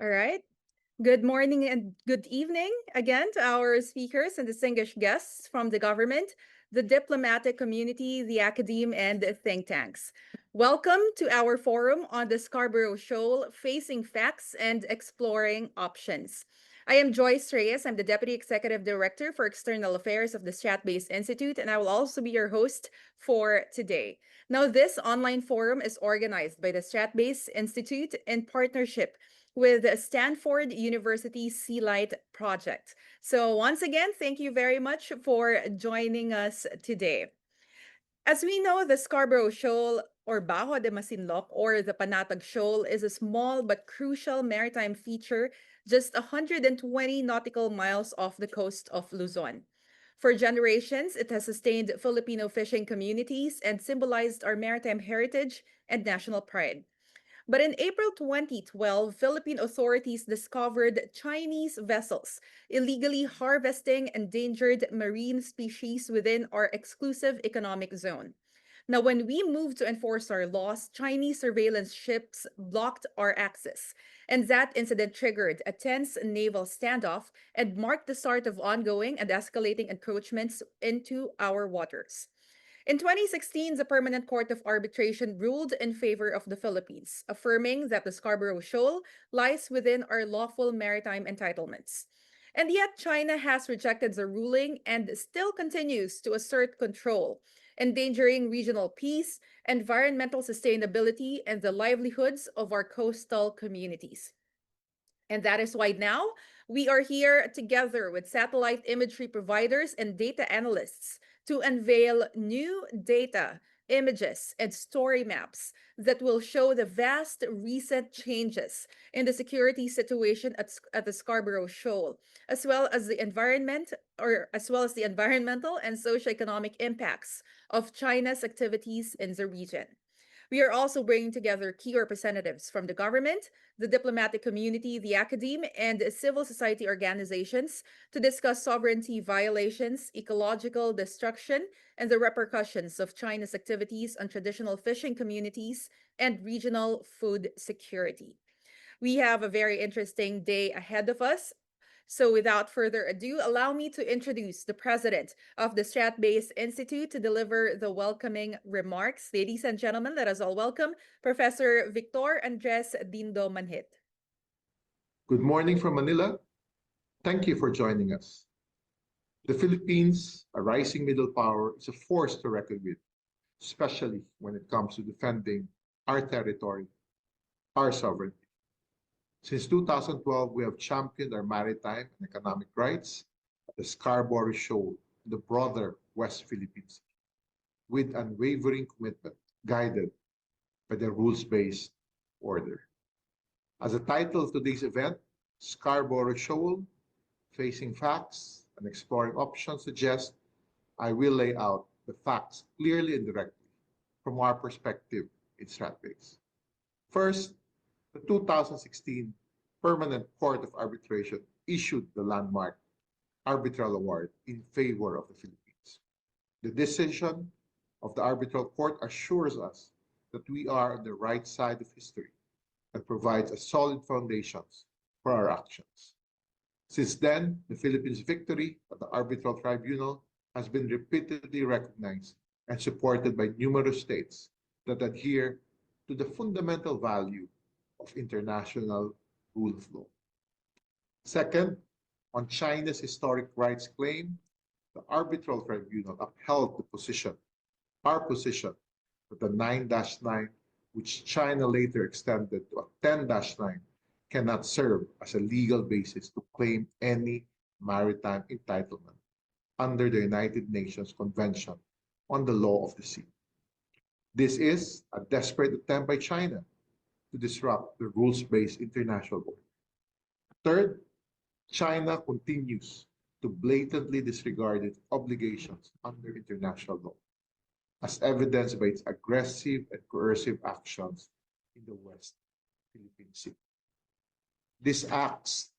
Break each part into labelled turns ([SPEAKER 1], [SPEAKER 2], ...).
[SPEAKER 1] All right. Good morning and good evening again to our speakers and distinguished guests from the government, the diplomatic community, the academe, and the think tanks. Welcome to our forum on the Scarborough Shoal, Facing Facts and Exploring Options. I am Joyce Reyes. I'm the Deputy Executive Director for External Affairs of the Strat-Based Institute, and I will also be your host for today. Now, this online forum is organized by the Strat-Based Institute in partnership with the Stanford University Sea Light Project. So, once again, thank you very much for joining us today. As we know, the Scarborough Shoal or Bajo de Masinloc or the Panatag Shoal is a small but crucial maritime feature just 120 nautical miles off the coast of Luzon. For generations, it has sustained Filipino fishing communities and symbolized our maritime heritage and national pride. But in April 2012, Philippine authorities discovered Chinese vessels illegally harvesting endangered marine species within our exclusive economic zone. Now, when we moved to enforce our laws, Chinese surveillance ships blocked our access. And that incident triggered a tense naval standoff and marked the start of ongoing and escalating encroachments into our waters. In 2016, the Permanent Court of Arbitration ruled in favor of the Philippines, affirming that the Scarborough Shoal lies within our lawful maritime entitlements. And yet, China has rejected the ruling and still continues to assert control, endangering regional peace, environmental sustainability, and the livelihoods of our coastal communities. And that is why now we are here together with satellite imagery providers and data analysts to unveil new data, images, and story maps that will show the vast recent changes in the security situation at the Scarborough Shoal, as well as the environmental and socioeconomic impacts of China's activities in the region. We are also bringing together key representatives from the government, the diplomatic community, the academe, and civil society organizations to discuss sovereignty violations, ecological destruction, and the repercussions of China's activities on traditional fishing communities and regional food security. We have a very interesting day ahead of us. So, without further ado, allow me to introduce the president of the Strat Based Institute to deliver the welcoming remarks. Ladies and gentlemen, let us all welcome Professor Victor Andres Dindo Manhit.
[SPEAKER 2] Good morning from Manila. Thank you for joining us. The Philippines, a rising middle power, is a force to reckon with, especially when it comes to defending our territory, our sovereignty. Since 2012, we have championed our maritime and economic rights at the Scarborough Shoal and the broader West Philippines with unwavering commitment, guided by the rules-based order. As the title of today's event, Scarborough Shoal, Facing Facts and Exploring Options suggests, I will lay out the facts clearly and directly from our perspective in StratBase. First, the 2016 Permanent Court of Arbitration issued the landmark Arbitral Award in favor of the Philippines. The decision of the Arbitral Court assures us that we are on the right side of history and provides a solid foundation for our actions. Since then, the Philippines' victory at the Arbitral Tribunal has been repeatedly recognized and supported by numerous states that adhere to the fundamental value of international rule of law. Second, on China's historic rights claim, the Arbitral Tribunal upheld our position, that the 9-9, which China later extended to a 10-9, cannot serve as a legal basis to claim any maritime entitlement under the United Nations Convention on the Law of the Sea. This is a desperate attempt by China to disrupt the rules-based international order. Third, China continues to blatantly disregard its obligations under international law, as evidenced by its aggressive and coercive actions in the West Philippine Sea. These acts,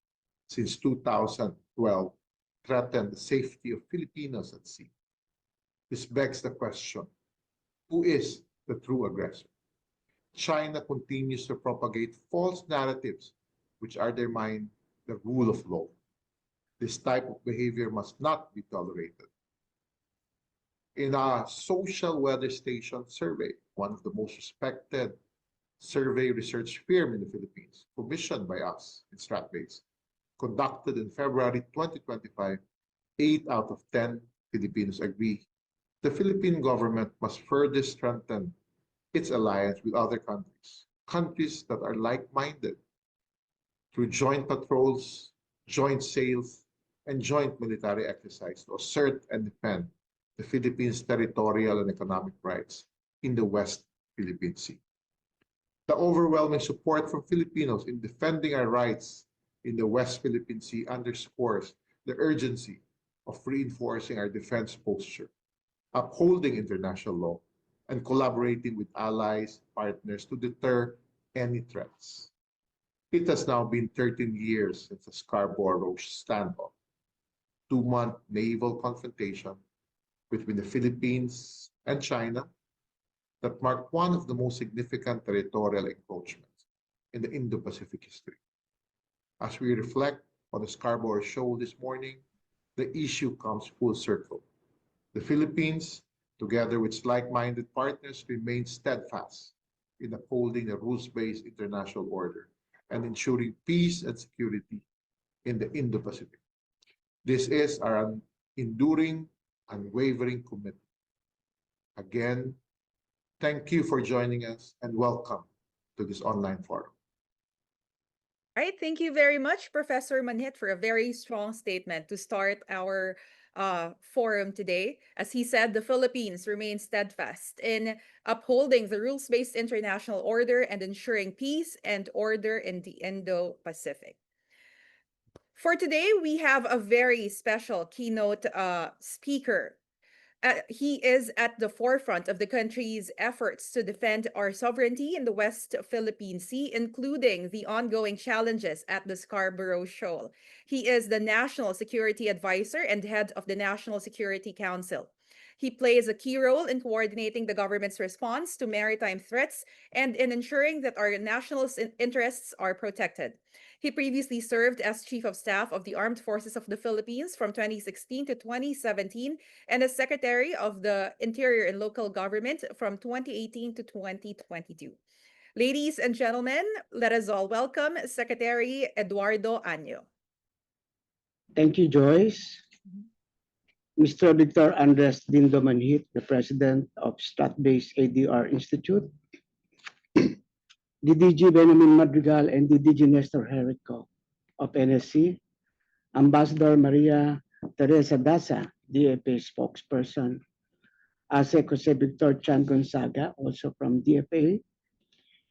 [SPEAKER 2] since 2012, threaten the safety of Filipinos at sea. This begs the question, who is the true aggressor? China continues to propagate false narratives which undermine the rule of law. This type of behavior must not be tolerated. In a social weather station survey, one of the most respected survey research firm in the Philippines, commissioned by us in Stratbase, conducted in February 2025, 8 out of 10 Filipinos agree the Philippine government must further strengthen its alliance with other countries, countries that are like-minded, through joint patrols, joint sails, and joint military exercise to assert and defend the Philippines' territorial and economic rights in the West Philippine Sea. The overwhelming support from Filipinos in defending our rights in the West Philippine Sea underscores the urgency of reinforcing our defense posture, upholding international law, and collaborating with allies, partners to deter any threats. It has now been 13 years since the Scarborough standoff, 2-month naval confrontation between the Philippines and China that marked one of the most significant territorial encroachments in the Indo-Pacific history. As we reflect on the Scarborough Shoal this morning, the issue comes full circle. The Philippines, together with its like-minded partners, remain steadfast in upholding the rules-based international order and ensuring peace and security in the Indo-Pacific. This is our enduring, unwavering commitment. Again, thank you for joining us and welcome to this online forum.
[SPEAKER 1] All right, thank you very much, Professor Manhit, for a very strong statement to start our forum today. As he said, the Philippines remains steadfast in upholding the rules-based international order and ensuring peace and order in the Indo-Pacific. For today, we have a very special keynote speaker. He is at the forefront of the country's efforts to defend our sovereignty in the West Philippine Sea, including the ongoing challenges at the Scarborough Shoal. He is the National Security Advisor and head of the National Security Council. He plays a key role in coordinating the government's response to maritime threats and in ensuring that our national interests are protected. He previously served as Chief of Staff of the Armed Forces of the Philippines from 2016 to 2017 and as Secretary of the Interior and Local Government from 2018 to 2022. Ladies and gentlemen, let us all welcome Secretary Eduardo Año.
[SPEAKER 3] Thank you, Joyce. Mr. Victor Andres Dindo Manhit, the President of Stratbase ADR Institute, DDG Benjamin Madrigal and DDG Nestor Herrico of NSC, Ambassador Maria Teresa Daza, DFA spokesperson, ASEC Jose Victor Chan Gonzaga, also from DFA,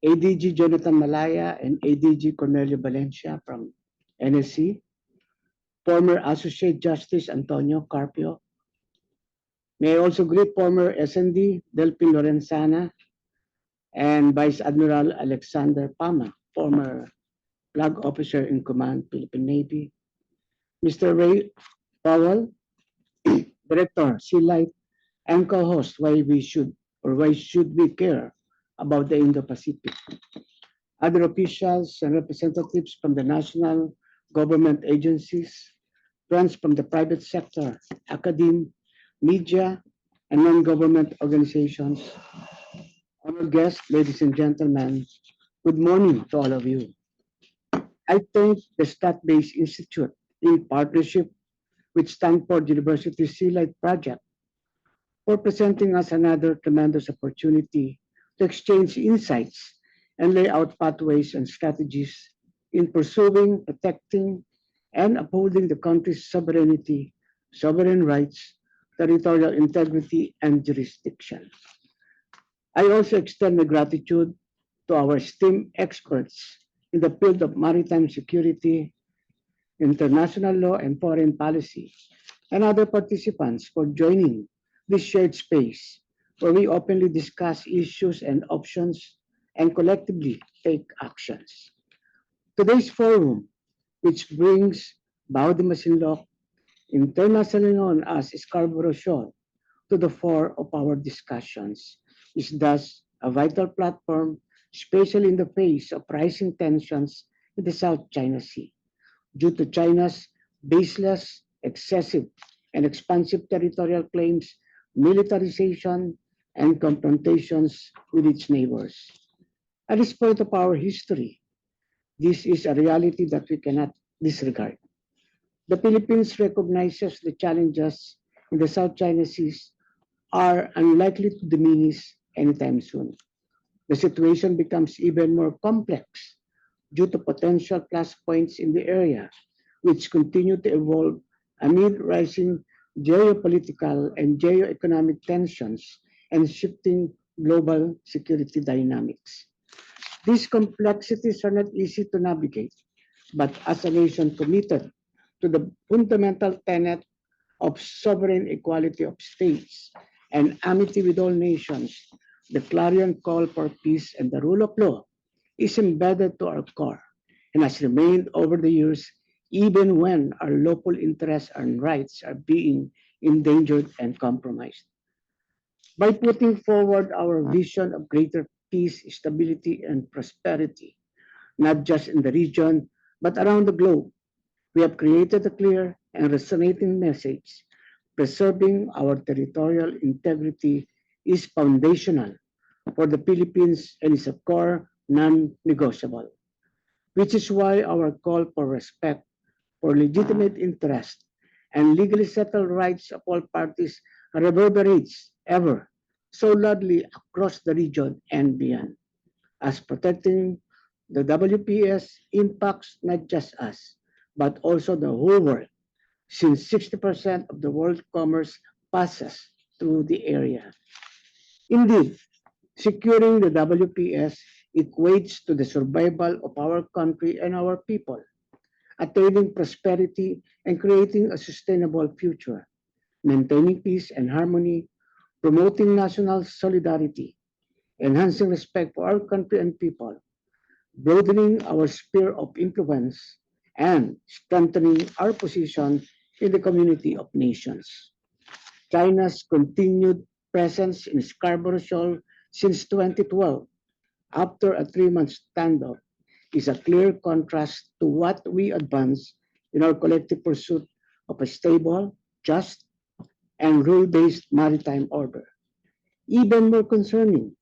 [SPEAKER 3] ADG Jonathan Malaya and ADG Cornelio Valencia from NSC, former Associate Justice Antonio Carpio. May I also greet former SND Delphin Lorenzana and Vice Admiral Alexander Pama, former Flag Officer in Command, Philippine Navy. Mr. Ray Powell, Director, Sea Light, and co-host why should we care about the Indo-Pacific. Other officials and representatives from the national government agencies, friends from the private sector, academe, media, and non-government organizations. Our guests, ladies and gentlemen, good morning to all of you. I thank the Stratbase Institute in partnership with Stanford University Sea Light Project for presenting us another tremendous opportunity to exchange insights and lay out pathways and strategies in pursuing, protecting, and upholding the country's sovereignty, sovereign rights, territorial integrity, and jurisdiction. I also extend my gratitude to our esteemed experts in the field of maritime security, international law, and foreign policy, and other participants for joining this shared space where we openly discuss issues and options and collectively take actions. Today's forum, which brings Bao de Masinloc, internationally known as Scarborough Shoal, to the fore of our discussions, is thus a vital platform, especially in the face of rising tensions in the South China Sea due to China's baseless, excessive, and expansive territorial claims, militarization, and confrontations with its neighbors. At this point of our history, this is a reality that we cannot disregard. The Philippines recognizes the challenges in the South China Seas are unlikely to diminish anytime soon. The situation becomes even more complex due to potential flashpoints in the area, which continue to evolve amid rising geopolitical and geoeconomic tensions and shifting global security dynamics. These complexities are not easy to navigate, but as a nation committed to the fundamental tenet of sovereign equality of states and amity with all nations, the clarion call for peace and the rule of law is embedded to our core and has remained over the years even when our local interests and rights are being endangered and compromised. By putting forward our vision of greater peace, stability, and prosperity, not just in the region, but around the globe, we have created a clear and resonating message. Preserving our territorial integrity is foundational for the Philippines and is a core non-negotiable, which is why our call for respect for legitimate interest and legally settled rights of all parties reverberates ever so loudly across the region and beyond, as protecting the WPS impacts not just us, but also the whole world, since 60% of the world commerce passes through the area. Indeed, securing the WPS equates to the survival of our country and our people, attaining prosperity and creating a sustainable future, maintaining peace and harmony, promoting national solidarity, enhancing respect for our country and people, broadening our sphere of influence, and strengthening our position in the community of nations. China's continued presence in Scarborough Shoal since 2012, after a 3-month standoff, is a clear contrast to what we advance in our collective pursuit of a stable, just, and rule-based maritime order. Even more concerning,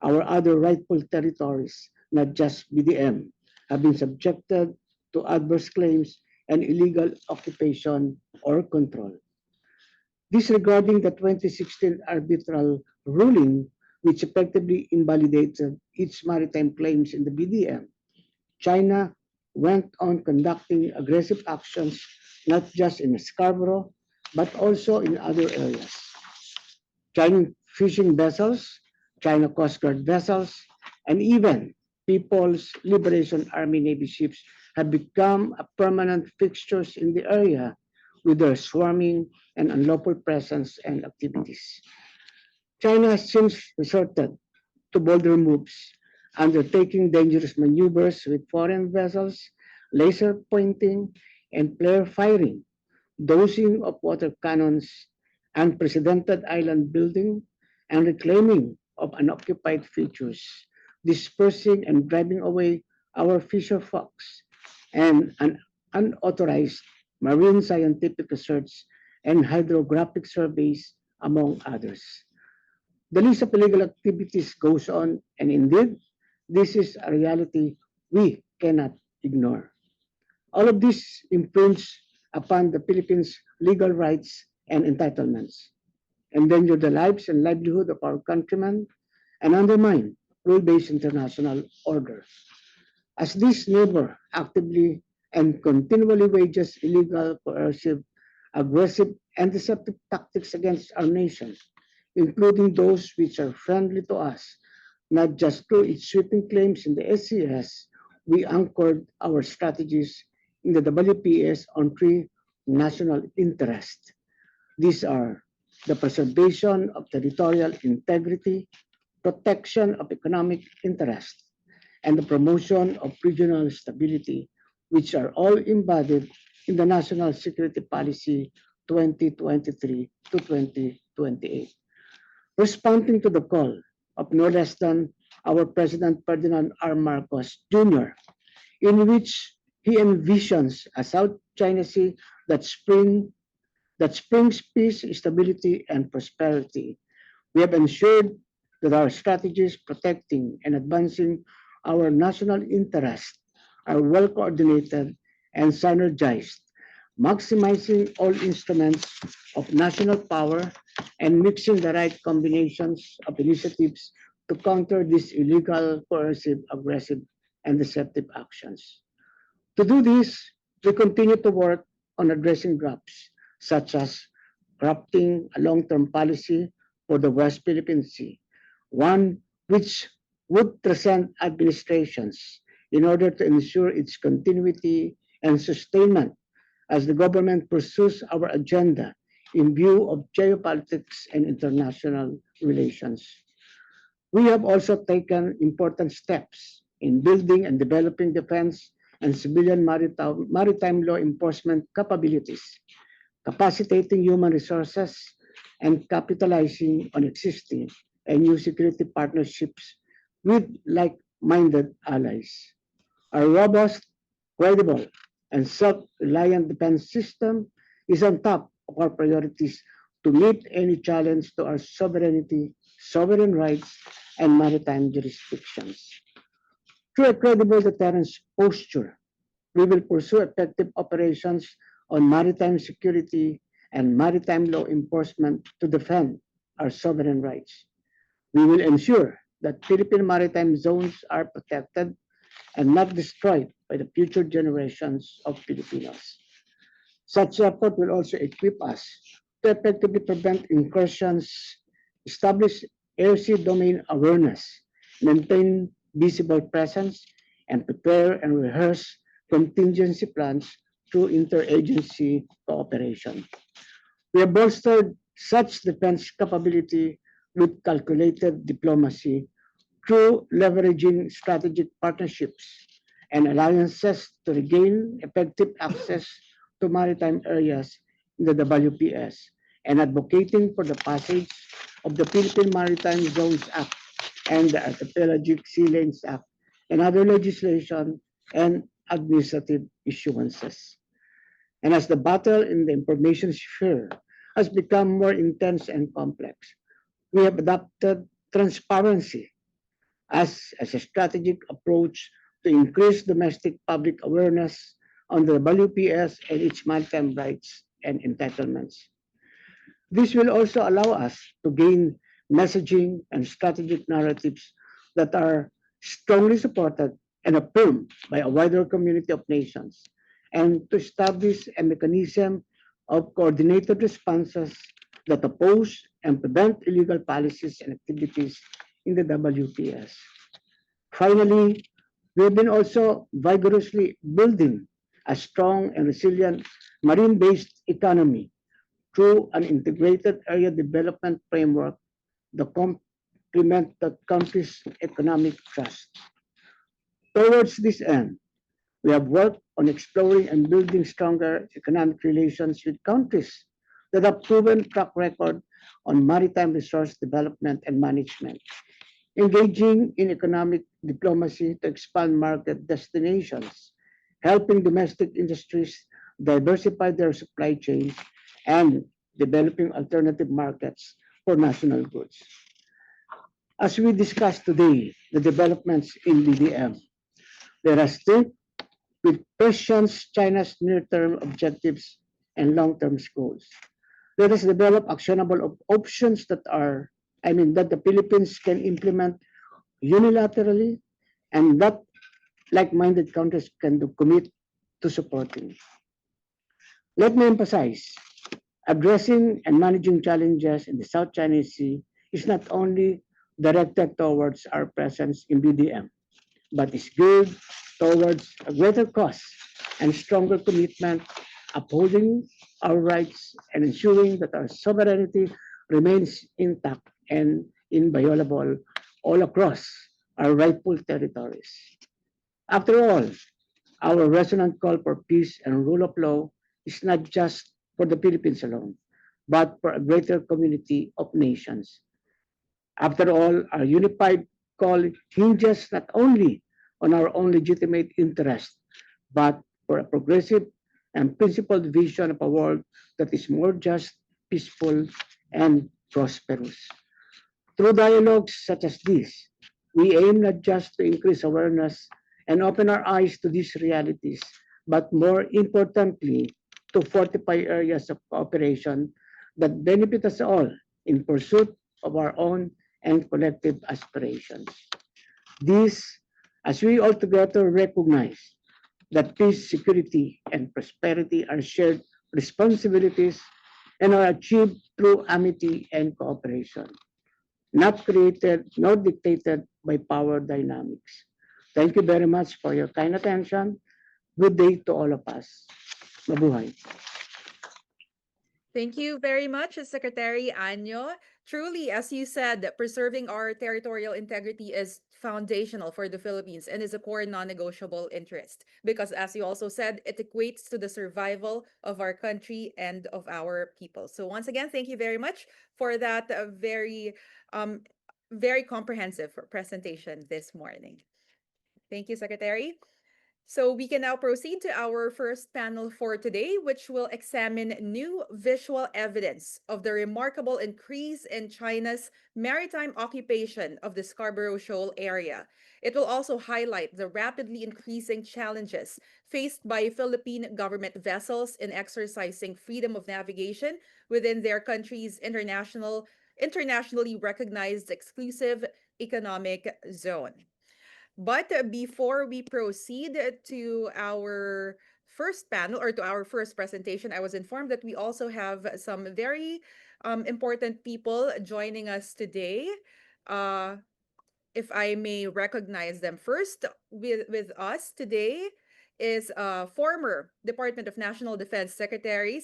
[SPEAKER 3] our other rightful territories, not just BDM, have been subjected to adverse claims and illegal occupation or control. Disregarding the 2016 arbitral ruling, which effectively invalidated its maritime claims in the BDM, China went on conducting aggressive actions not just in Scarborough, but also in other areas. Chinese fishing vessels, China Coast Guard vessels, and even People's Liberation Army Navy ships have become a permanent fixtures in the area with their swarming and unlawful presence and activities. China has since resorted to bolder moves, undertaking dangerous maneuvers with foreign vessels, laser pointing, and flare firing, dosing of water cannons, unprecedented island building, and reclaiming of unoccupied features, dispersing and driving away our fisher folks, and unauthorized marine scientific research and hydrographic surveys, among others. The list of illegal activities goes on, and indeed, this is a reality we cannot ignore. All of this impinges upon the Philippines' legal rights and entitlements, endanger the lives and livelihood of our countrymen, and undermine rule-based international order. As this neighbor actively and continually wages illegal, coercive, aggressive, and deceptive tactics against our nation, including those which are friendly to us, not just through its sweeping claims in the SCS, we anchored our strategies in the WPS on 3 national interests. These are the preservation of territorial integrity, protection of economic interests, and the promotion of regional stability, which are all embodied in the National Security Policy 2023 to 2028. Responding to the call of no less than our President Ferdinand R. Marcos Jr., in which he envisions a South China Sea that springs peace, stability, and prosperity. We have ensured that our strategies protecting and advancing our national interests are well coordinated and synergized, maximizing all instruments of national power and mixing the right combinations of initiatives to counter these illegal, coercive, aggressive, and deceptive actions. To do this, we continue to work on addressing gaps, such as crafting a long-term policy for the West Philippine Sea, one which would transcend administrations in order to ensure its continuity and sustainment as the government pursues our agenda in view of geopolitics and international relations. We have also taken important steps in building and developing defense and civilian maritime law enforcement capabilities, capacitating human resources, and capitalizing on existing and new security partnerships with like-minded allies. Our robust, credible, and self-reliant defense system is on top of our priorities to meet any challenge to our sovereignty, sovereign rights, and maritime jurisdictions. Through a credible deterrence posture, we will pursue effective operations on maritime security and maritime law enforcement to defend our sovereign rights. We will ensure that Philippine maritime zones are protected and not destroyed by the future generations of Filipinos. Such effort will also equip us to effectively prevent incursions, establish airsea domain awareness, maintain visible presence, and prepare and rehearse contingency plans through interagency cooperation. We have bolstered such defense capability with calculated diplomacy through leveraging strategic partnerships and alliances to regain effective access to maritime areas in the WPS and advocating for the passage of the Philippine Maritime Zones Act and the Archipelagic Sea Lanes Act and other legislation and administrative issuances. And as the battle in the information sphere has become more intense and complex, we have adopted transparency as a strategic approach to increase domestic public awareness on the WPS and its maritime rights and entitlements. This will also allow us to gain messaging and strategic narratives that are strongly supported and affirmed by a wider community of nations, and to establish a mechanism of coordinated responses that oppose and prevent illegal policies and activities in the WPS. Finally, we have been also vigorously building a strong and resilient marine-based economy through an integrated area development framework that complement the country's economic thrust. Towards this end, we have worked on exploring and building stronger economic relations with countries that have proven track record on maritime resource development and management, engaging in economic diplomacy to expand market destinations, helping domestic industries diversify their supply chains, and developing alternative markets for national goods. As we discuss today the developments in BDM, let us think with questions China's near-term objectives and long-term goals. Let us develop actionable options that the Philippines can implement unilaterally and that like-minded countries can commit to supporting. Let me emphasize, addressing and managing challenges in the South China Sea is not only directed towards our presence in BDM, but is geared towards a greater cause and stronger commitment, upholding our rights and ensuring that our sovereignty remains intact and inviolable all across our rightful territories. After all, our resonant call for peace and rule of law is not just for the Philippines alone, but for a greater community of nations. After all, our unified call hinges not only on our own legitimate interest, but for a progressive and principled vision of a world that is more just, peaceful, and prosperous. Through dialogues such as this, we aim not just to increase awareness and open our eyes to these realities, but more importantly, to fortify areas of cooperation that benefit us all in pursuit of our own and collective aspirations. This, as we all together recognize that peace, security, and prosperity are shared responsibilities and are achieved through amity and cooperation, not created nor dictated by power dynamics. Thank you very much for your kind attention. Good day to all of us. Mabuhay.
[SPEAKER 1] Thank you very much, Secretary Anyo. Truly, as you said, preserving our territorial integrity is foundational for the Philippines and is a core non-negotiable interest because, as you also said, it equates to the survival of our country and of our people. So once again, thank you very much for that very comprehensive presentation this morning. Thank you, Secretary. So we can now proceed to our first panel for today, which will examine new visual evidence of the remarkable increase in China's maritime occupation of the Scarborough Shoal area. It will also highlight the rapidly increasing challenges faced by Philippine government vessels in exercising freedom of navigation within their country's internationally recognized exclusive economic zone. But before we proceed to our first panel or to our first presentation, I was informed that we also have some very important people joining us today. If I may recognize them first, with us today is former Department of National Defense Secretary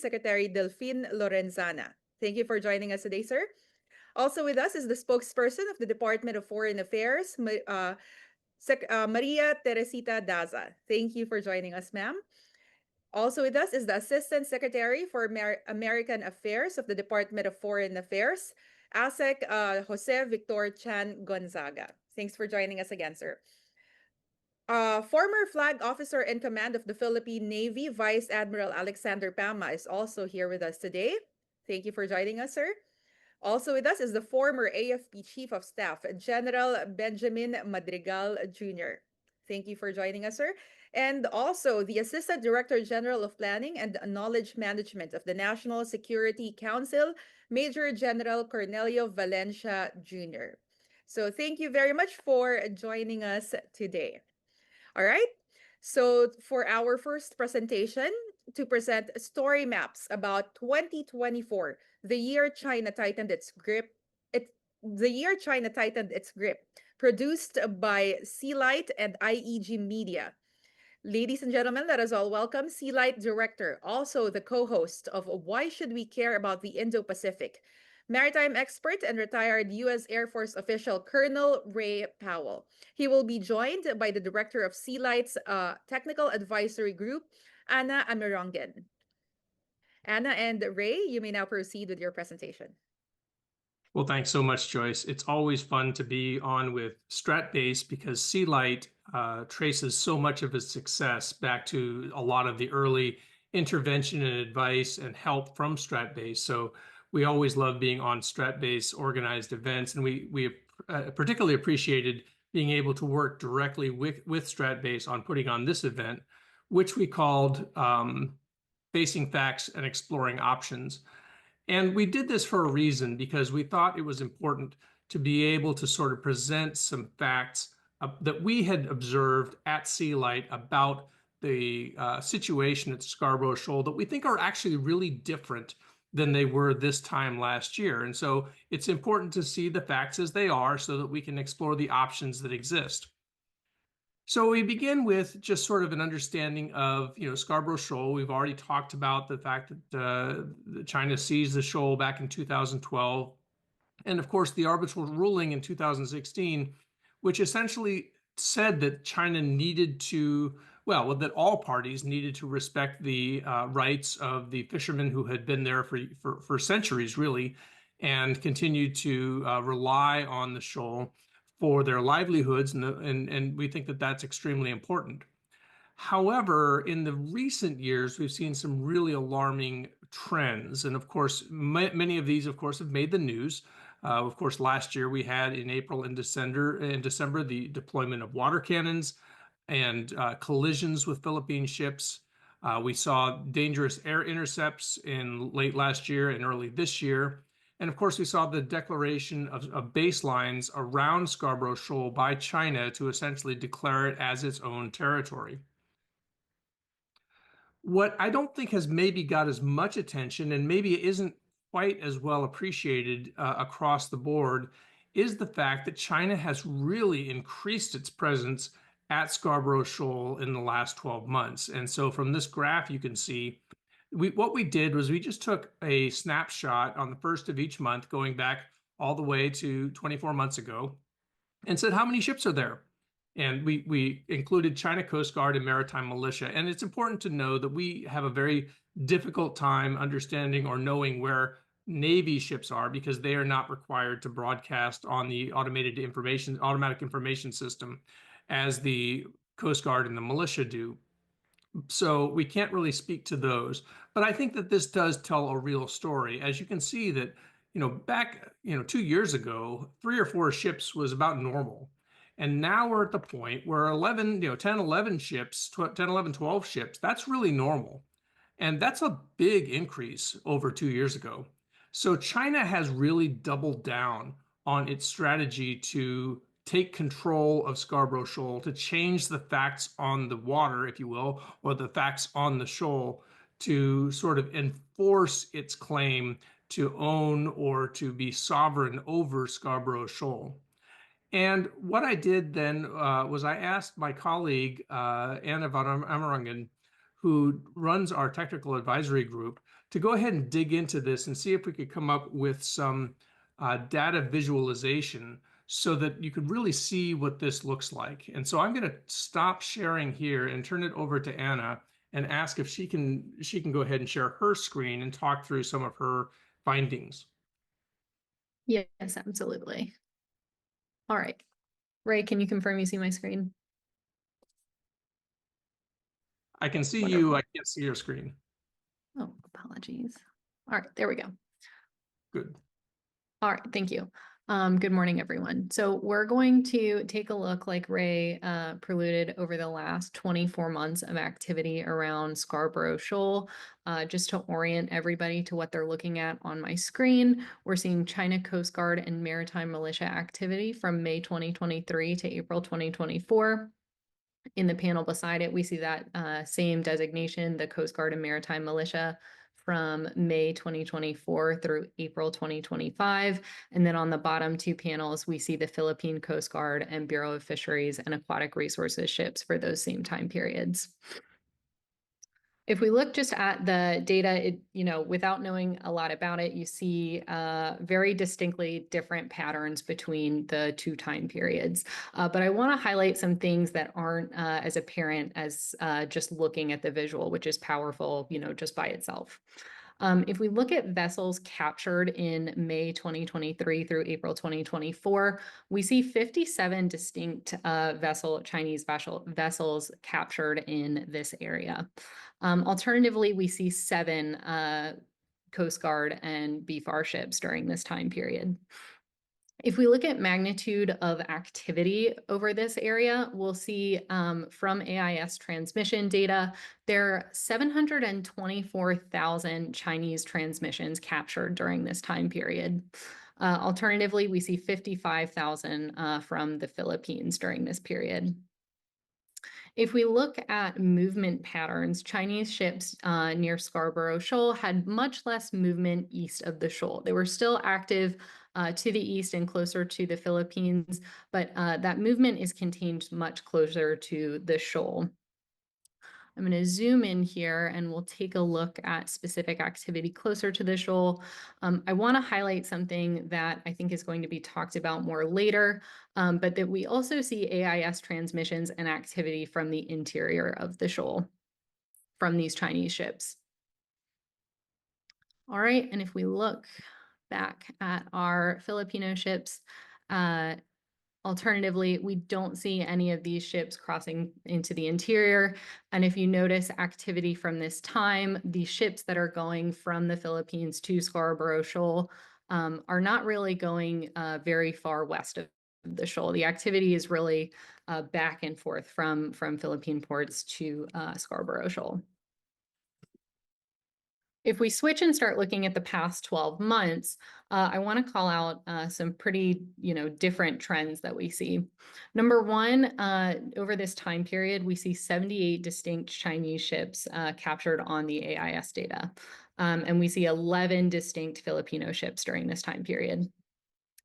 [SPEAKER 1] Delphine Lorenzana. Thank you for joining us today, sir. Also with us is the spokesperson of the Department of Foreign Affairs, Maria Teresita Daza. Thank you for joining us, ma'am. Also with us is the Assistant Secretary for American Affairs of the Department of Foreign Affairs, ASEC Jose Victor Chan Gonzaga. Thanks for joining us again, sir. Former Flag Officer in Command of the Philippine Navy, Vice Admiral Alexander Pama, is also here with us today. Thank you for joining us, sir. Also with us is the former AFP Chief of Staff, General Benjamin Madrigal Jr. Thank you for joining us, sir. And also the Assistant Director General of Planning and Knowledge Management of the National Security Council, Major General Cornelio Valencia Jr. So thank you very much for joining us today. All right. So for our first presentation, to present story maps about 2024, the year China tightened its grip. Produced by Sealight and IEG Media. Ladies and gentlemen, let us all welcome Sealight Director, also the co-host of Why Should We Care About the Indo-Pacific, maritime expert and retired U.S. Air Force official Colonel Ray Powell. He will be joined by the director of Sealight's Technical Advisory Group, Anna Amirongen. Anna and Ray, you may now proceed with your presentation.
[SPEAKER 4] Well, thanks so much, Joyce. It's always fun to be on with StratBase because Sealight traces so much of its success back to a lot of the early intervention and advice and help from StratBase. So we always love being on StratBase organized events, and we particularly appreciated being able to work directly with StratBase on putting on this event, which we called Facing Facts and Exploring Options. And we did this for a reason, because we thought it was important to be able to sort of present some facts that we had observed at Sealight about the situation at Scarborough Shoal that we think are actually really different than they were this time last year. And so it's important to see the facts as they are so that we can explore the options that exist. So we begin with just sort of an understanding of, Scarborough Shoal. We've already talked about the fact that China seized the shoal back in 2012. And of course, the arbitral ruling in 2016, which essentially said that China needed to, that all parties needed to respect the rights of the fishermen who had been there for centuries, really, and continued to rely on the shoal. Of for their livelihoods, and we think that that's extremely important. However, in the recent years, we've seen some really alarming trends. And of course, many of these, of course, have made the news. Of course, last year we had in April and December, the deployment of water cannons and collisions with Philippine ships. We saw dangerous air intercepts in late last year and early this year. And of course, we saw the declaration of baselines around Scarborough Shoal by China to essentially declare it as its own territory. What I don't think has maybe got as much attention, and maybe isn't quite as well appreciated across the board, is the fact that China has really increased its presence at Scarborough Shoal in the last 12 months. And so from this graph, you can see what we did was we just took a snapshot on the first of each month, going back all the way to 24 months ago, and said, how many ships are there? And we included China Coast Guard and maritime militia. And it's important to know that we have a very difficult time understanding or knowing where Navy ships are, because they are not required to broadcast on the automatic information system as the Coast Guard and the militia do. So we can't really speak to those. But I think that this does tell a real story. As you can see that, back, 2 years ago, 3 or 4 ships was about normal. And now we're at the point where 10, 11 ships, 10, 11, 12 ships, that's really normal. And that's a big increase over 2 years ago. So China has really doubled down on its strategy to take control of Scarborough Shoal, to change the facts on the water, if you will, or the facts on the shoal, to sort of enforce its claim to own or to be sovereign over Scarborough Shoal. And what I did then was I asked my colleague, Anna van Amerongen, who runs our technical advisory group, to go ahead and dig into this and see if we could come up with some data visualization so that you could really see what this looks like. And so I'm going to stop sharing here and turn it over to Anna and ask if she can go ahead and share her screen and talk through some of her findings.
[SPEAKER 5] Yes, absolutely. All right. Ray, can you confirm you see my screen?
[SPEAKER 4] I can see
[SPEAKER 5] Wonderful.
[SPEAKER 4] you. I can't see your screen.
[SPEAKER 5] Oh, apologies. All right, there we go.
[SPEAKER 4] Good.
[SPEAKER 5] All right, thank you. Good morning, everyone. So we're going to take a look, like Ray preluded, over the last 24 months of activity around Scarborough Shoal. Just to orient everybody to what they're looking at on my screen, we're seeing China Coast Guard and maritime militia activity from May 2023 to April 2024. In the panel beside it, we see that same designation, the Coast Guard and maritime militia, from May 2024 through April 2025. And then on the bottom 2 panels, we see the Philippine Coast Guard and Bureau of Fisheries and Aquatic Resources ships for those same time periods. If we look just at the data, without knowing a lot about it, you see very distinctly different patterns between the 2 time periods. But I want to highlight some things that aren't as apparent as just looking at the visual, which is powerful, just by itself. If we look at vessels captured in May 2023 through April 2024, we see 57 distinct Chinese vessels captured in this area. Alternatively, we see 7 Coast Guard and BFAR ships during this time period. If we look at magnitude of activity over this area, we'll see from AIS transmission data, there are 724,000 Chinese transmissions captured during this time period. Alternatively, we see 55,000 from the Philippines during this period. If we look at movement patterns, Chinese ships near Scarborough Shoal had much less movement east of the shoal. They were still active to the east and closer to the Philippines, but that movement is contained much closer to the shoal. I'm going to zoom in here and we'll take a look at specific activity closer to the shoal. I want to highlight something that I think is going to be talked about more later, but that we also see AIS transmissions and activity from the interior of the shoal from these Chinese ships. All right, and if we look back at our Filipino ships, Alternatively, we don't see any of these ships crossing into the interior. And if you notice activity from this time, the ships that are going from the Philippines to Scarborough Shoal are not really going very far west of the shoal. The activity is really back and forth from Philippine ports to Scarborough Shoal. If we switch and start looking at the past 12 months, I want to call out some pretty, different trends that we see. Number one, over this time period, we see 78 distinct Chinese ships captured on the AIS data. And we see 11 distinct Filipino ships during this time period.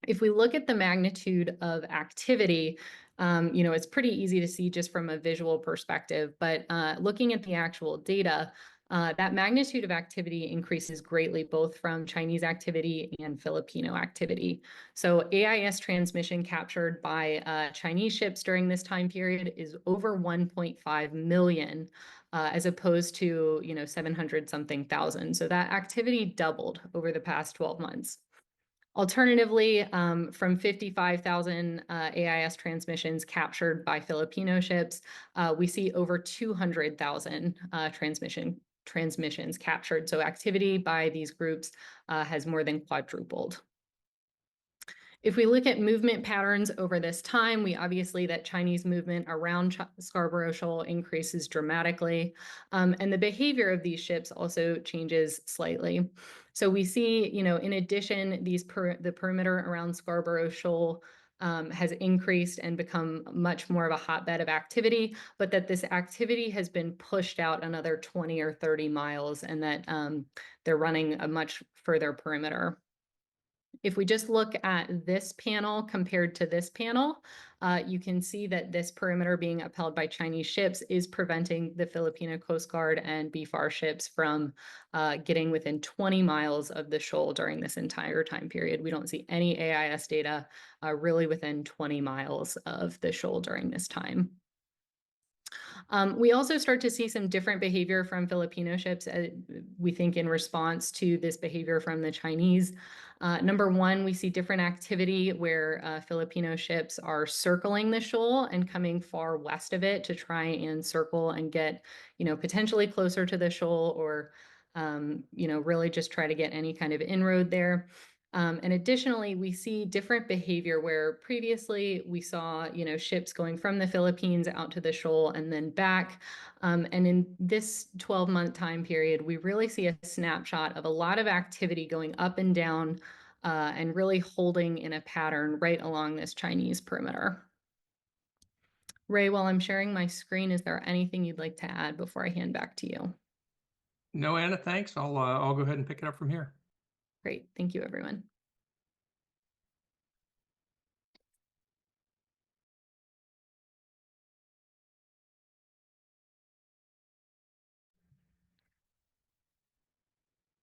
[SPEAKER 5] If we look at the magnitude of activity, it's pretty easy to see just from a visual perspective, but looking at the actual data, that magnitude of activity increases greatly, both from Chinese activity and Filipino activity. So AIS transmission captured by Chinese ships during this time period is over 1.5 million, as opposed to 700 something thousand. So that activity doubled over the past 12 months. Alternatively, from 55,000 AIS transmissions captured by Filipino ships, we see over 200,000 transmissions captured. So activity by these groups has more than quadrupled. If we look at movement patterns over this time, we obviously that Chinese movement around Scarborough Shoal increases dramatically, and the behavior of these ships also changes slightly. So we see, in addition, the perimeter around Scarborough Shoal has increased and become much more of a hotbed of activity, but that this activity has been pushed out another 20 or 30 miles and that they're running a much further perimeter. If we just look at this panel compared to this panel, you can see that this perimeter being upheld by Chinese ships is preventing the Filipino Coast Guard and BFAR ships from getting within 20 miles of the shoal during this entire time period. We don't see any AIS data really within 20 miles of the shoal during this time. We also start to see some different behavior from Filipino ships, we think in response to this behavior from the Chinese. Number one, we see different activity where Filipino ships are circling the shoal and coming far west of it to try and circle and get, potentially closer to the shoal or, really just try to get any kind of inroad there. And additionally, we see different behavior where previously we saw, ships going from the Philippines out to the shoal and then back. And in this 12-month time period, we really see a snapshot of a lot of activity going up and down and really holding in a pattern right along this Chinese perimeter. Ray, while I'm sharing my screen, is there anything you'd like to add before I hand back to you?
[SPEAKER 4] No, Anna, thanks. I'll go ahead and pick it up from here.
[SPEAKER 5] Great. Thank you, everyone.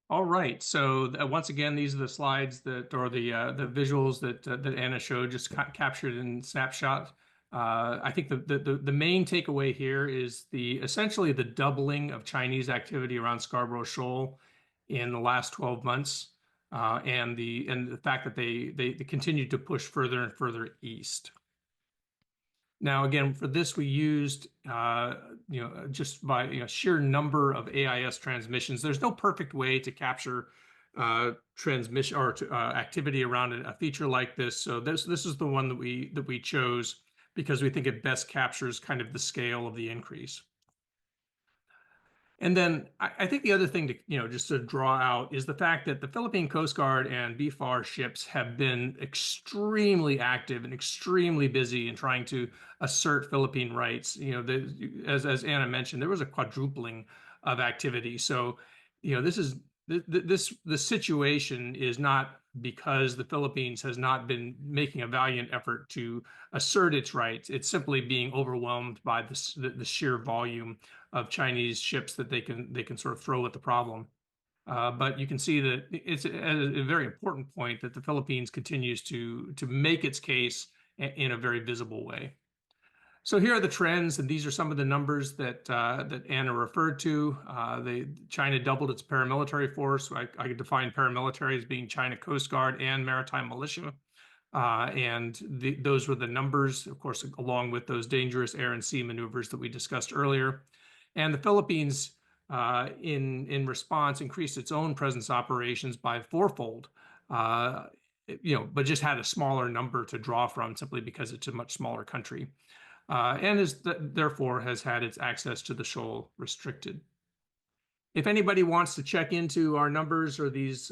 [SPEAKER 4] All right. So once again, these are the slides that, or the visuals that Anna showed, just captured in snapshot. I think the main takeaway here is essentially the doubling of Chinese activity around Scarborough Shoal in the last 12 months, and the fact that they continued to push further and further east. Now, again, for this, we used, just by sheer number of AIS transmissions. There's no perfect way to capture transmission or activity around a feature like this. So this is the one that we chose because we think it best captures kind of the scale of the increase. And then I think the other thing to, just to draw out is the fact that the Philippine Coast Guard and BFAR ships have been extremely active and extremely busy in trying to assert Philippine rights. As Anna mentioned, there was a quadrupling of activity. So, the situation is not because the Philippines has not been making a valiant effort to assert its rights. It's simply being overwhelmed by the sheer volume of Chinese ships that they can sort of throw at the problem. But you can see that it's a very important point that the Philippines continues to make its case in a very visible way. So here are the trends, and these are some of the numbers that Anna referred to. China doubled its paramilitary force. I define paramilitary as being China Coast Guard and maritime militia. Those were the numbers, of course, along with those dangerous air and sea maneuvers that we discussed earlier. And the Philippines, in response, increased its own presence operations by fourfold, but just had a smaller number to draw from simply because it's a much smaller country, and therefore has had its access to the shoal restricted. If anybody wants to check into our numbers or these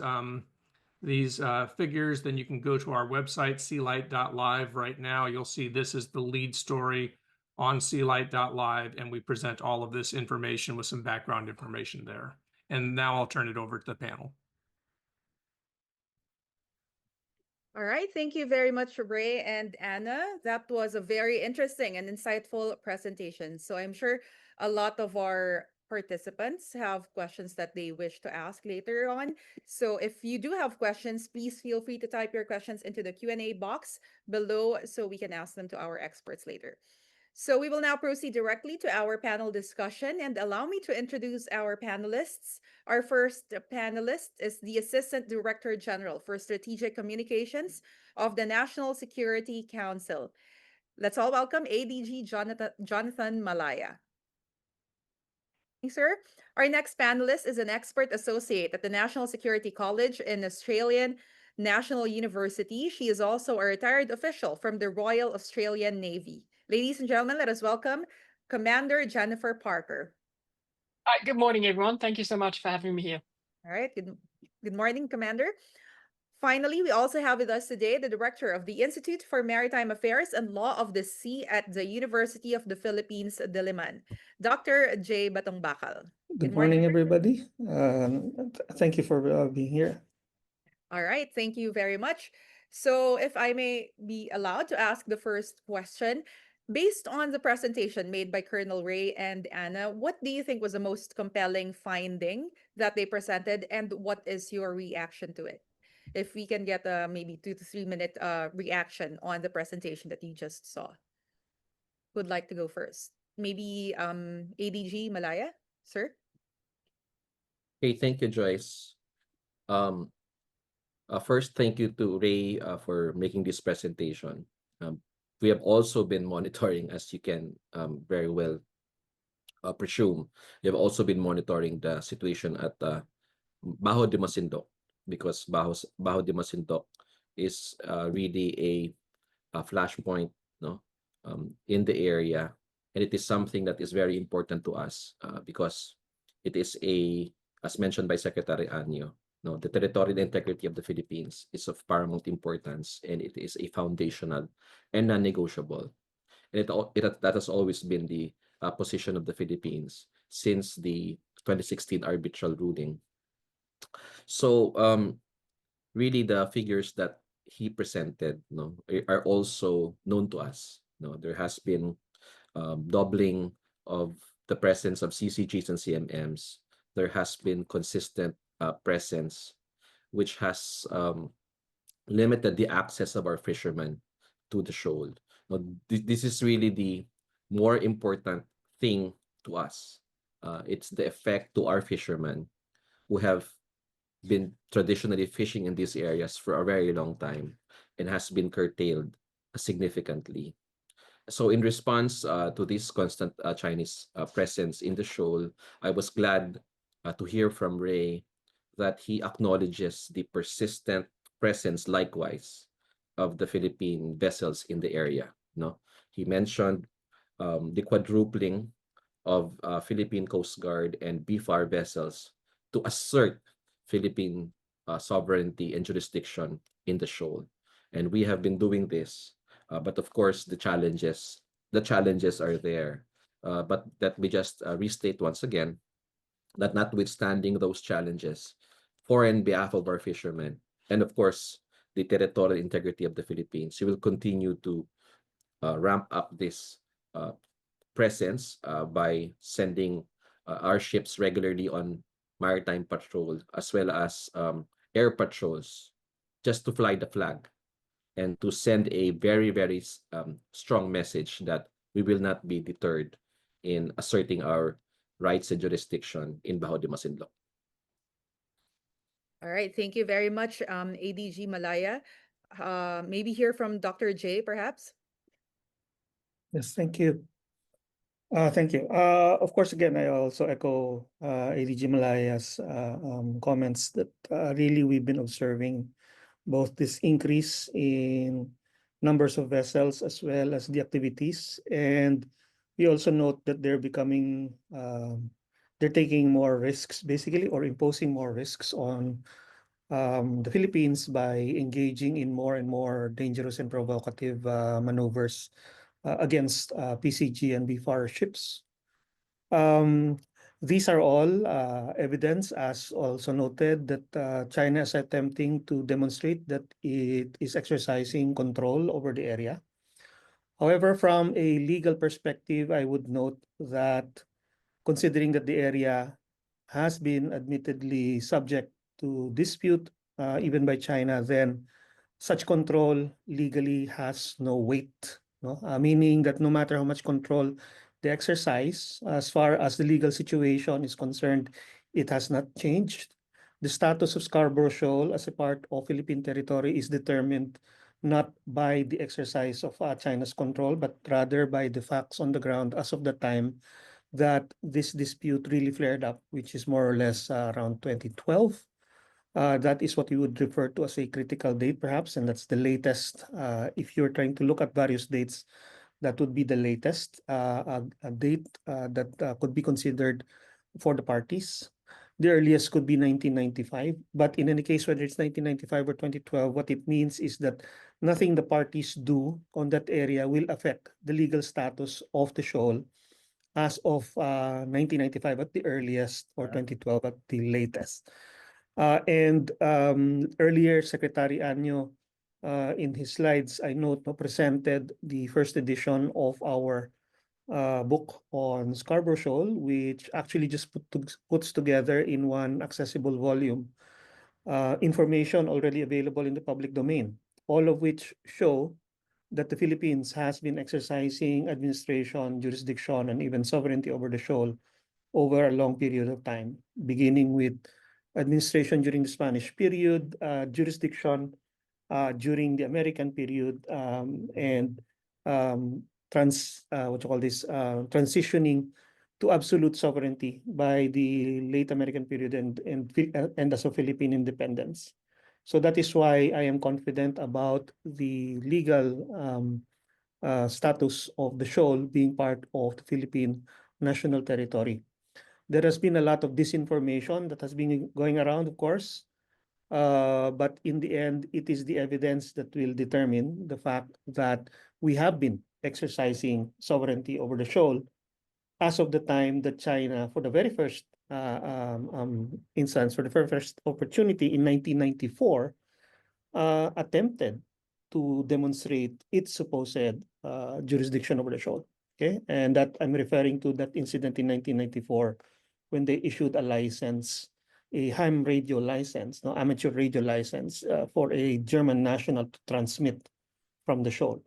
[SPEAKER 4] figures, then you can go to our website, sealight.live. Right now, you'll see this is the lead story on sealight.live, and we present all of this information with some background information there. And now I'll turn it over to the panel.
[SPEAKER 1] All right, thank you very much, Ray and Anna. That was a very interesting and insightful presentation. So I'm sure a lot of our participants have questions that they wish to ask later on. So if you do have questions, please feel free to type your questions into the Q&A box below so we can ask them to our experts later. So we will now proceed directly to our panel discussion, and allow me to introduce our panelists. Our first panelist is the Assistant Director General for Strategic Communications of the National Security Council. Let's all welcome ADG Jonathan Malaya. Sir. Our next panelist is an expert associate at the National Security College in Australian National University. She is also a retired official from the Royal Australian Navy. Ladies and gentlemen, let us welcome Commander Jennifer Parker.
[SPEAKER 6] Hi, good morning, everyone. Thank you so much for having me here.
[SPEAKER 1] All right, good morning, Commander. Finally, we also have with us today the Director of the Institute for Maritime Affairs and Law of the Sea at the University of the Philippines, Diliman, Dr. J. Batongbakal.
[SPEAKER 7] Good morning, everybody. Thank you for being here.
[SPEAKER 1] All right, thank you very much. So if I may be allowed to ask the first question, based on the presentation made by Colonel Ray and Anna, what do you think was the most compelling finding that they presented, and what is your reaction to it? If we can get a maybe 2 to 3 minute reaction on the presentation that you just saw. Who'd like to go first? Maybe ADG Malaya, sir?
[SPEAKER 8] Okay, thank you, Joyce. First, thank you to Ray for making this presentation. We have also been monitoring, as you can very well presume, we have also been monitoring the situation at Bajo de Masinloc, because Bajo de Masinloc is really a flashpoint, in the area, and it is something that is very important to us because it is as mentioned by Secretary Anyo, the territorial integrity of the Philippines is of paramount importance, and it is a foundational and non-negotiable. And that has always been the position of the Philippines since the 2016 arbitral ruling. So really the figures that he presented are also known to us. There has been doubling of the presence of CCGs and CMMs. There has been consistent presence, which has limited the access of our fishermen to the shoal. Now, this is really the more important thing to us. It's the effect to our fishermen who have been traditionally fishing in these areas for a very long time and has been curtailed significantly. So in response to this constant Chinese presence in the shoal, I was glad to hear from Ray that he acknowledges the persistent presence likewise of the Philippine vessels in the area. He mentioned the quadrupling of Philippine Coast Guard and BFAR vessels to assert Philippine sovereignty and jurisdiction in the shoal. And we have been doing this, but of course the challenges are there. But let me just restate once again that notwithstanding those challenges, for and behalf of our fishermen, and of course the territorial integrity of the Philippines, we will continue to ramp up this presence by sending our ships regularly on maritime patrol, as well as air patrols, just to fly the flag and to send a very, very strong message that we will not be deterred in asserting our rights and jurisdiction in Bajo de Masinloc.
[SPEAKER 1] All right, thank you very much, ADG Malaya. maybe hear from Dr. J, perhaps?
[SPEAKER 7] Yes, thank you. Thank you. Of course, again, I also echo ADG Malaya's comments that really we've been observing both this increase in numbers of vessels as well as the activities. And we also note that they're taking more risks basically, or imposing more risks on the Philippines by engaging in more and more dangerous and provocative maneuvers against PCG and BFAR ships. These are all evidence, as also noted, that China is attempting to demonstrate that it is exercising control over the area. However, from a legal perspective, I would note that considering that the area has been admittedly subject to dispute even by China, then such control legally has no weight, no? Meaning that no matter how much control they exercise, as far as the legal situation is concerned, it has not changed. The status of Scarborough Shoal as a part of Philippine territory is determined not by the exercise of China's control, but rather by the facts on the ground as of the time that this dispute really flared up, which is more or less around 2012. That is what you would refer to as a critical date, perhaps, and that's the latest. If you're trying to look at various dates, that would be the latest a date that could be considered for the parties. The earliest could be 1995, but in any case, whether it's 1995 or 2012, what it means is that nothing the parties do on that area will affect the legal status of the shoal as of 1995 at the earliest, or 2012 at the latest. And earlier, Secretary Anyo, in his slides, I note, presented the first edition of our book on Scarborough Shoal, which actually just puts together in one accessible volume information already available in the public domain, all of which show that the Philippines has been exercising administration, jurisdiction, and even sovereignty over the shoal over a long period of time, beginning with administration during the Spanish period, jurisdiction during the American period, and transitioning to absolute sovereignty by the late American period and as of Philippine independence. So that is why I am confident about the legal status of the shoal being part of the Philippine national territory. There has been a lot of disinformation that has been going around, of course, but in the end, it is the evidence that will determine the fact that we have been exercising sovereignty over the shoal as of the time that China, for the very first instance, for the very first opportunity in 1994, attempted to demonstrate its supposed jurisdiction over the shoal. Okay, and that I'm referring to that incident in 1994 when they issued a license, a ham radio license, no, amateur radio license for a German national to transmit from the shoal.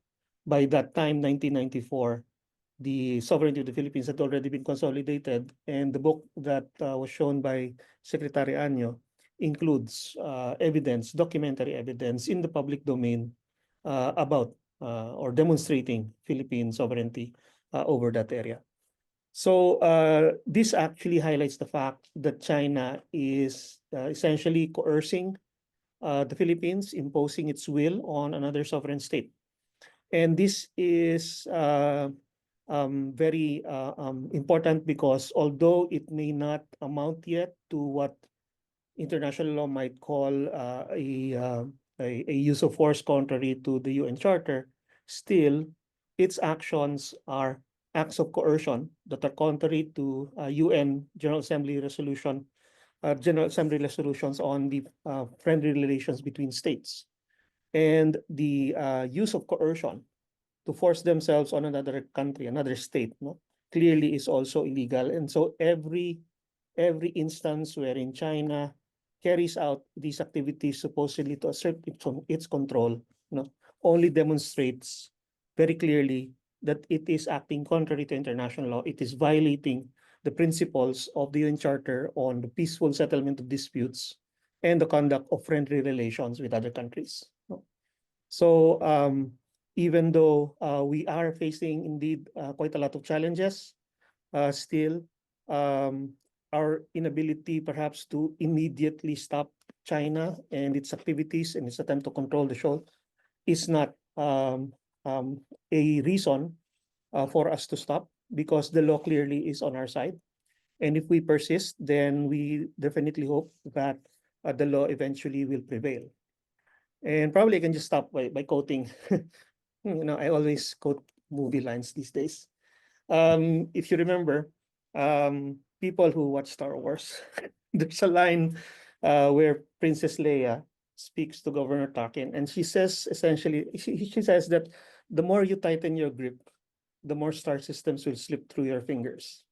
[SPEAKER 7] By that time, 1994, the sovereignty of the Philippines had already been consolidated, and the book that was shown by Secretary Anyo includes evidence, documentary evidence in the public domain about or demonstrating Philippine sovereignty over that area. So this actually highlights the fact that China is essentially coercing the Philippines, imposing its will on another sovereign state. And this is very important because although it may not amount yet to what international law might call a use of force contrary to the UN Charter, still its actions are acts of coercion that are contrary to UN General Assembly resolutions on the friendly relations between states. And the use of coercion to force themselves on another country, another state, no, clearly is also illegal. And so every instance wherein China carries out these activities supposedly to assert its control, only demonstrates very clearly that it is acting contrary to international law. It is violating the principles of the UN Charter on the peaceful settlement of disputes and the conduct of friendly relations with other countries. So even though we are facing indeed quite a lot of challenges, still our inability perhaps to immediately stop China and its activities and its attempt to control the shoal is not a reason for us to stop, because the law clearly is on our side. And if we persist, then we definitely hope that the law eventually will prevail. And probably I can just stop by quoting, I always quote movie lines these days. If you remember, people who watch Star Wars, there's a line where Princess Leia speaks to Governor Tarkin, and she says essentially, she says that the more you tighten your grip, the more star systems will slip through your fingers.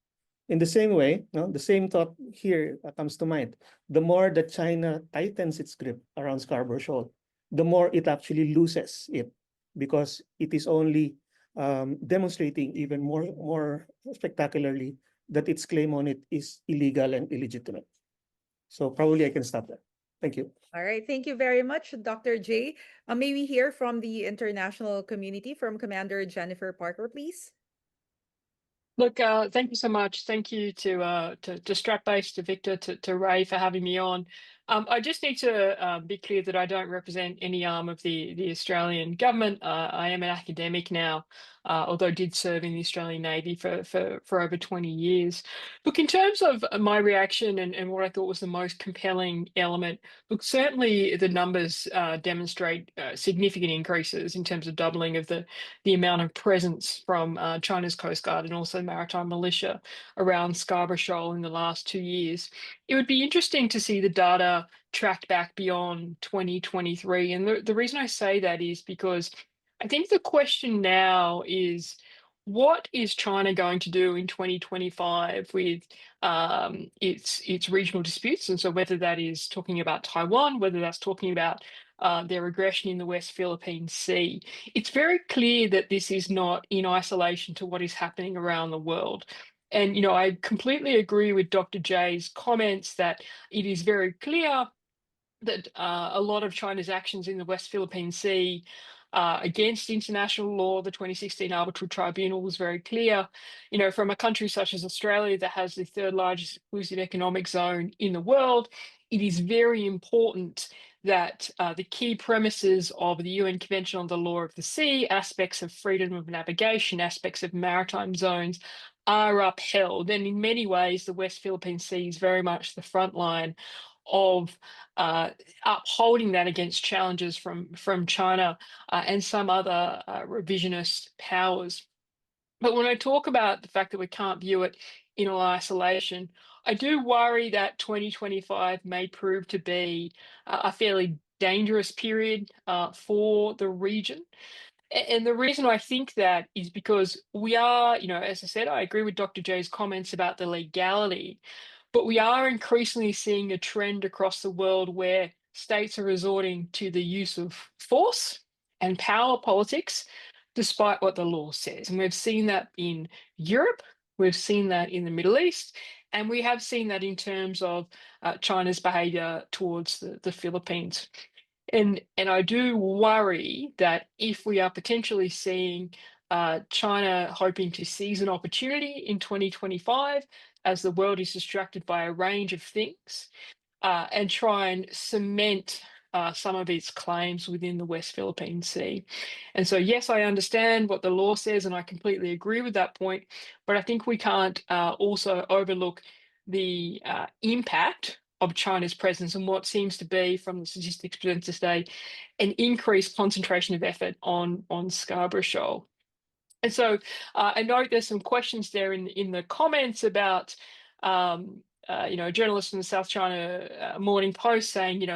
[SPEAKER 7] In the same way, the same thought here comes to mind. The more that China tightens its grip around Scarborough Shoal, the more it actually loses it, because it is only demonstrating even more spectacularly that its claim on it is illegal and illegitimate. So probably I can stop there. Thank you.
[SPEAKER 1] All right. Thank you very much, Dr. J. May we hear from the international community, from Commander Jennifer Parker, please?
[SPEAKER 6] Look, thank you so much. Thank you to Strat Base, to Victor, to Ray for having me on. I just need to be clear that I don't represent any arm of the Australian government. I am an academic now, although I did serve in the Australian Navy for over 20 years. Look, in terms of my reaction and what I thought was the most compelling element, look, certainly the numbers demonstrate significant increases in terms of doubling of the amount of presence from China's Coast Guard and also maritime militia around Scarborough Shoal in the last 2 years. It would be interesting to see the data tracked back beyond 2023. And the reason I say that is because I think the question now is, what is China going to do in 2025 with its regional disputes? And so whether that is talking about Taiwan, whether that's talking about their aggression in the West Philippine Sea. It's very clear that this is not in isolation to what is happening around the world. And, I completely agree with Dr. J's comments that it is very clear that a lot of China's actions in the West Philippine Sea against international law, the 2016 Arbitral Tribunal was very clear. From a country such as Australia that has the third largest exclusive economic zone in the world, it is very important that the key premises of the UN Convention on the Law of the Sea, aspects of freedom of navigation, aspects of maritime zones, are upheld. And in many ways, the West Philippine Sea is very much the front line of upholding that against challenges from China and some other revisionist powers. But when I talk about the fact that we can't view it in isolation, I do worry that 2025 may prove to be a fairly dangerous period for the region. And the reason I think that is because we are, as I said, I agree with Dr. J's comments about the legality, but we are increasingly seeing a trend across the world where states are resorting to the use of force and power politics, despite what the law says. And we've seen that in Europe, we've seen that in the Middle East, and we have seen that in terms of China's behavior towards the Philippines. And I do worry that if we are potentially seeing China hoping to seize an opportunity in 2025 as the world is distracted by a range of things and try and cement some of its claims within the West Philippine Sea. And so, yes, I understand what the law says, and I completely agree with that point, but I think we can't also overlook the impact of China's presence and what seems to be, from the statistics presented today, an increased concentration of effort on Scarborough Shoal. And so I note there's some questions there in the comments about, a journalist in the South China Morning Post saying,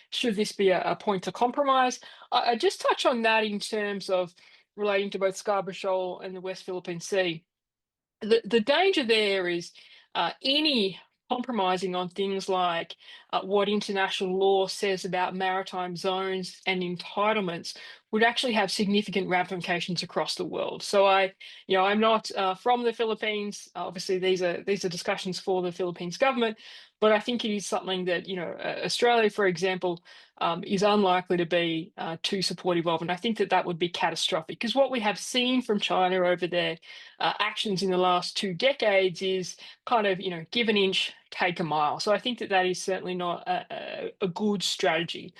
[SPEAKER 6] should this be a point of compromise? I just touch on that in terms of relating to both Scarborough Shoal and the West Philippine Sea. The danger there is any compromising on things like what international law says about maritime zones and entitlements would actually have significant ramifications across the world. So I'm not from the Philippines. Obviously, these are discussions for the Philippines government, but I think it is something that Australia, for example, is unlikely to be too supportive of, and I think that would be catastrophic, because what we have seen from China over their actions in the last 2 decades is kind of give an inch, take a mile. So I think that is certainly not a good strategy.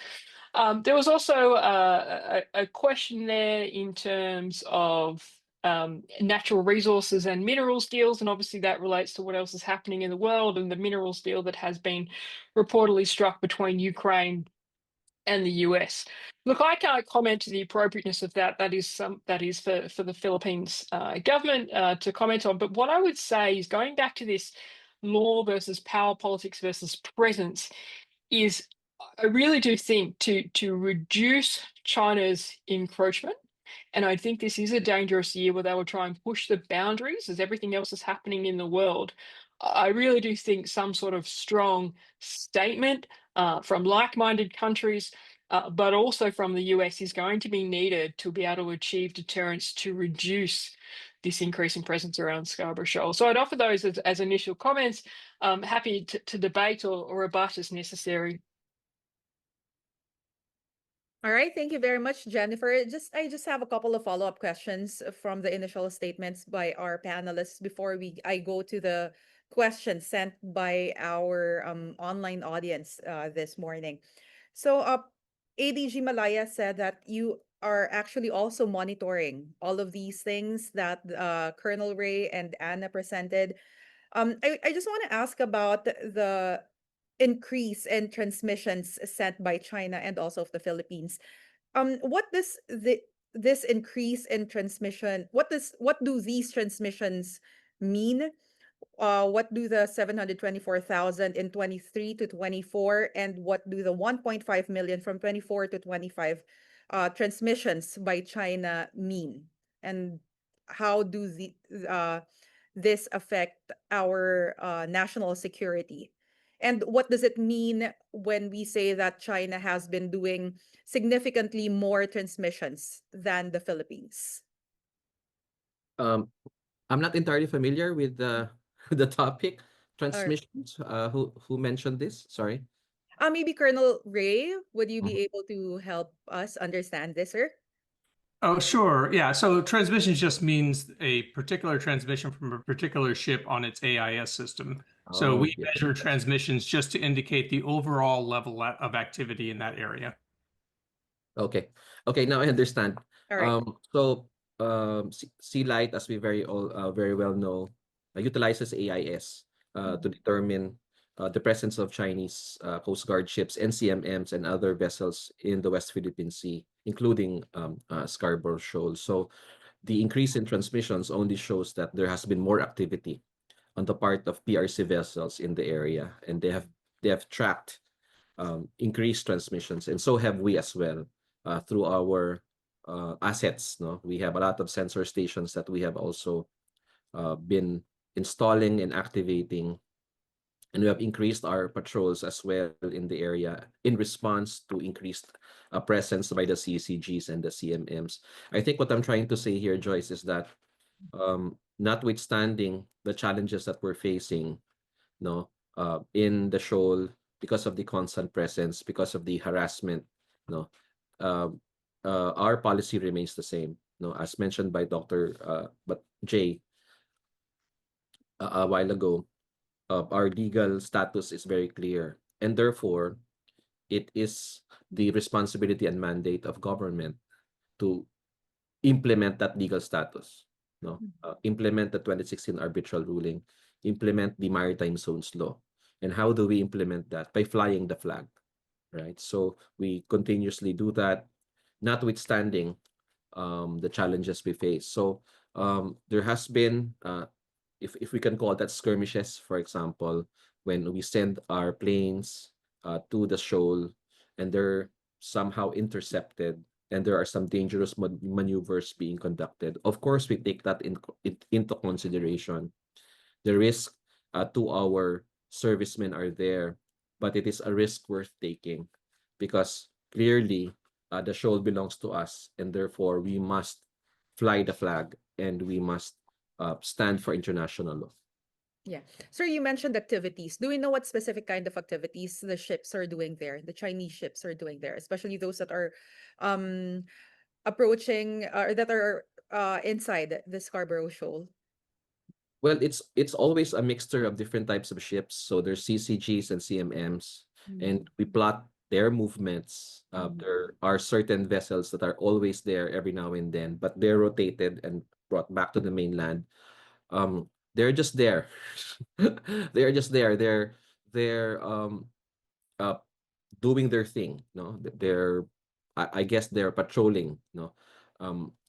[SPEAKER 6] There was also a question there in terms of natural resources and minerals deals, and obviously that relates to what else is happening in the world, and the minerals deal that has been reportedly struck between Ukraine and the US. Look, I can't comment to the appropriateness of that. That is for the Philippines government to comment on. But what I would say is, going back to this law versus power politics versus presence, is I really do think to reduce China's encroachment, and I think this is a dangerous year where they will try and push the boundaries as everything else is happening in the world. I really do think some sort of strong statement from like-minded countries, but also from the US, is going to be needed to be able to achieve deterrence to reduce this increasing presence around Scarborough Shoal. So I'd offer those as initial comments. Happy to debate or rebut as necessary.
[SPEAKER 1] All right, thank you very much, Jennifer. I just have a couple of follow-up questions from the initial statements by our panelists before I go to the questions sent by our online audience this morning. So, ADG Malaya said that you are actually also monitoring all of these things that Colonel Ray and Anna presented. I just want to ask about the increase in transmissions sent by China and also of the Philippines. What does this increase in transmission? What do these transmissions mean? What do the 724,000 in 23 to 24, and what do the 1.5 million from 24 to 25 transmissions by China mean? And how do this affect our national security? And what does it mean when we say that China has been doing significantly more transmissions than the Philippines?
[SPEAKER 8] I'm not entirely familiar with the the topic.
[SPEAKER 1] Or
[SPEAKER 8] Transmissions. Who mentioned this? Sorry.
[SPEAKER 1] maybe Colonel Ray, would you
[SPEAKER 8] Mhm.
[SPEAKER 1] be able to help us understand this, sir?
[SPEAKER 4] Oh, sure. Yeah. So transmission just means a particular transmission from a particular ship on its AIS system. So
[SPEAKER 8] Oh,
[SPEAKER 4] we
[SPEAKER 8] yeah.
[SPEAKER 4] measure transmissions just to indicate the overall level of activity in that area.
[SPEAKER 8] Okay. Okay, now I understand.
[SPEAKER 1] All right.
[SPEAKER 8] So Sea Light, as we very well know, utilizes AIS to determine the presence of Chinese Coast Guard ships, NCMMs, and other vessels in the West Philippine Sea, including Scarborough Shoal. So the increase in transmissions only shows that there has been more activity on the part of PRC vessels in the area, and they have tracked increased transmissions, and so have we as well through our assets. No, we have a lot of sensor stations that we have also been installing and activating, and we have increased our patrols as well in the area in response to increased presence by the CCGs and the CMMs. I think what I'm trying to say here, Joyce, is that notwithstanding the challenges that we're facing, no, in the shoal, because of the constant presence, because of the harassment, no, our policy remains the same. No, as mentioned by Dr. Jay a while ago, our legal status is very clear, and therefore it is the responsibility and mandate of government to implement that legal status. No, implement the 2016 arbitral ruling, implement the maritime zones law. And how do we implement that? By flying the flag, right? So we continuously do that, notwithstanding the challenges we face. So there has been, if we can call that skirmishes, for example, when we send our planes to the shoal and they're somehow intercepted, and there are some dangerous maneuvers being conducted. Of course, we take that into consideration. The risk to our servicemen are there, but it is a risk worth taking, because clearly the shoal belongs to us, and therefore we must fly the flag and we must stand for international law.
[SPEAKER 1] Yeah. Sir, you mentioned activities. Do we know what specific kind of activities the ships are doing there, the Chinese ships are doing there, especially those that are um approaching or that are inside the Scarborough Shoal?
[SPEAKER 8] Well, it's always a mixture of different types of ships. So there's CCGs and CMMs, and we plot their movements. There are certain vessels that are always there every now and then, but they're rotated and brought back to the mainland. They're just there. They're just there. They're doing their thing. No, they're I guess they're patrolling. No,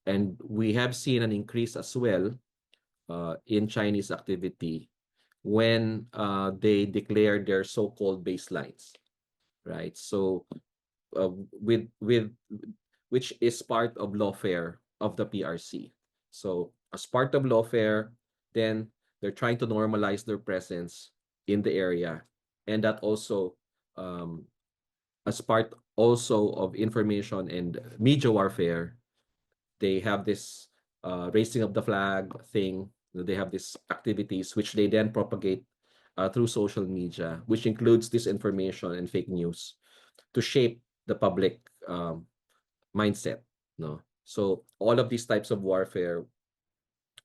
[SPEAKER 8] and we have seen an increase as well in Chinese activity when they declare their so-called baselines, right? So with which is part of lawfare of the PRC. So as part of lawfare, then they're trying to normalize their presence in the area, and that also as part also of information and media warfare, they have this raising of the flag thing. They have these activities which they then propagate through social media, which includes disinformation and fake news to shape the public mindset. No, so all of these types of warfare,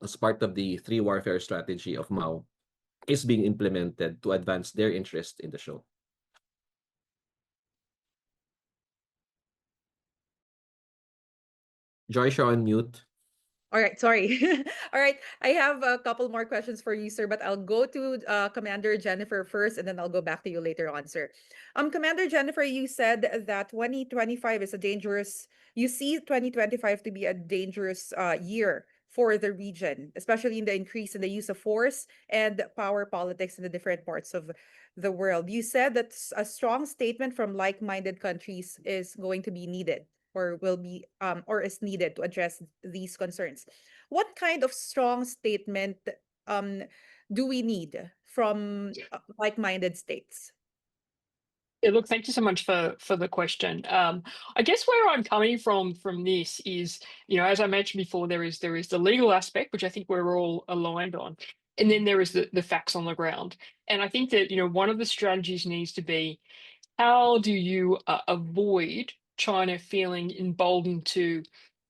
[SPEAKER 8] as part of the three warfare strategy of Mao, is being implemented to advance their interest in the show. Joyce, you're on mute.
[SPEAKER 1] All right, sorry. All right, I have a couple more questions for you, sir, but I'll go to Commander Jennifer first, and then I'll go back to you later on, sir. Commander Jennifer, you said that 2025 is a dangerous. You see 2025 to be a dangerous year for the region, especially in the increase in the use of force and power politics in the different parts of the world. You said that a strong statement from like-minded countries is going to be needed or will be or is needed to address these concerns. What kind of strong statement um, do we need from like-minded states?
[SPEAKER 6] Yeah, look, thank you so much for the question. I guess where I'm coming from this is, as I mentioned before, there is the legal aspect, which I think we're all aligned on, and then there is the facts on the ground. And I think that one of the strategies needs to be, how do you avoid China feeling emboldened to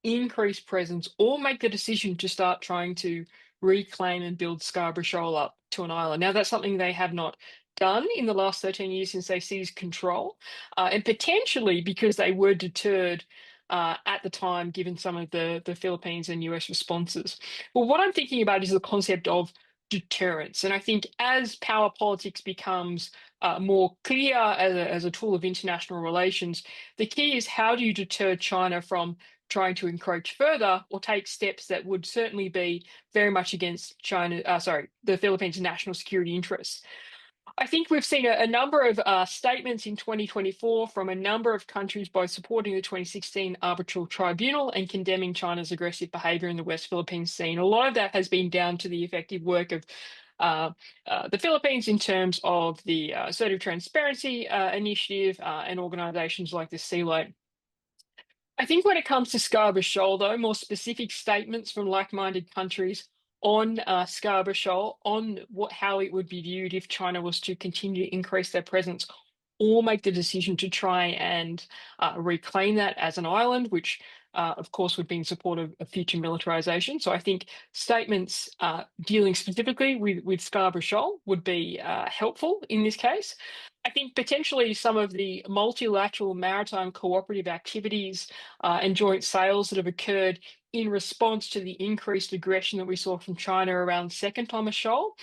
[SPEAKER 6] increase presence or make the decision to start trying to reclaim and build Scarborough Shoal up to an island? Now, that's something they have not done in the last 13 years since they seized control, and potentially because they were deterred at the time, given some of the Philippines and US responses. Well, what I'm thinking about is the concept of deterrence. And I think as power politics becomes more clear as a tool of international relations, the key is, how do you deter China from trying to encroach further or take steps that would certainly be very much against the Philippines' national security interests. I think we've seen a number of statements in 2024 from a number of countries, both supporting the 2016 Arbitral Tribunal and condemning China's aggressive behavior in the West Philippine Sea. A lot of that has been down to the effective work of the Philippines in terms of the Assertive Transparency Initiative and organizations like the Escalate. I think when it comes to Scarborough Shoal, though, more specific statements from like-minded countries on Scarborough Shoal, on how it would be viewed if China was to continue to increase their presence or make the decision to try and reclaim that as an island, which of course would be in support of future militarization. So I think statements dealing specifically with Scarborough Shoal would be helpful in this case. I think potentially some of the multilateral maritime cooperative activities and joint sales that have occurred in response to the increased aggression that we saw from China around Second Thomas Shoal,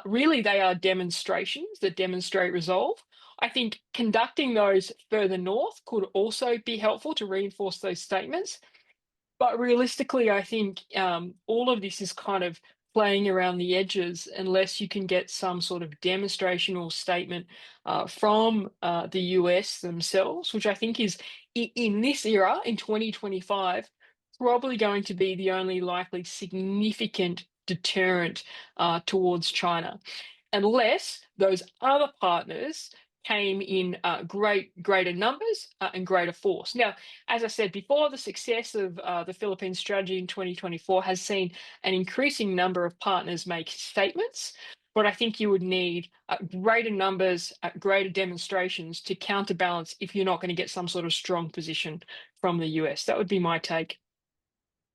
[SPEAKER 6] really they are demonstrations that demonstrate resolve. I think conducting those further north could also be helpful to reinforce those statements. But realistically, I think all of this is kind of playing around the edges unless you can get some sort of demonstration or statement from the US themselves, which I think is, in this era, in 2025, probably going to be the only likely significant deterrent towards China, unless those other partners came in greater numbers and greater force. Now, as I said before, the success of the Philippine strategy in 2024 has seen an increasing number of partners make statements, but I think you would need greater numbers, greater demonstrations to counterbalance if you're not going to get some sort of strong position from the US. That would be my take.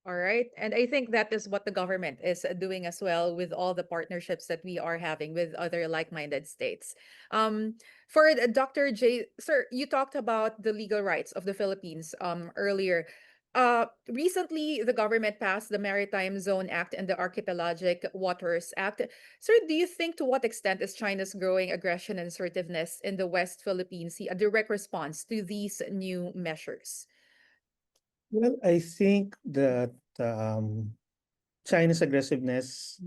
[SPEAKER 1] All right. And I think that is what the government is doing as well with all the partnerships that we are having with other like-minded states. For Dr. J, sir, you talked about the legal rights of the Philippines earlier. Recently, the government passed the Maritime Zone Act and the Archipelagic Waters Act. Sir, do you think to what extent is China's growing aggression and assertiveness in the West Philippine Sea a direct response to these new measures?
[SPEAKER 7] Well, I think that China's aggressiveness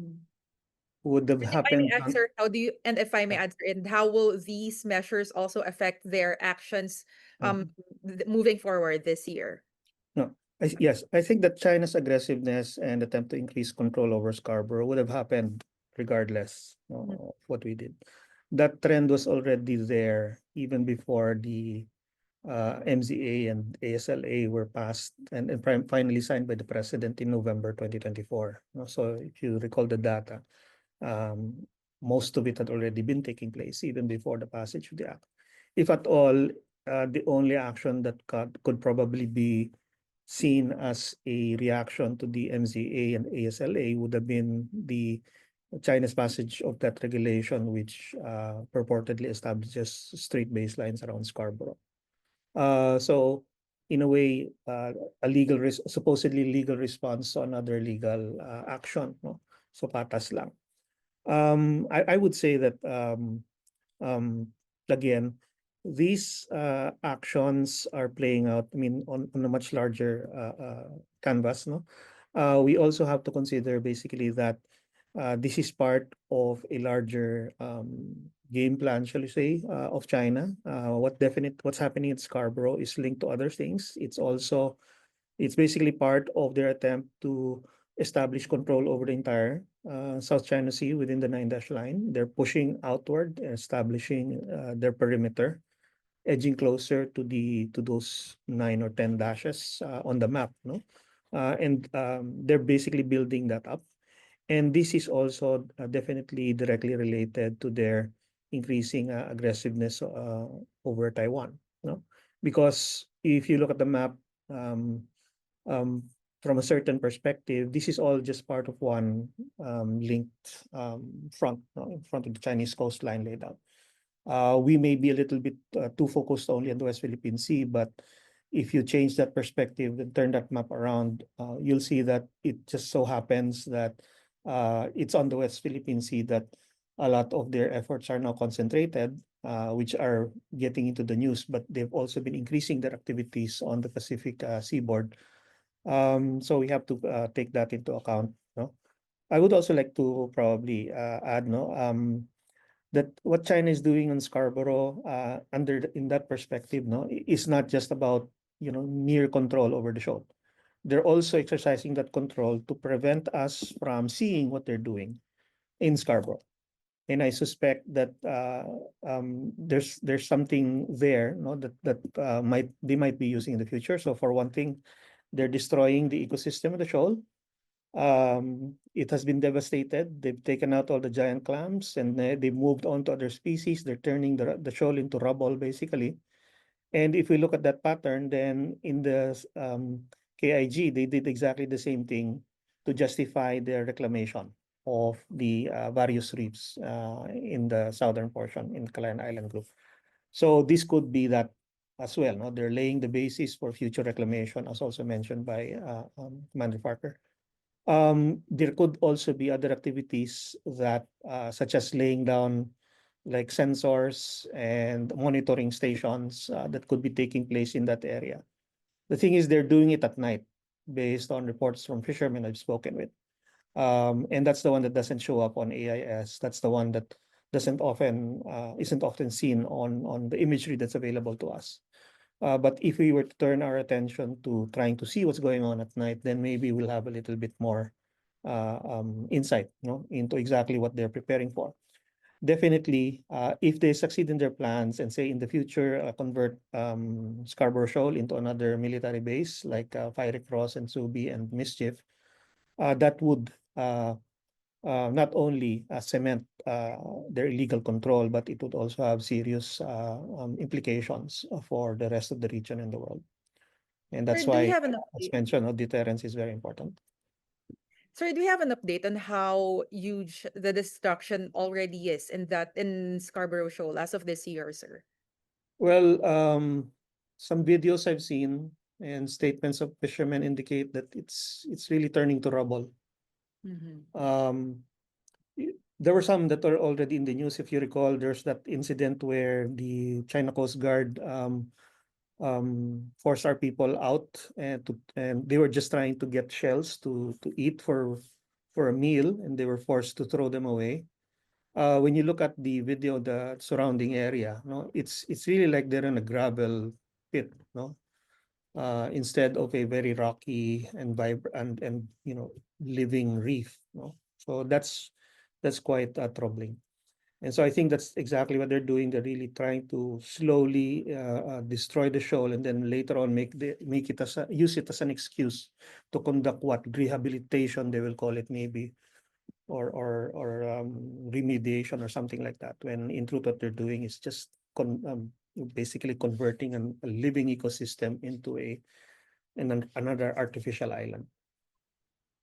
[SPEAKER 7] would have
[SPEAKER 1] And if I may
[SPEAKER 7] happened
[SPEAKER 1] add, sir, and if I may add, sir, and how will these measures also affect their actions moving forward this year?
[SPEAKER 7] No, yes, I think that China's aggressiveness and attempt to increase control over Scarborough would have happened regardless of what we did. That trend was already there even before the MZA and ASLA were passed and finally signed by the president in November 2024. So if you recall the data, most of it had already been taking place even before the passage of the act. If at all, the only action that could probably be seen as a reaction to the MZA and ASLA would have been the China's passage of that regulation, which purportedly establishes straight baselines around Scarborough. So in a way, a supposedly legal response to another legal action. No? So patas lang. I would say that again, these actions are playing out, I mean, on a much larger canvas. No, we also have to consider basically that this is part of a larger game plan, shall we say, of China. What's happening at Scarborough is linked to other things. It's basically part of their attempt to establish control over the entire South China Sea within the 9-dash line. They're pushing outward, establishing their perimeter, edging closer to those 9 or 10 dashes on the map. No, and they're basically building that up. And this is also definitely directly related to their increasing aggressiveness over Taiwan. No, because if you look at the map from a certain perspective, this is all just part of one linked front, no, in front of the Chinese coastline laid out. We may be a little bit too focused only on the West Philippine Sea, but if you change that perspective and turn that map around, you'll see that it just so happens that it's on the West Philippine Sea that a lot of their efforts are now concentrated, which are getting into the news, but they've also been increasing their activities on the Pacific seaboard. So we have to take that into account. No? I would also like to probably add that what China is doing on Scarborough in that perspective, no, is not just about mere control over the shoal. They're also exercising that control to prevent us from seeing what they're doing in Scarborough. And I suspect that there's something there, no, that they might be using in the future. So for one thing, they're destroying the ecosystem of the shoal. It has been devastated. They've taken out all the giant clams and they've moved on to other species. They're turning the shoal into rubble, basically. And if we look at that pattern, then in the KIG, they did exactly the same thing to justify their reclamation of the various reefs in the southern portion in Calayan Island Group. So this could be that as well. No? They're laying the basis for future reclamation, as also mentioned by Commander Parker. There could also be other activities that, such as laying down like sensors and monitoring stations that could be taking place in that area. The thing is, they're doing it at night based on reports from fishermen I've spoken with. And that's the one that doesn't show up on AIS. That's the one that isn't often seen on the imagery that's available to us. But if we were to turn our attention to trying to see what's going on at night, then maybe we'll have a little bit more insight, into exactly what they're preparing for. definitely, if they succeed in their plans and say in the future convert Scarborough Shoal into another military base like Fiery Cross and Subi and Mischief, that would not only cement their illegal control, but it would also have serious implications for the rest of the region and the world. And that's
[SPEAKER 1] Sir, do we
[SPEAKER 7] why,
[SPEAKER 1] have an
[SPEAKER 7] as
[SPEAKER 1] update?
[SPEAKER 7] mentioned, deterrence is very important.
[SPEAKER 1] Sir, do we have an update on how huge the destruction already is in Scarborough Shoal as of this year, sir?
[SPEAKER 7] Well, some videos I've seen and statements of fishermen indicate that it's really turning to rubble.
[SPEAKER 1] Mhm.
[SPEAKER 7] There were some that are already in the news. If you recall, there's that incident where the China Coast Guard forced our people out and they were just trying to get shells to eat for a meal, and they were forced to throw them away. When you look at the video, the surrounding area, no, it's really like they're in a gravel pit, no, instead of a very rocky and vibrant and living reef, no. So that's quite troubling. And so I think that's exactly what they're doing. They're really trying to slowly destroy the shoal, and then later on use it as an excuse to conduct what rehabilitation they will call it, maybe, or remediation or something like that. When in truth what they're doing is just basically converting a living ecosystem into another artificial island.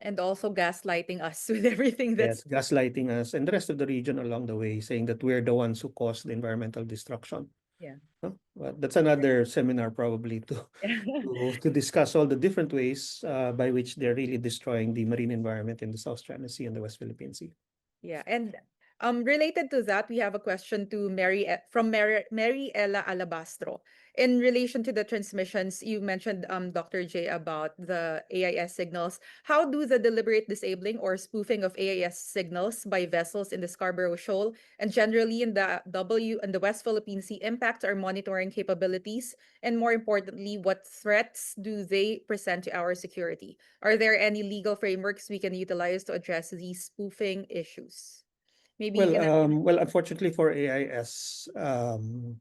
[SPEAKER 1] And also gaslighting us with everything
[SPEAKER 7] Yes,
[SPEAKER 1] that's
[SPEAKER 7] gaslighting us and the rest of the region along the way, saying that we're the ones who caused the environmental destruction.
[SPEAKER 1] yeah.
[SPEAKER 7] No? Well, that's another seminar probably to discuss all the different ways by which they're really destroying the marine environment in the South China Sea and the West Philippine Sea.
[SPEAKER 1] Yeah, and related to that, we have a question to Mary Ella Alabastro. In relation to the transmissions, you mentioned, Dr. J, about the AIS signals. How do the deliberate disabling or spoofing of AIS signals by vessels in the Scarborough Shoal and generally in the West Philippine Sea impact our monitoring capabilities? And more importantly, what threats do they present to our security? Are there any legal frameworks we can utilize to address these spoofing issues? Maybe you
[SPEAKER 7] Well,
[SPEAKER 1] can.
[SPEAKER 7] unfortunately for AIS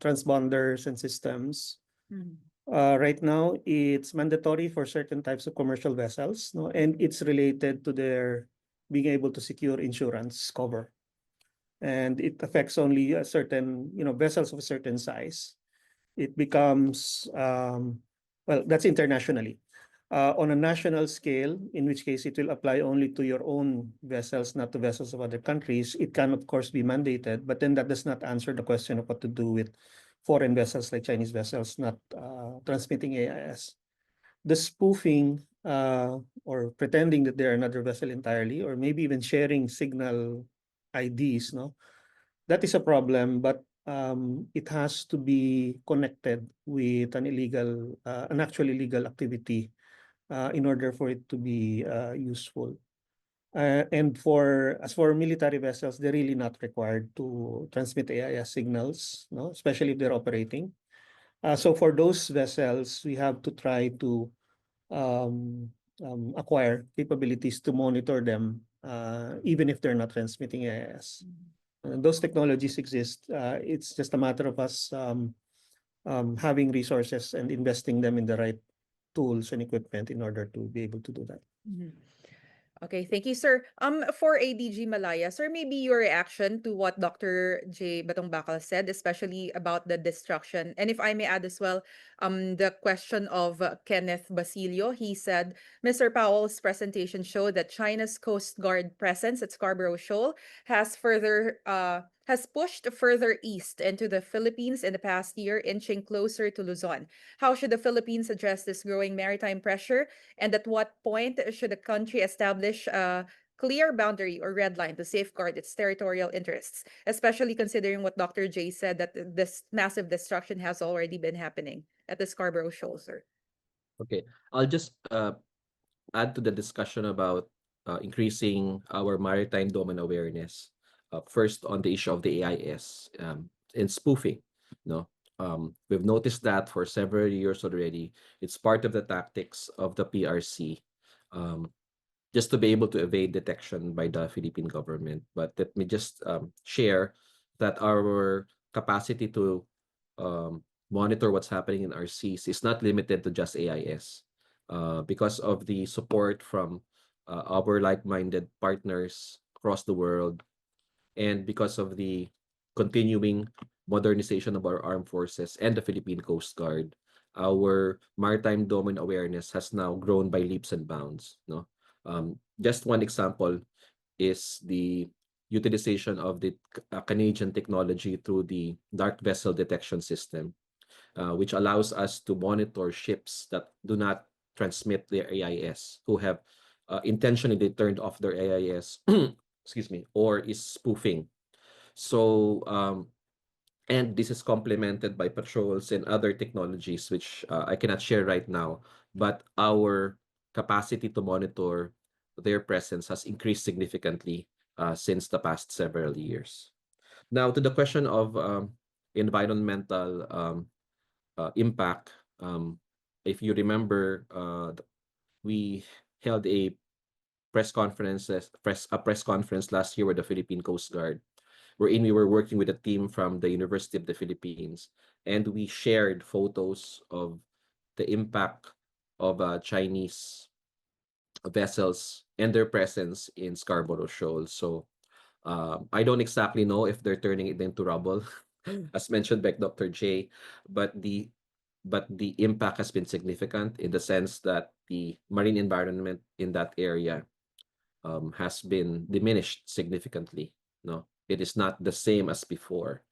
[SPEAKER 7] transponders and systems,
[SPEAKER 1] Mhm.
[SPEAKER 7] right now it's mandatory for certain types of commercial vessels, no, and it's related to their being able to secure insurance cover, and it affects only a certain, vessels of a certain size. It becomes well, that's internationally. On a national scale, in which case it will apply only to your own vessels, not to vessels of other countries, it can of course be mandated, but then that does not answer the question of what to do with foreign vessels like Chinese vessels not transmitting AIS. The spoofing or pretending that they're another vessel entirely, or maybe even sharing signal IDs, no, that is a problem, but it has to be connected with an actual illegal activity in order for it to be useful. And as for military vessels, they're really not required to transmit AIS signals, no, especially if they're operating. So for those vessels, we have to try to um, acquire capabilities to monitor them, even if they're not transmitting AIS. Those technologies exist. It's just a matter of us having resources and investing them in the right tools and equipment in order to be able to do that.
[SPEAKER 1] Mhm. Okay, thank you, sir. For ADG Malaya, sir, maybe your reaction to what Dr. J. Batong Bakal said, especially about the destruction. And if I may add as well, the question of Kenneth Basilio, he said, Mr. Powell's presentation showed that China's Coast Guard presence at Scarborough Shoal has pushed further east into the Philippines in the past year, inching closer to Luzon. How should the Philippines address this growing maritime pressure? And at what point should a country establish a clear boundary or red line to safeguard its territorial interests, especially considering what Dr. J said that this massive destruction has already been happening at the Scarborough Shoal, sir?
[SPEAKER 8] Okay, I'll just add to the discussion about increasing our maritime domain awareness. First, on the issue of the AIS and spoofing. No, we've noticed that for several years already. It's part of the tactics of the PRC, just to be able to evade detection by the Philippine government. But let me just share that our capacity to monitor what's happening in our seas is not limited to just AIS. Because of the support from our like-minded partners across the world, and because of the continuing modernization of our armed forces and the Philippine Coast Guard, our maritime domain awareness has now grown by leaps and bounds. No, just one example is the utilization of the Canadian technology through the dark vessel detection system, which allows us to monitor ships that do not transmit their AIS, who have intentionally turned off their AIS, excuse me, or is spoofing. So, and this is complemented by patrols and other technologies, which I cannot share right now, but our capacity to monitor their presence has increased significantly since the past several years. Now, to the question of environmental impact, if you remember, we held a press conference last year with the Philippine Coast Guard, wherein we were working with a team from the University of the Philippines, and we shared photos of the impact of Chinese vessels and their presence in Scarborough Shoal. So I don't exactly know if they're turning it into rubble, as mentioned by Dr. J, but the impact has been significant in the sense that the marine environment in that area has been diminished significantly. No, it is not the same as before.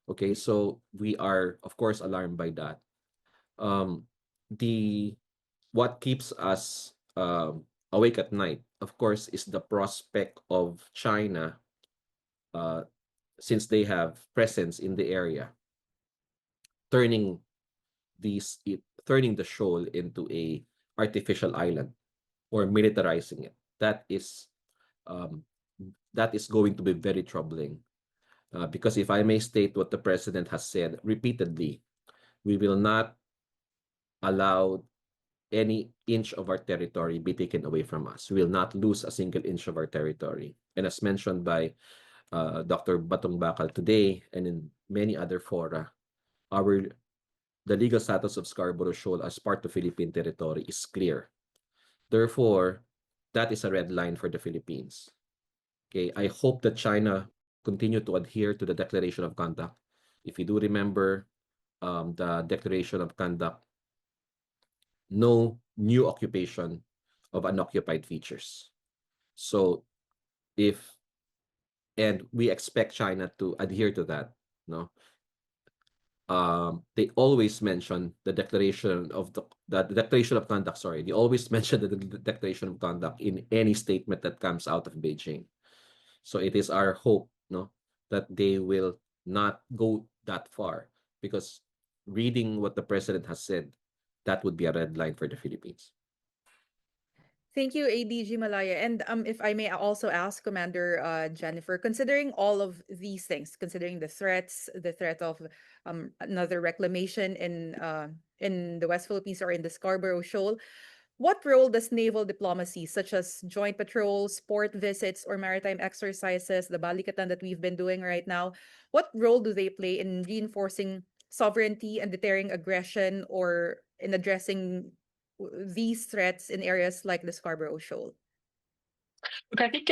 [SPEAKER 8] Okay, so we are, of course, alarmed by that. What keeps us awake at night, of course, is the prospect of China, since they have presence in the area, turning the shoal into a artificial island or militarizing it. That is going to be very troubling, because if I may state what the president has said repeatedly, we will not allow any inch of our territory be taken away from us. We will not lose a single inch of our territory. And as mentioned by Dr. Batong Bakal today and in many other fora, the legal status of Scarborough Shoal as part of Philippine territory is clear. Therefore, that is a red line for the Philippines. Okay, I hope that China continue to adhere to the Declaration of Conduct. If you do remember, the Declaration of Conduct, no new occupation of unoccupied features. So and we expect China to adhere to that, no? They always mention the Declaration of the Declaration of Conduct, sorry. They always mention the Declaration of Conduct in any statement that comes out of Beijing. So it is our hope, no, that they will not go that far, because reading what the president has said, that would be a red line for the Philippines.
[SPEAKER 1] Thank you, ADG Malaya. And if I may also ask Commander Jennifer, considering all of these things, considering the threats, the threat of another reclamation in the West Philippines or in the Scarborough Shoal, what role does naval diplomacy, such as joint patrols, port visits, or maritime exercises, the balikatan that we've been doing right now, what role do they play in reinforcing sovereignty and deterring aggression, or in addressing these threats in areas like the Scarborough Shoal?
[SPEAKER 6] Look, I think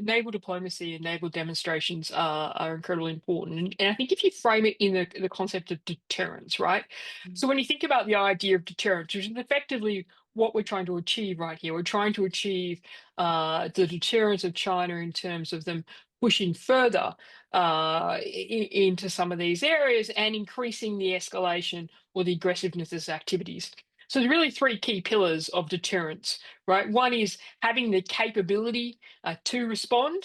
[SPEAKER 6] naval diplomacy and naval demonstrations are incredibly important. And I think if you frame it in the concept of deterrence, right? So when you think about the idea of deterrence, which is effectively what we're trying to achieve right here, we're trying to achieve the deterrence of China in terms of them pushing further into some of these areas and increasing the escalation or the aggressiveness of its activities. So there's really three key pillars of deterrence, right? One is having the capability to respond.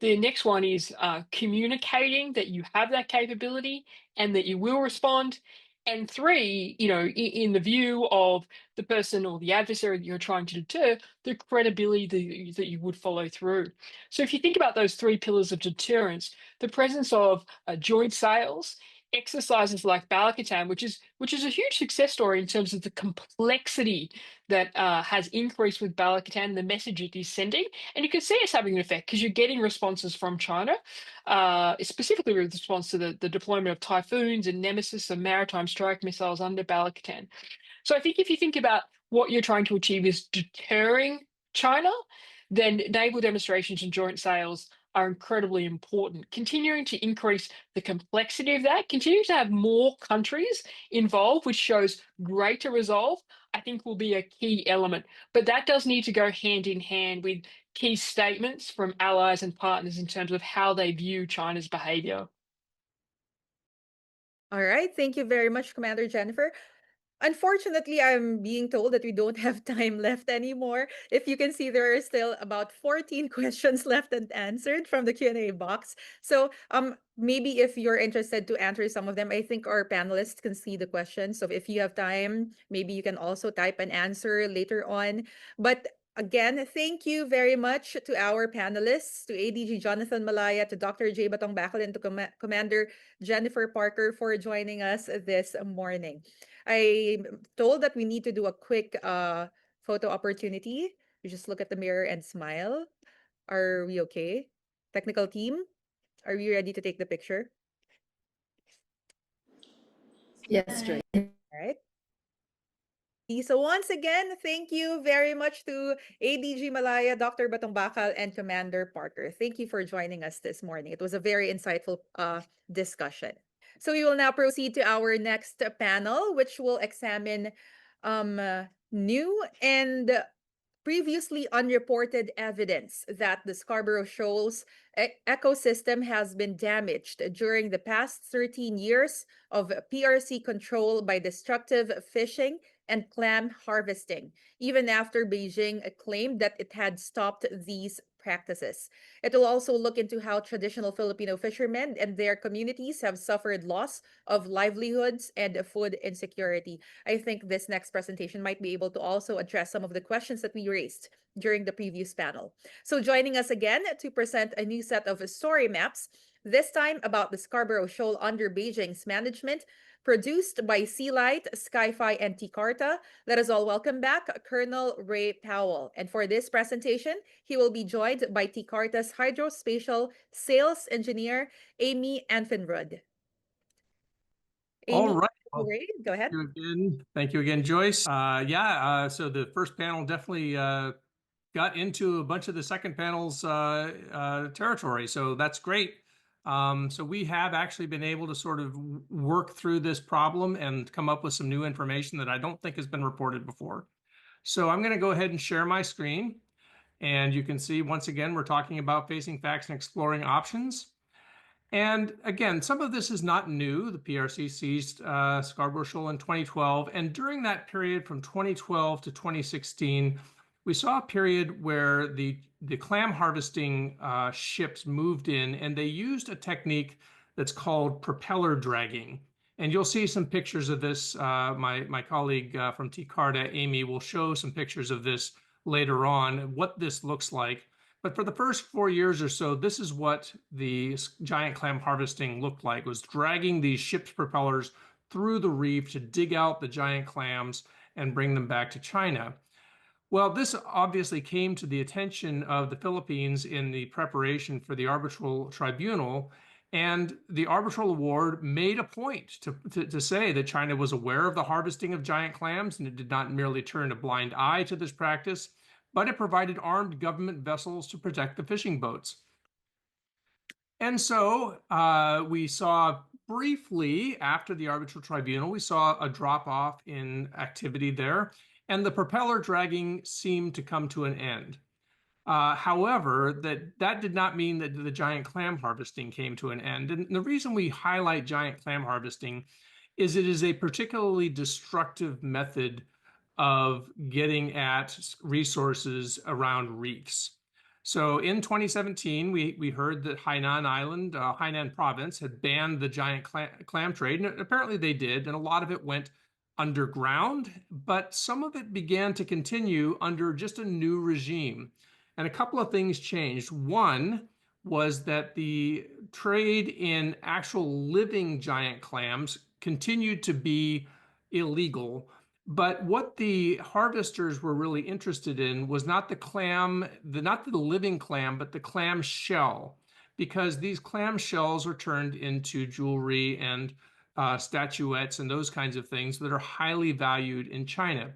[SPEAKER 6] The next one is communicating that you have that capability and that you will respond. And three, in the view of the person or the adversary that you're trying to deter, the credibility that you would follow through. So if you think about those three pillars of deterrence, the presence of joint sails exercises like Balakatan, which is a huge success story in terms of the complexity that has increased with Balakatan, the message it is sending, and you can see it's having an effect because you're getting responses from China, specifically with response to the deployment of Typhoons and Nemesis and maritime strike missiles under Balakatan. So I think if you think about what you're trying to achieve is deterring China, then naval demonstrations and joint sales are incredibly important. Continuing to increase the complexity of that, continuing to have more countries involved, which shows greater resolve, I think will be a key element. But that does need to go hand in hand with key statements from allies and partners in terms of how they view China's behavior.
[SPEAKER 1] All right. Thank you very much, Commander Jennifer. Unfortunately, I'm being told that we don't have time left anymore. If you can see, there are still about 14 questions left unanswered from the Q&A box. So maybe if you're interested to answer some of them, I think our panelists can see the questions. So if you have time, maybe you can also type an answer later on. But again, thank you very much to our panelists, to ADG Jonathan Malaya, to Dr. J. Batong Bakal, and to Commander Jennifer Parker for joining us this morning. I'm told that we need to do a quick photo opportunity. You just look at the mirror and smile. Are we okay? Technical team, are we ready to take the picture?
[SPEAKER 9] Yes, Joy.
[SPEAKER 1] All right. So once again, thank you very much to ADG Malaya, Dr. Batong Bakal, and Commander Parker. Thank you for joining us this morning. It was a very insightful discussion. So we will now proceed to our next panel, which will examine new and previously unreported evidence that the Scarborough Shoal's ecosystem has been damaged during the past 13 years of PRC control by destructive fishing and clam harvesting, even after Beijing claimed that it had stopped these practices. It will also look into how traditional Filipino fishermen and their communities have suffered loss of livelihoods and food insecurity. I think this next presentation might be able to also address some of the questions that we raised during the previous panel. So joining us again to present a new set of story maps, this time about the Scarborough Shoal under Beijing's management, produced by Sealight, Skyfi, and T-Carta. Let us all welcome back Colonel Ray Powell. And for this presentation, he will be joined by T-Carta's hydrospatial sales engineer, Amy Anfinrud.
[SPEAKER 4] All right.
[SPEAKER 1] Ray, go ahead.
[SPEAKER 4] Thank you again, Joyce. So the first panel definitely got into a bunch of the second panel's territory. So that's great. So we have actually been able to sort of work through this problem and come up with some new information that I don't think has been reported before. So I'm going to go ahead and share my screen. And you can see, once again, we're talking about facing facts and exploring options. And again, some of this is not new. The PRC seized Scarborough Shoal in 2012. And during that period from 2012 to 2016, we saw a period where the clam harvesting ships moved in, and they used a technique that's called propeller dragging. And you'll see some pictures of this. My colleague from T-Carta, Amy, will show some pictures of this later on, what this looks like. But for the first 4 years or so, this is what the giant clam harvesting looked like, was dragging these ships' propellers through the reef to dig out the giant clams and bring them back to China. Well, this obviously came to the attention of the Philippines in the preparation for the Arbitral Tribunal, and the Arbitral Award made a point to say that China was aware of the harvesting of giant clams, and it did not merely turn a blind eye to this practice, but it provided armed government vessels to protect the fishing boats. And so we saw briefly after the Arbitral Tribunal, we saw a drop-off in activity there, and the propeller dragging seemed to come to an end. However, that did not mean that the giant clam harvesting came to an end. And the reason we highlight giant clam harvesting is it is a particularly destructive method of getting at resources around reefs. So in 2017, we heard that Hainan Island, Hainan province, had banned the giant clam trade, and apparently they did, and a lot of it went underground, but some of it began to continue under just a new regime. And a couple of things changed. One was that the trade in actual living giant clams continued to be illegal. But what the harvesters were really interested in was not the clam, not the living clam, but the clam shell, because these clam shells are turned into jewelry and statuettes and those kinds of things that are highly valued in China.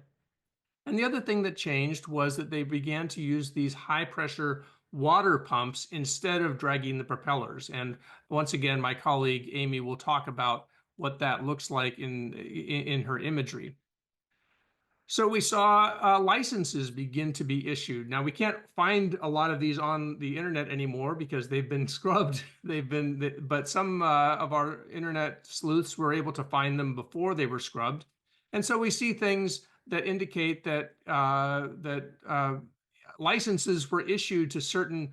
[SPEAKER 4] And the other thing that changed was that they began to use these high pressure water pumps instead of dragging the propellers. And once again, my colleague Amy will talk about what that looks like in her imagery. So we saw licenses begin to be issued. Now we can't find a lot of these on the internet anymore because they've been scrubbed. But some of our internet sleuths were able to find them before they were scrubbed. And so we see things that indicate that licenses were issued to certain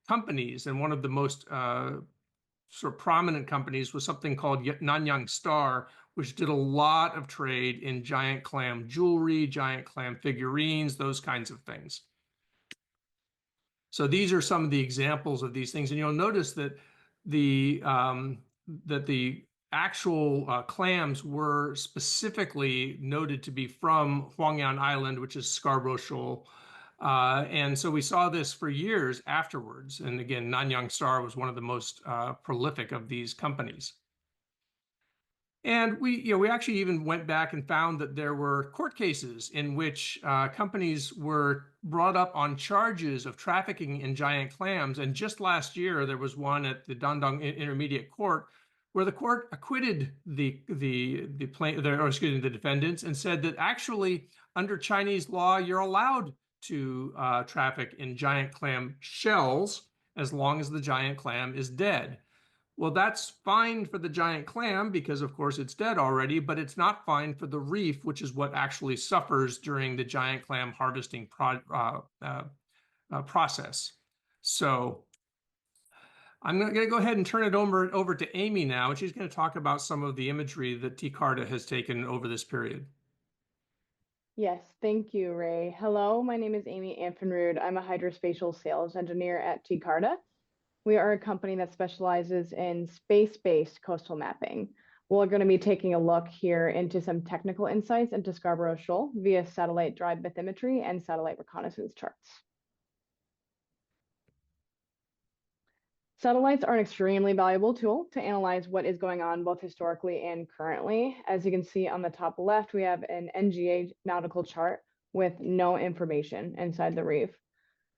[SPEAKER 4] companies, and one of the most sort of prominent companies was something called Nanyang Star, which did a lot of trade in giant clam jewelry, giant clam figurines, those kinds of things. So these are some of the examples of these things, and you'll notice that the actual clams were specifically noted to be from Huangyan Island, which is Scarborough Shoal. And so we saw this for years afterwards. And again, Nanyang Star was one of the most prolific of these companies. And we actually even went back and found that there were court cases in which companies were brought up on charges of trafficking in giant clams. And just last year, there was one at the Dandong Intermediate Court where the court acquitted the defendants and said that actually under Chinese law, you're allowed to traffic in giant clam shells as long as the giant clam is dead. Well, that's fine for the giant clam because, of course, it's dead already, but it's not fine for the reef, which is what actually suffers during the giant clam harvesting process. So I'm going to go ahead and turn it over to Amy now, and she's going to talk about some of the imagery that TCARTA has taken over this period.
[SPEAKER 10] Yes, thank you, Ray. Hello, my name is Amy Amfinrud. I'm a hydrospatial sales engineer at TCARTA. We are a company that specializes in space-based coastal mapping. We're going to be taking a look here into some technical insights into Scarborough Shoal via satellite drive bathymetry and satellite reconnaissance charts. Satellites are an extremely valuable tool to analyze what is going on both historically and currently. As you can see on the top left, we have an NGA nautical chart with no information inside the reef.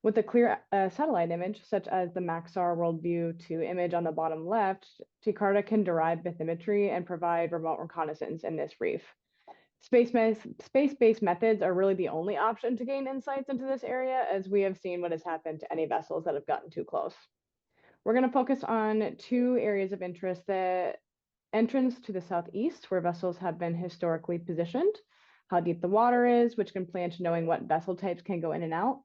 [SPEAKER 10] With a clear satellite image, such as the Maxar Worldview 2 image on the bottom left, TCARTA can derive bathymetry and provide remote reconnaissance in this reef. Space-based methods are really the only option to gain insights into this area, as we have seen what has happened to any vessels that have gotten too close. We're going to focus on two areas of interest: the entrance to the southeast, where vessels have been historically positioned, how deep the water is, which can play into knowing what vessel types can go in and out.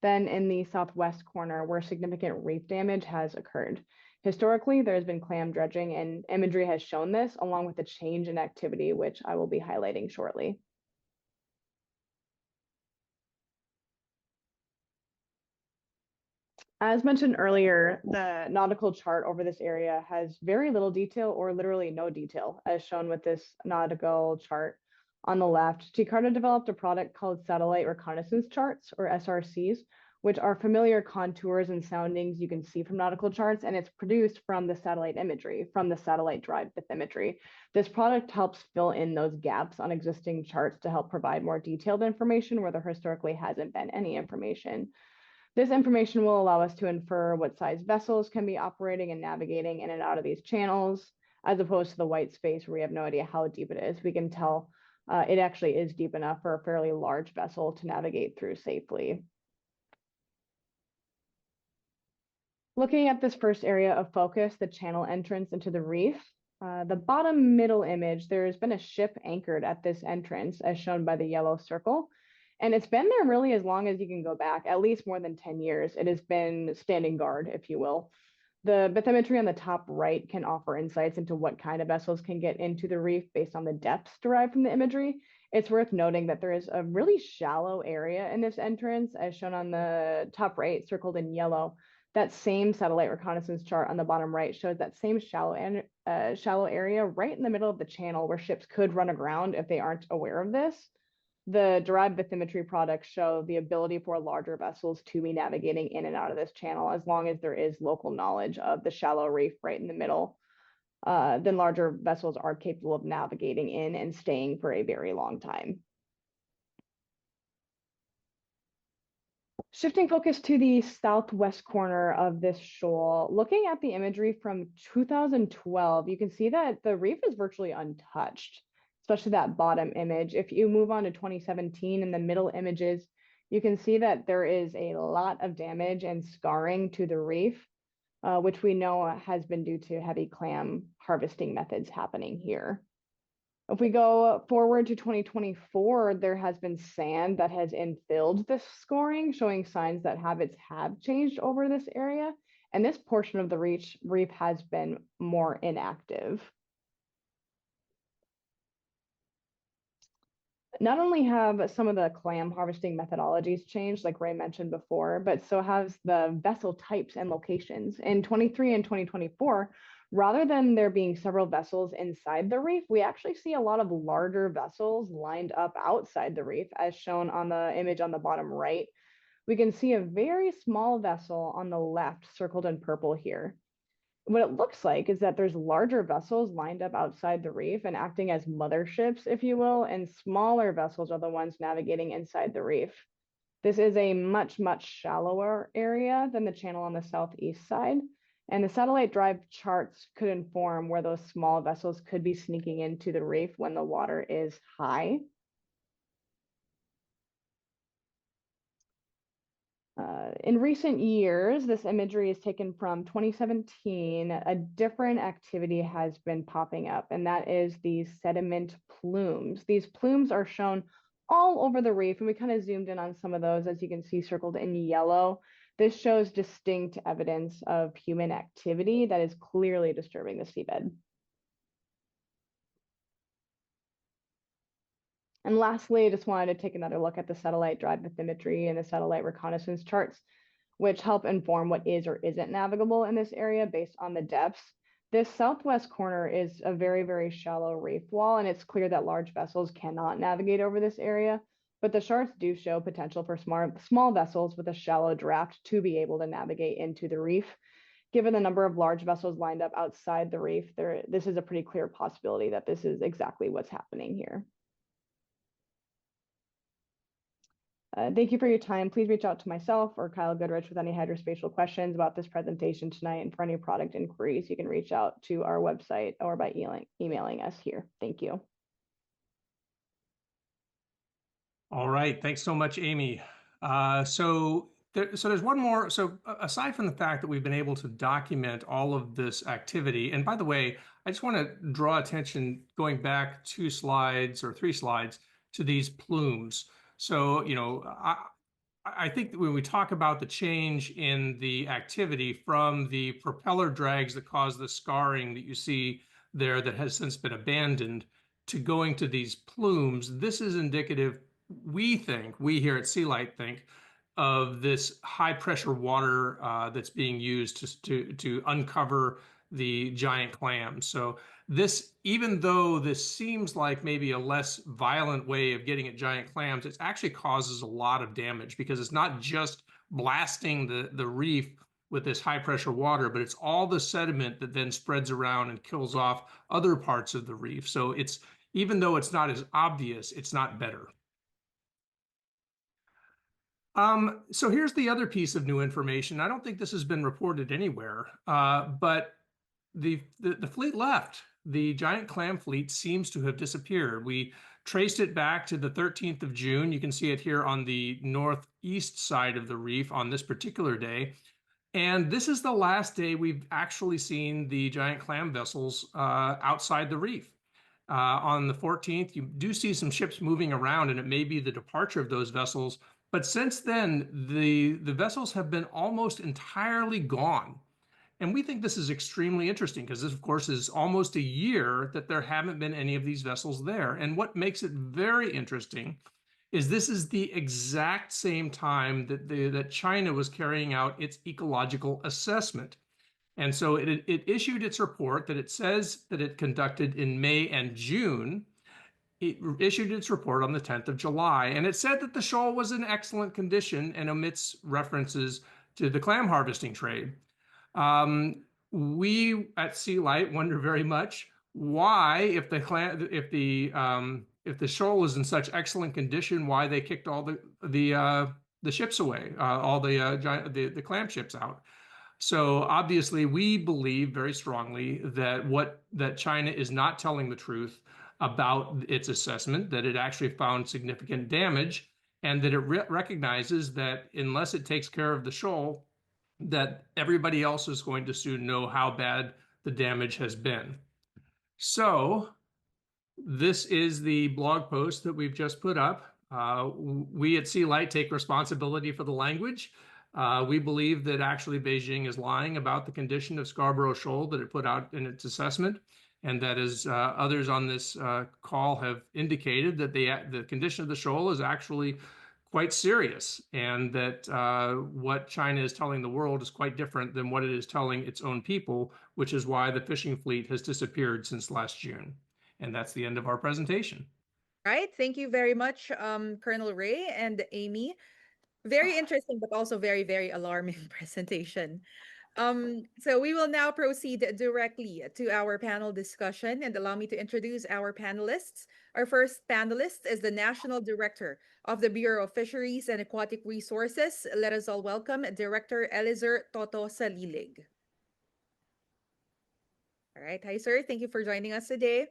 [SPEAKER 10] Then in the southwest corner, where significant reef damage has occurred. Historically, there has been clam dredging, and imagery has shown this, along with a change in activity, which I will be highlighting shortly. As mentioned earlier, the nautical chart over this area has very little detail or literally no detail, as shown with this nautical chart on the left. TCARTA developed a product called Satellite Reconnaissance Charts, or SRCs, which are familiar contours and soundings you can see from nautical charts, and it's produced from the satellite imagery, from the satellite drive bathymetry. This product helps fill in those gaps on existing charts to help provide more detailed information where there historically hasn't been any information. This information will allow us to infer what size vessels can be operating and navigating in and out of these channels, as opposed to the white space where we have no idea how deep it is. We can tell it actually is deep enough for a fairly large vessel to navigate through safely. Looking at this first area of focus, the channel entrance into the reef, the bottom middle image, there's been a ship anchored at this entrance, as shown by the yellow circle. And it's been there really as long as you can go back, at least more than 10 years. It has been standing guard, if you will. The bathymetry on the top right can offer insights into what kind of vessels can get into the reef based on the depths derived from the imagery. It's worth noting that there is a really shallow area in this entrance, as shown on the top right, circled in yellow. That same satellite reconnaissance chart on the bottom right shows that same shallow area right in the middle of the channel where ships could run aground if they aren't aware of this. The derived bathymetry products show the ability for larger vessels to be navigating in and out of this channel as long as there is local knowledge of the shallow reef right in the middle. Then larger vessels are capable of navigating in and staying for a very long time. Shifting focus to the southwest corner of this shoal, looking at the imagery from 2012, you can see that the reef is virtually untouched, especially that bottom image. If you move on to 2017 in the middle images, you can see that there is a lot of damage and scarring to the reef, which we know has been due to heavy clam harvesting methods happening here. If we go forward to 2024, there has been sand that has infilled this scoring, showing signs that habits have changed over this area. And this portion of the reef has been more inactive. Not only have some of the clam harvesting methodologies changed, like Ray mentioned before, but so has the vessel types and locations. In 23 and 2024, rather than there being several vessels inside the reef, we actually see a lot of larger vessels lined up outside the reef, as shown on the image on the bottom right. We can see a very small vessel on the left circled in purple here. What it looks like is that there's larger vessels lined up outside the reef and acting as motherships, if you will, and smaller vessels are the ones navigating inside the reef. This is a much, much shallower area than the channel on the southeast side. And the satellite drive charts could inform where those small vessels could be sneaking into the reef when the water is high. In recent years, this imagery is taken from 2017. A different activity has been popping up, and that is these sediment plumes. These plumes are shown all over the reef, and we kind of zoomed in on some of those, as you can see circled in yellow. This shows distinct evidence of human activity that is clearly disturbing the seabed. And lastly, I just wanted to take another look at the satellite drive bathymetry and the satellite reconnaissance charts, which help inform what is or isn't navigable in this area based on the depths. This southwest corner is a very, very shallow reef wall, and it's clear that large vessels cannot navigate over this area. But the charts do show potential for small vessels with a shallow draft to be able to navigate into the reef. Given the number of large vessels lined up outside the reef, this is a pretty clear possibility that this is exactly what's happening here. Thank you for your time. Please reach out to myself or Kyle Goodrich with any hydrospatial questions about this presentation tonight. And for any product inquiries, you can reach out to our website or by emailing us here. Thank you.
[SPEAKER 4] All right. Thanks so much, Amy. So there's one more. So aside from the fact that we've been able to document all of this activity, and by the way, I just want to draw attention going back 2 slides or 3 slides to these plumes. So, you know, I think that when we talk about the change in the activity from the propeller drags that cause the scarring that you see there that has since been abandoned to going to these plumes, this is indicative, we here at Sealight think, of this high pressure water that's being used to uncover the giant clams. So this, even though this seems like maybe a less violent way of getting at giant clams, it actually causes a lot of damage because it's not just blasting the reef with this high pressure water, but it's all the sediment that then spreads around and kills off other parts of the reef. So it's, even though it's not as obvious, it's not better. So here's the other piece of new information. I don't think this has been reported anywhere, but the fleet left. The giant clam fleet seems to have disappeared. We traced it back to the 13th of June. You can see it here on the northeast side of the reef on this particular day. And this is the last day we've actually seen the giant clam vessels outside the reef. On the 14th, you do see some ships moving around, and it may be the departure of those vessels. But since then, the vessels have been almost entirely gone. And we think this is extremely interesting because this, of course, is almost a year that there haven't been any of these vessels there. And what makes it very interesting is this is the exact same time that China was carrying out its ecological assessment. And so it issued its report that it says that it conducted in May and June. It issued its report on the 10th of July, and it said that the shoal was in excellent condition and omits references to the clam harvesting trade. We at Sea Light wonder very much why, if the shoal is in such excellent condition, why they kicked all the ships away, all the clam ships out. So obviously, we believe very strongly that China is not telling the truth about its assessment, that it actually found significant damage, and that it recognizes that unless it takes care of the shoal, that everybody else is going to soon know how bad the damage has been. So this is the blog post that we've just put up. We at Sea Light take responsibility for the language. We believe that actually Beijing is lying about the condition of Scarborough Shoal that it put out in its assessment, and that as others on this call have indicated, that the condition of the shoal is actually quite serious, and that what China is telling the world is quite different than what it is telling its own people, which is why the fishing fleet has disappeared since last June. And that's the end of our presentation.
[SPEAKER 1] Right. Thank you very much, Colonel Ray and Amy. Very interesting, but also very, very alarming presentation. So we will now proceed directly to our panel discussion, and allow me to introduce our panelists. Our first panelist is the National Director of the Bureau of Fisheries and Aquatic Resources. Let us all welcome Director Eliezer Toto Salilig. All right. Hi, sir. Thank you for joining us today.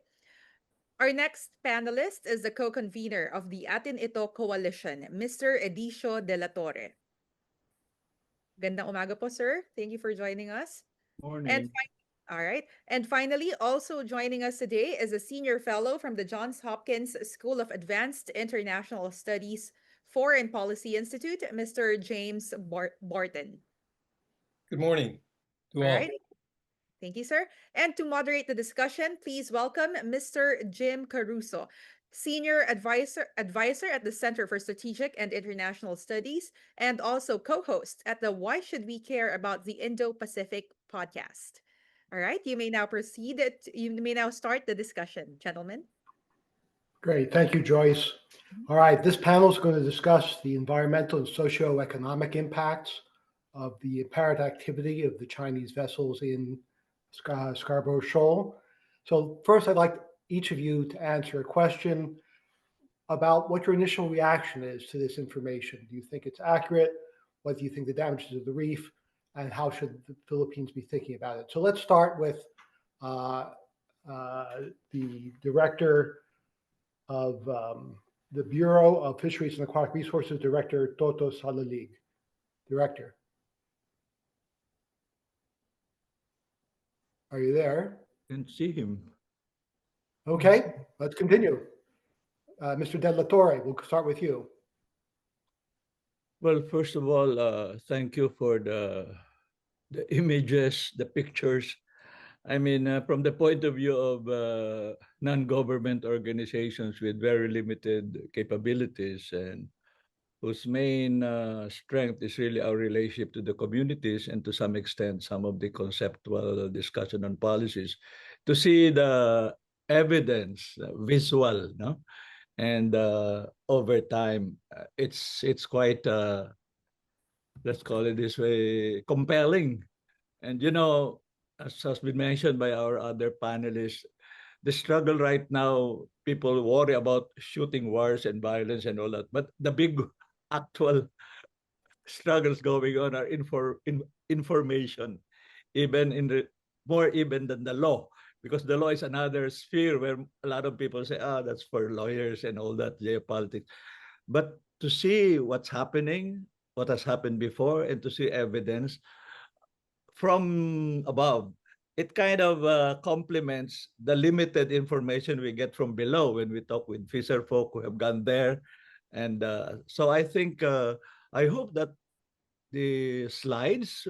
[SPEAKER 1] Our next panelist is the co-convener of the Atin Ito Coalition, Mr. Edicio de la Torre. Gandang umaga po, sir. Thank you for joining us.
[SPEAKER 11] Morning.
[SPEAKER 1] All right. And finally, also joining us today is a senior fellow from the Johns Hopkins School of Advanced International Studies Foreign Policy Institute, Mr. James Barton.
[SPEAKER 11] Good morning to all.
[SPEAKER 1] All right. Thank you, sir. And to moderate the discussion, please welcome Mr. Jim Caruso, Senior Advisor at the Center for Strategic and International Studies, and also co-host at the Why Should We Care About the Indo-Pacific podcast. All right, you may now proceed. You may now start the discussion, gentlemen.
[SPEAKER 12] Great. Thank you, Joyce. All right, this panel is going to discuss the environmental and socio-economic impacts of the apparent activity of the Chinese vessels in Scarborough Shoal. So first, I'd like each of you to answer a question about what your initial reaction is to this information. Do you think it's accurate? What do you think the damages of the reef? And how should the Philippines be thinking about it? So let's start with the Director of the Bureau of Fisheries and Aquatic Resources, Director Toto Salilig. Director. Are you there?
[SPEAKER 11] Can't see him.
[SPEAKER 12] Okay, let's continue. Mr. De La Torre, we'll start with you.
[SPEAKER 11] Well, first of all, thank you for the images, the pictures. I mean, from the point of view of non-government organizations with very limited capabilities and whose main strength is really our relationship to the communities and to some extent some of the conceptual discussion on policies, to see the evidence, visual, no? And over time, it's quite, let's call it this way, compelling. And you know, as has been mentioned by our other panelists, the struggle right now, people worry about shooting wars and violence and all that, but the big actual struggles going on are information, even in the more even than the law, because the law is another sphere where a lot of people say, that's for lawyers and all that, geopolitics. But to see what's happening, what has happened before, and to see evidence from above, it kind of complements the limited information we get from below when we talk with fisher folk who have gone there. And so I think, I hope that the slides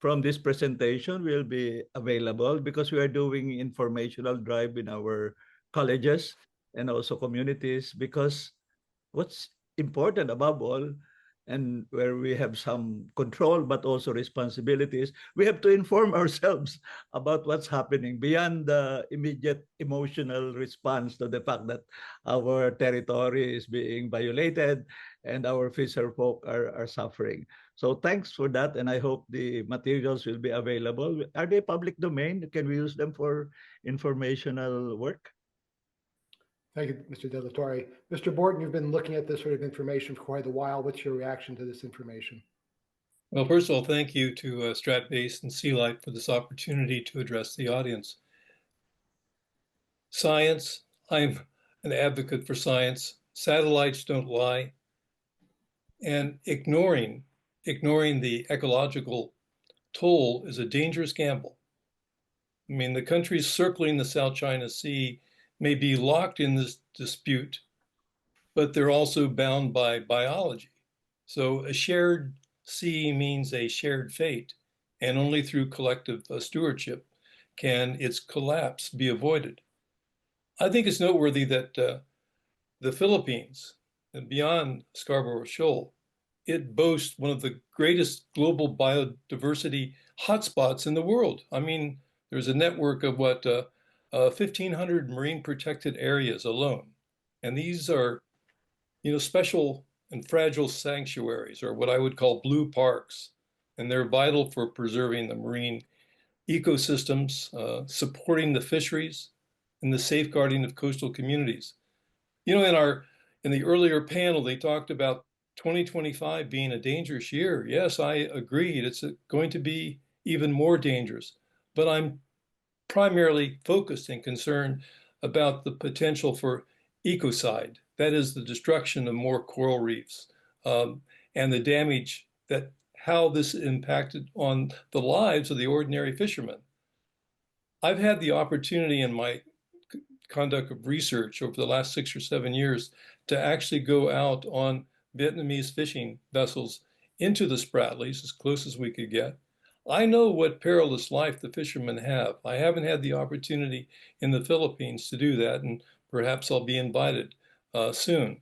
[SPEAKER 11] from this presentation will be available, because we are doing informational drive in our colleges and also communities, because what's important above all, and where we have some control but also responsibilities, we have to inform ourselves about what's happening beyond the immediate emotional response to the fact that our territory is being violated and our fisher folk are suffering. So thanks for that, and I hope the materials will be available. Are they public domain? Can we use them for informational work?
[SPEAKER 12] Thank you, Mr. De La Torre. Mr. Borton, you've been looking at this sort of information for quite a while. What's your reaction to this information?
[SPEAKER 13] Well, first of all, thank you to StratBase and Sea Light for this opportunity to address the audience. Science, I'm an advocate for science. Satellites don't lie. And ignoring the ecological toll is a dangerous gamble. I mean, the countries circling the South China Sea may be locked in this dispute, but they're also bound by biology. So a shared sea means a shared fate, and only through collective stewardship can its collapse be avoided. I think it's noteworthy that the Philippines, and beyond Scarborough Shoal, it boasts one of the greatest global biodiversity hotspots in the world. I mean, there's a network of 1,500 marine protected areas alone. And these are, special and fragile sanctuaries, or what I would call blue parks. And they're vital for preserving the marine ecosystems, supporting the fisheries, and the safeguarding of coastal communities. In the earlier panel, they talked about 2025 being a dangerous year. Yes, I agreed. It's going to be even more dangerous. But I'm primarily focused and concerned about the potential for ecocide. That is the destruction of more coral reefs, and the damage how this impacted on the lives of the ordinary fishermen. I've had the opportunity in my conduct of research over the last 6 or 7 years to actually go out on Vietnamese fishing vessels into the Spratlys, as close as we could get. I know what perilous life the fishermen have. I haven't had the opportunity in the Philippines to do that, and perhaps I'll be invited soon.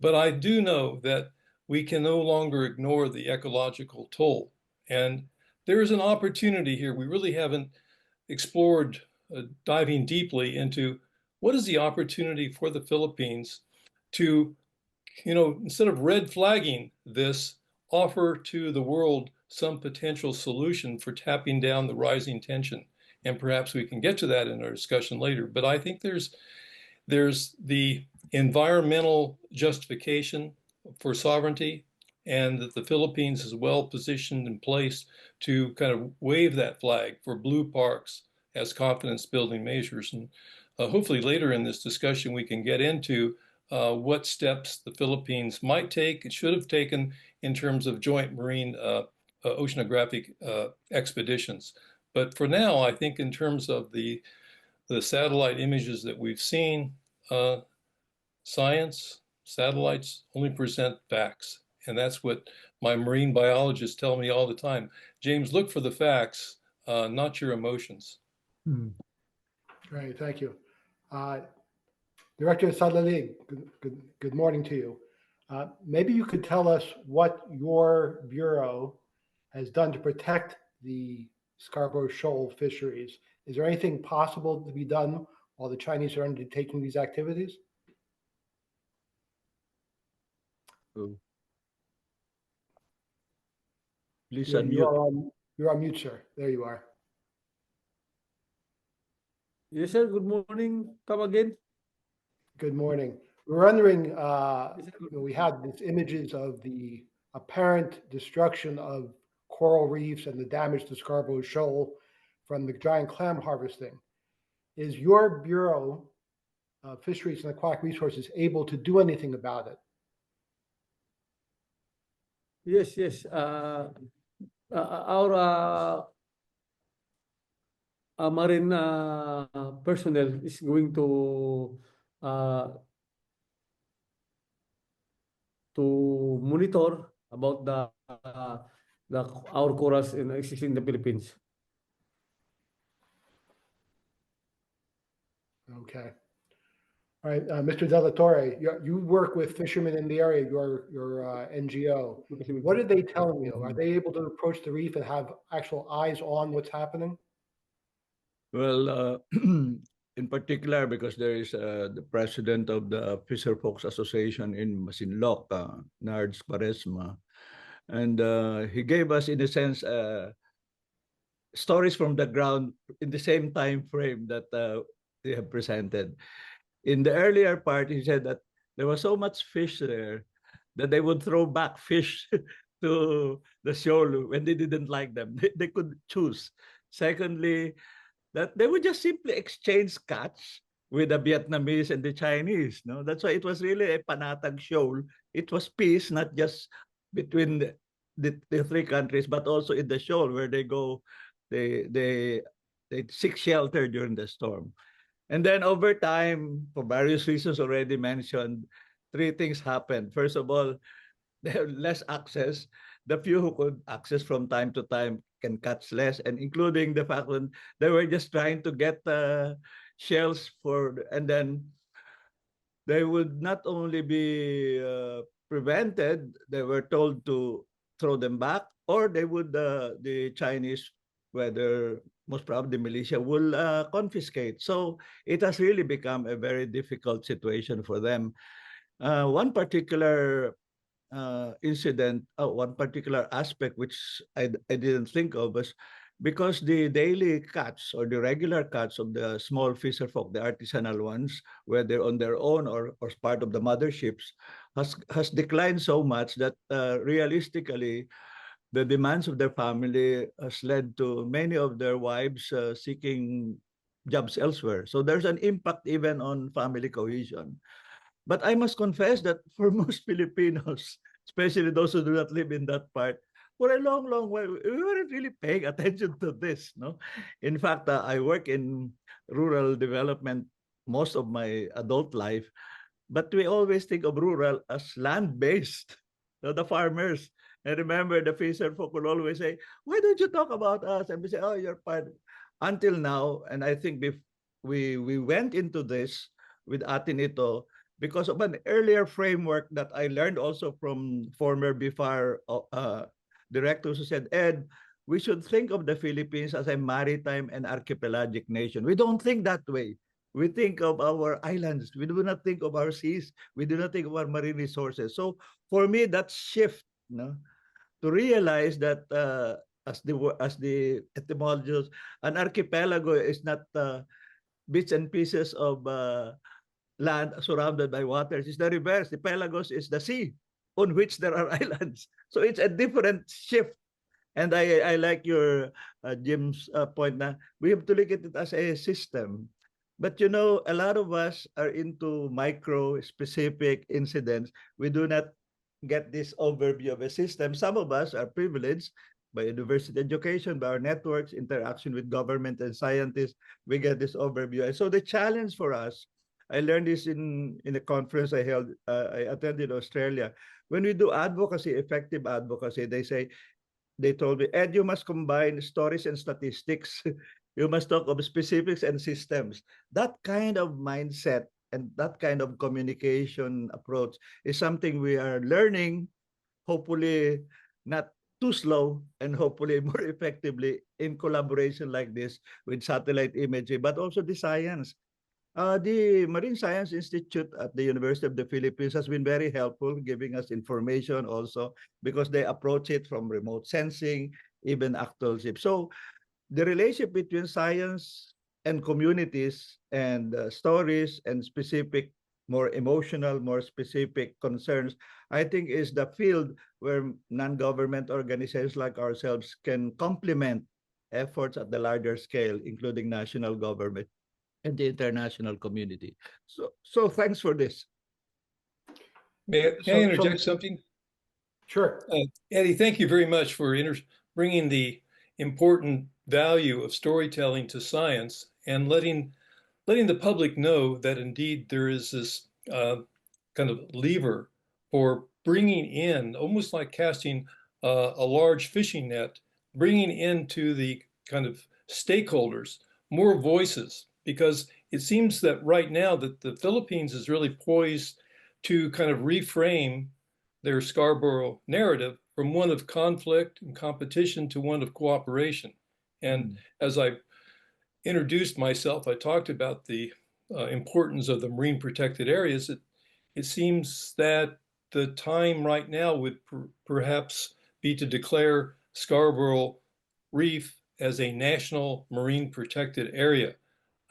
[SPEAKER 13] But I do know that we can no longer ignore the ecological toll. And there is an opportunity here. We really haven't explored diving deeply into what is the opportunity for the Philippines to, instead of red flagging this, offer to the world some potential solution for tapping down the rising tension. And perhaps we can get to that in our discussion later. But I think there's the environmental justification for sovereignty, and that the Philippines is well positioned and placed to kind of wave that flag for blue parks as confidence building measures. And hopefully later in this discussion, we can get into what steps the Philippines might take, it should have taken in terms of joint marine oceanographic expeditions. But for now, I think in terms of the satellite images that we've seen, science, satellites only present facts. And that's what my marine biologists tell me all the time. James, look for the facts, not your emotions.
[SPEAKER 12] Great, thank you. Director Sadali, good morning to you. Maybe you could tell us what your bureau has done to protect the Scarborough Shoal fisheries. Is there anything possible to be done while the Chinese are undertaking these activities?
[SPEAKER 11] Please
[SPEAKER 12] unmute. You're on mute, sir. There you are.
[SPEAKER 11] Yes, sir. Good morning. Come again.
[SPEAKER 12] Good morning. We're wondering, we have these images of the apparent destruction of coral reefs and the damage to Scarborough Shoal from the giant clam harvesting. Is your Bureau of Fisheries and Aquatic Resources able to do anything about it?
[SPEAKER 11] Yes. Our marine personnel is going to monitor about our corals existing in the Philippines.
[SPEAKER 12] Okay. All right, Mr. Della Torre, you work with fishermen in the area, your NGO. What are they telling you? Are they able to approach the reef and have actual eyes on what's happening?
[SPEAKER 11] Well, in particular, because there is the president of the Fisher Folks Association in Masinloc, Nards Quaresma, and he gave us, in a sense, stories from the ground in the same time frame that they have presented. In the earlier part, he said that there was so much fish there that they would throw back fish to the shoal when they didn't like them. They could choose. Secondly, that they would just simply exchange catch with the Vietnamese and the Chinese. No, that's why it was really a panatag shoal. It was peace, not just between the three countries, but also in the shoal where they go, they seek shelter during the storm. And then over time, for various reasons already mentioned, three things happened. First of all, they have less access. The few who could access from time to time can catch less, and including the fact that they were just trying to get shells and then they would not only be prevented, they were told to throw them back, or they would, the Chinese, whether most probably militia, will confiscate. So it has really become a very difficult situation for them. One particular incident, one particular aspect which I didn't think of was because the daily catch or the regular catch of the small fisher folk, the artisanal ones, whether on their own or as part of the motherships, has declined so much that realistically, the demands of their family has led to many of their wives seeking jobs elsewhere. So there's an impact even on family cohesion. But I must confess that for most Filipinos, especially those who do not live in that part, for a long, long while, we weren't really paying attention to this. No, in fact, I work in rural development most of my adult life, but we always think of rural as land-based. The farmers. And remember, the fisher folk will always say, "Why don't you talk about us?" And we say, "Oh, you're part." Until now, and I think we went into this with Atinito because of an earlier framework that I learned also from former BIFAR directors who said, "Ed, we should think of the Philippines as a maritime and archipelagic nation." We don't think that way. We think of our islands. We do not think of our seas. We do not think of our marine resources. So for me, that shift, to realize that as the etymologies, an archipelago is not bits and pieces of land surrounded by waters. It's the reverse. The pelagos is the sea on which there are islands. So it's a different shift. And I like your Jim's point na we have to look at it as a system. But a lot of us are into micro specific incidents. We do not get this overview of a system. Some of us are privileged by university education, by our networks, interaction with government and scientists. We get this overview. And so the challenge for us, I learned this in a conference I held, I attended in Australia. When we do advocacy, effective advocacy, they told me, "Ed, you must combine stories and statistics." You must talk of specifics and systems. That kind of mindset and that kind of communication approach is something we are learning, hopefully not too slow and hopefully more effectively in collaboration like this with satellite imagery, but also the science. The Marine Science Institute at the University of the Philippines has been very helpful, giving us information also because they approach it from remote sensing, even actual ships. So the relationship between science and communities and stories and specific, more emotional, more specific concerns, I think is the field where non-government organizations like ourselves can complement efforts at the larger scale, including national government and the international community. So thanks for this.
[SPEAKER 13] May I interject something?
[SPEAKER 12] Sure.
[SPEAKER 13] Eddie, thank you very much for bringing the important value of storytelling to science and letting the public know that indeed there is this kind of lever for bringing in, almost like casting a large fishing net, bringing into the kind of stakeholders more voices, because it seems that right now that the Philippines is really poised to kind of reframe their Scarborough narrative from one of conflict and competition to one of cooperation. And as I introduced myself, I talked about the importance of the marine protected areas. It seems that the time right now would perhaps be to declare Scarborough Reef as a national marine protected area.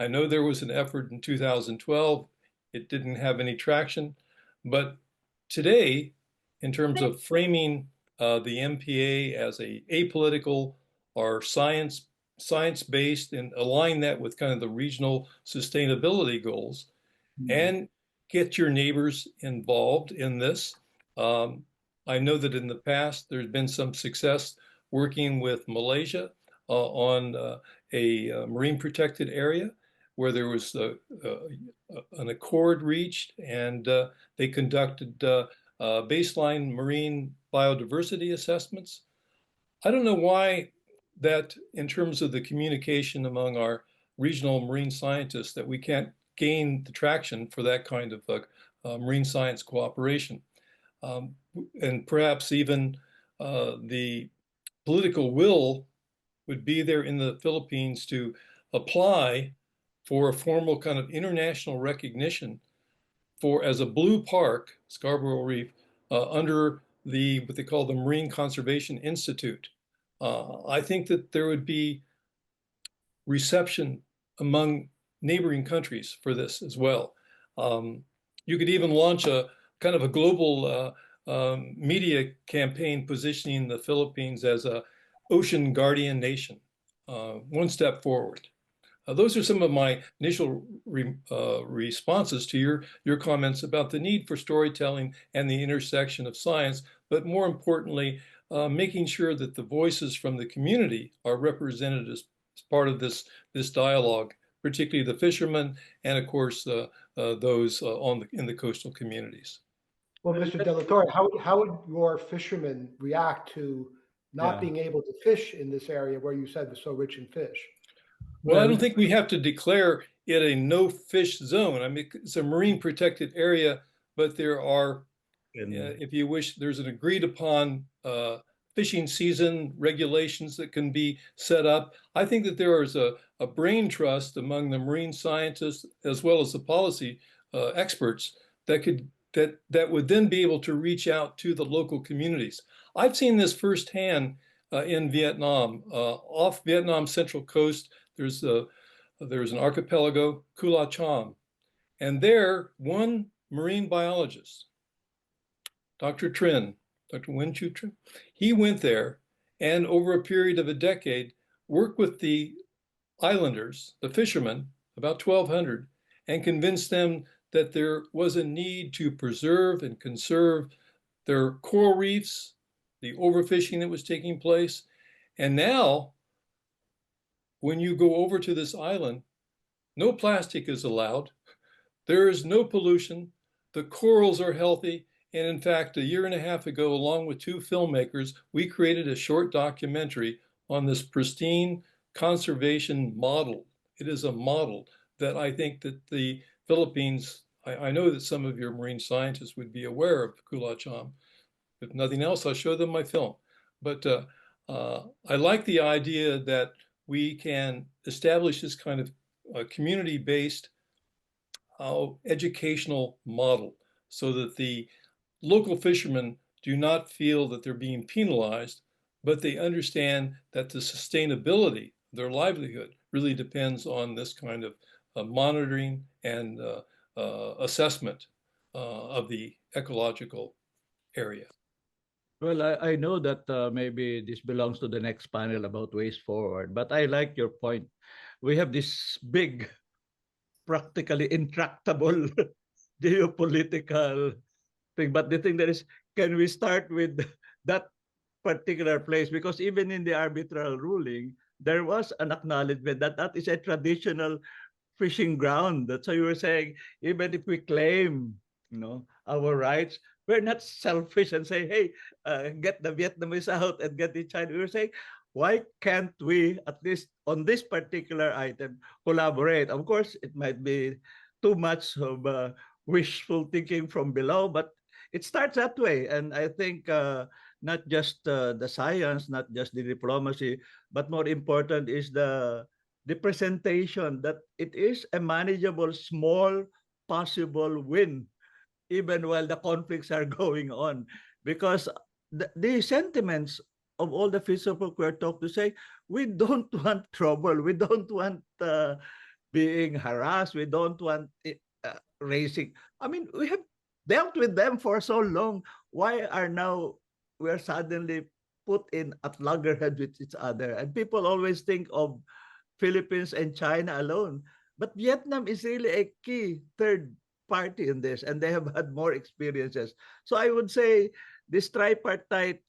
[SPEAKER 13] I know there was an effort in 2012. It didn't have any traction, but today, in terms of framing the MPA as a apolitical or science-based and align that with kind of the regional sustainability goals and get your neighbors involved in this. I know that in the past, there's been some success working with Malaysia on a marine protected area where there was an accord reached and they conducted baseline marine biodiversity assessments. I don't know why that in terms of the communication among our regional marine scientists that we can't gain the traction for that kind of marine science cooperation. And perhaps even the political will would be there in the Philippines to apply for a formal kind of international recognition for as a blue park, Scarborough Reef, under what they call the Marine Conservation Institute. I think that there would be reception among neighboring countries for this as well. You could even launch a kind of a global media campaign positioning the Philippines as a ocean guardian nation, one step forward. Those are some of my initial responses to your comments about the need for storytelling and the intersection of science, but more importantly, making sure that the voices from the community are represented as part of this dialogue, particularly the fishermen and of course those in the coastal communities.
[SPEAKER 12] Well, Mr. De La Torre, how would your fishermen react to not being able to fish in this area where you said was so rich in fish?
[SPEAKER 13] Well, I don't think we have to declare it a no fish zone. I mean, it's a marine protected area, but there are, if you wish, there's an agreed upon fishing season regulations that can be set up. I think that there is a brain trust among the marine scientists as well as the policy experts that would then be able to reach out to the local communities. I've seen this firsthand in Vietnam. Off Vietnam's central coast, there's an archipelago, Kula Cham, and there one marine biologist, Dr. Wen Chu Trin, he went there and over a period of a decade worked with the islanders, the fishermen, about 1,200, and convinced them that there was a need to preserve and conserve their coral reefs, the overfishing that was taking place. And now, when you go over to this island, no plastic is allowed. There is no pollution. The corals are healthy. And in fact, 1.5 years ago, along with 2 filmmakers, we created a short documentary on this pristine conservation model. It is a model that I think that the Philippines, I know that some of your marine scientists would be aware of Kula Cham. If nothing else, I'll show them my film. But I like the idea that we can establish this kind of community-based educational model so that the local fishermen do not feel that they're being penalized, but they understand that the sustainability of their livelihood really depends on this kind of monitoring and assessment of the ecological area.
[SPEAKER 11] Well, I know that maybe this belongs to the next panel about ways forward, but I like your point. We have this big, practically intractable geopolitical thing, but the thing that is, can we start with that particular place? Because even in the arbitral ruling, there was an acknowledgement that that is a traditional fishing ground. That's why you were saying, even if we claim, our rights, we're not selfish and say, hey, get the Vietnamese out and get the Chinese. We were saying, why can't we, at least on this particular item, collaborate? Of course, it might be too much of wishful thinking from below, but it starts that way. And I think not just the science, not just the diplomacy, but more important is the presentation that it is a manageable, small, possible win, even while the conflicts are going on. Because the sentiments of all the people who are talked to say, we don't want trouble, we don't want being harassed, we don't want raising. I mean, we have dealt with them for so long. Why are now we're suddenly put in at loggerhead with each other? And people always think of Philippines and China alone. But Vietnam is really a key third party in this, and they have had more experiences. So I would say this tripartite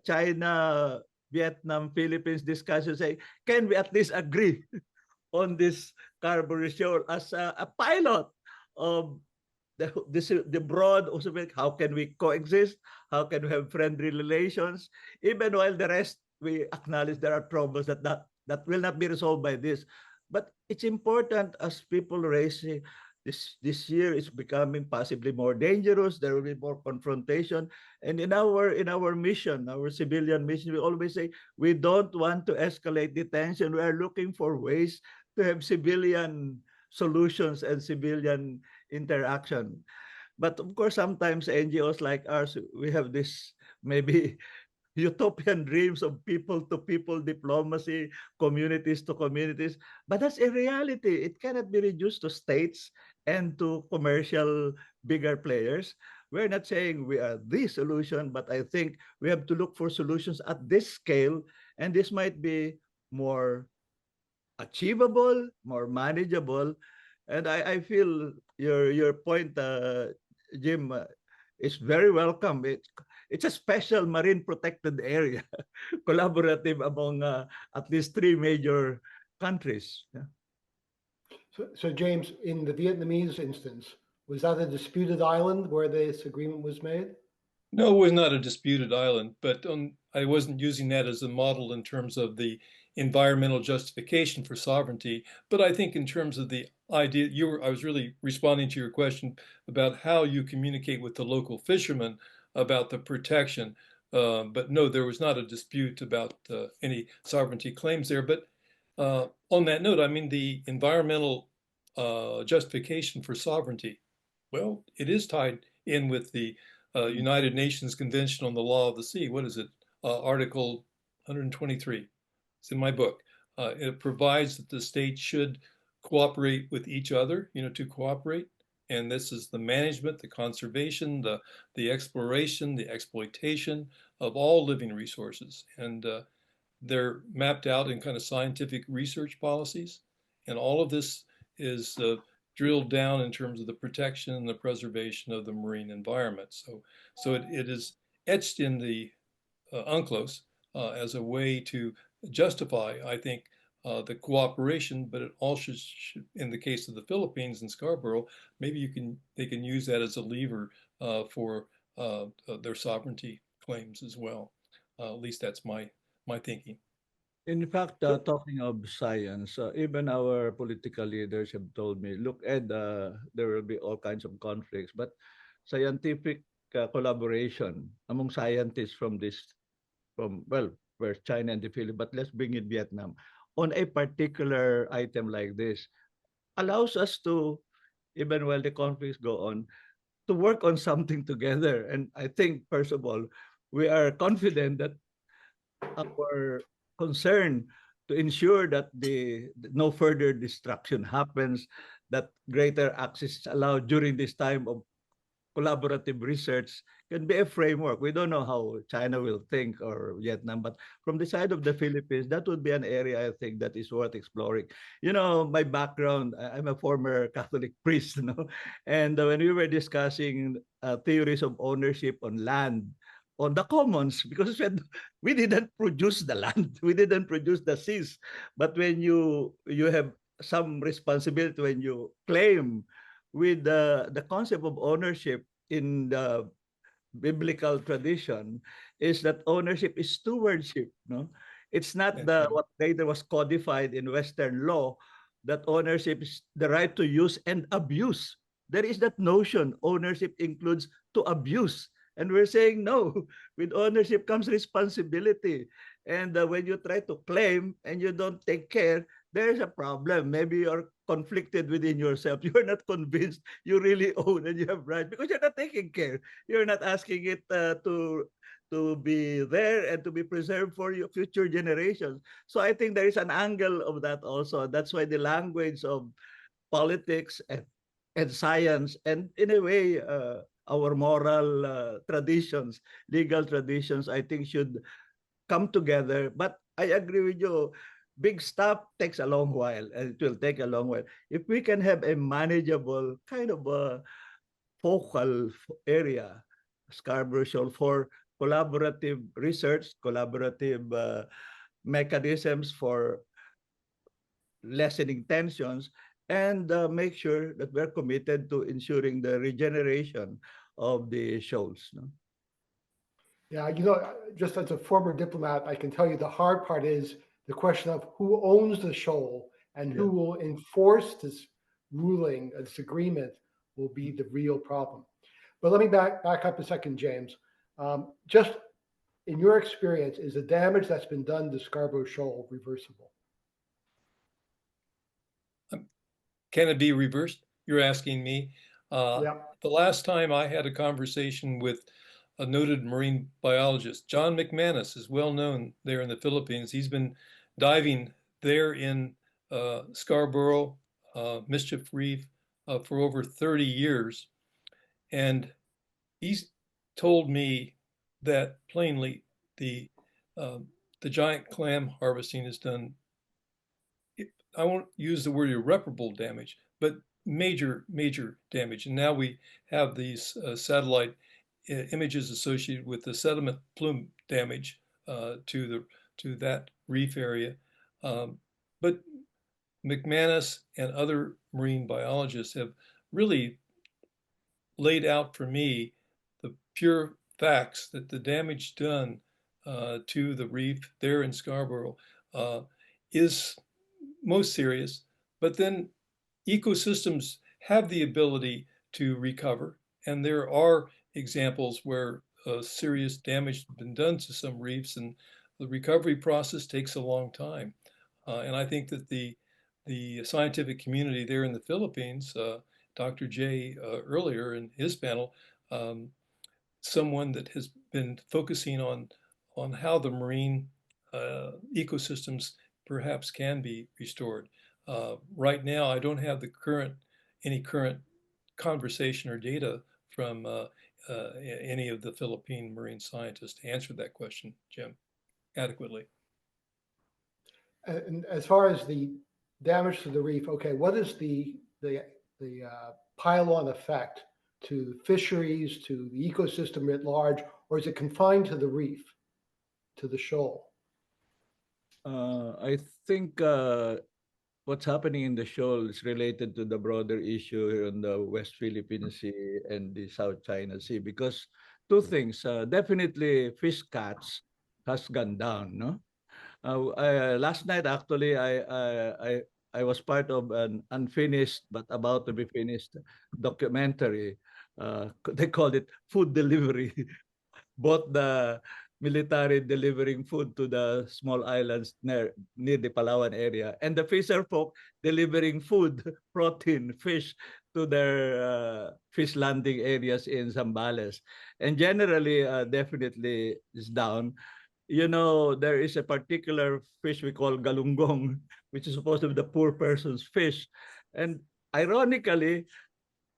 [SPEAKER 11] China, Vietnam, Philippines discussion say, can we at least agree on this Scarborough Shoal as a pilot of the broad also, how can we coexist? How can we have friendly relations? Even while the rest, we acknowledge there are troubles that will not be resolved by this. But it's important as people raising this year is becoming possibly more dangerous. There will be more confrontation. And in our mission, our civilian mission, we always say we don't want to escalate the tension. We are looking for ways to have civilian solutions and civilian interaction. But of course, sometimes NGOs like ours, we have this maybe utopian dreams of people-to-people diplomacy, communities to communities. But that's a reality. It cannot be reduced to states and to commercial bigger players. We're not saying we are the solution, but I think we have to look for solutions at this scale, and this might be more achievable, more manageable. And I feel your point, Jim, is very welcome. It's a special marine protected area, collaborative among at least 3 major countries. Yeah.
[SPEAKER 12] So James, in the Vietnamese instance, was that a disputed island where this agreement was made?
[SPEAKER 13] No, it was not a disputed island, but I wasn't using that as a model in terms of the environmental justification for sovereignty. But I think in terms of the idea, I was really responding to your question about how you communicate with the local fishermen about the protection. But no, there was not a dispute about any sovereignty claims there. But on that note, I mean, the environmental justification for sovereignty, well, it is tied in with the United Nations Convention on the Law of the Sea. What is it? Article 123. It's in my book. It provides that the states should cooperate with each other, to cooperate. And this is the management, the conservation, the exploration, the exploitation of all living resources. And they're mapped out in kind of scientific research policies. And all of this is drilled down in terms of the protection and the preservation of the marine environment. So it is etched in the UNCLOS as a way to justify, I think, the cooperation, but it also should, in the case of the Philippines and Scarborough, maybe they can use that as a lever for their sovereignty claims as well. At least that's my thinking.
[SPEAKER 11] In fact, talking of science, even our political leaders have told me, look, Ed, there will be all kinds of conflicts, but scientific collaboration among scientists where China and the Philippines, but let's bring in Vietnam, on a particular item like this, allows us to, even while the conflicts go on, to work on something together. And I think, first of all, we are confident that our concern to ensure that no further destruction happens, that greater access is allowed during this time of collaborative research can be a framework. We don't know how China will think or Vietnam, but from the side of the Philippines, that would be an area I think that is worth exploring. My background, I'm a former Catholic priest, and when we were discussing theories of ownership on land, on the commons, because we didn't produce the land, we didn't produce the seas, but when you have some responsibility when you claim with the concept of ownership in the biblical tradition is that ownership is stewardship. No, it's not
[SPEAKER 13] That's right.
[SPEAKER 11] what later was codified in Western law, that ownership is the right to use and abuse. There is that notion ownership includes to abuse. And we're saying no, with ownership comes responsibility. And when you try to claim and you don't take care, there's a problem. Maybe you're conflicted within yourself. You're not convinced you really own and you have rights because you're not taking care. You're not asking it to be there and to be preserved for your future generations. So I think there is an angle of that also. That's why the language of politics and science and in a way our moral traditions, legal traditions, I think should come together. But I agree with you. Big stuff takes a long while, and it will take a long while. If we can have a manageable kind of a focal area, Scarborough Shoal, for collaborative research, collaborative mechanisms for lessening tensions, and make sure that we're committed to ensuring the regeneration of the shoals. No?
[SPEAKER 12] Yeah, just as a former diplomat, I can tell you the hard part is the question of who owns the shoal and who will enforce this ruling, this agreement will be the real problem. But let me back up a second, James. Just in your experience, is the damage that's been done to Scarborough Shoal reversible?
[SPEAKER 13] Can it be reversed? You're asking me.
[SPEAKER 12] Yeah.
[SPEAKER 13] The last time I had a conversation with a noted marine biologist, John McManus, is well known there in the Philippines. He's been diving there in Scarborough, Mischief Reef for over 30 years. And he's told me that plainly the giant clam harvesting has done, I won't use the word irreparable damage, but major damage. And now we have these satellite images associated with the sediment plume damage to that reef area. But McManus and other marine biologists have really laid out for me the pure facts that the damage done to the reef there in Scarborough is most serious, but then ecosystems have the ability to recover. And there are examples where serious damage has been done to some reefs, and the recovery process takes a long time. And I think that the scientific community there in the Philippines, Dr. Jay earlier in his panel, someone that has been focusing on how the marine ecosystems perhaps can be restored. Right now, I don't have any current conversation or data from any of the Philippine marine scientists to answer that question, Jim, adequately.
[SPEAKER 12] And as far as the damage to the reef, okay, what is the pile-on effect to fisheries, to the ecosystem at large, or is it confined to the reef, to the shoal?
[SPEAKER 11] I think what's happening in the shoal is related to the broader issue here in the West Philippine Sea and the South China Sea, because two things, definitely fish catch has gone down. No, last night actually I was part of an unfinished but about to be finished documentary. They called it Food Delivery. Both the military delivering food to the small islands near the Palawan area, and the fisher folk delivering food, protein, fish to their fish landing areas in Zambales. And generally, definitely is down. There is a particular fish we call galunggong, which is supposed to be the poor person's fish. And ironically,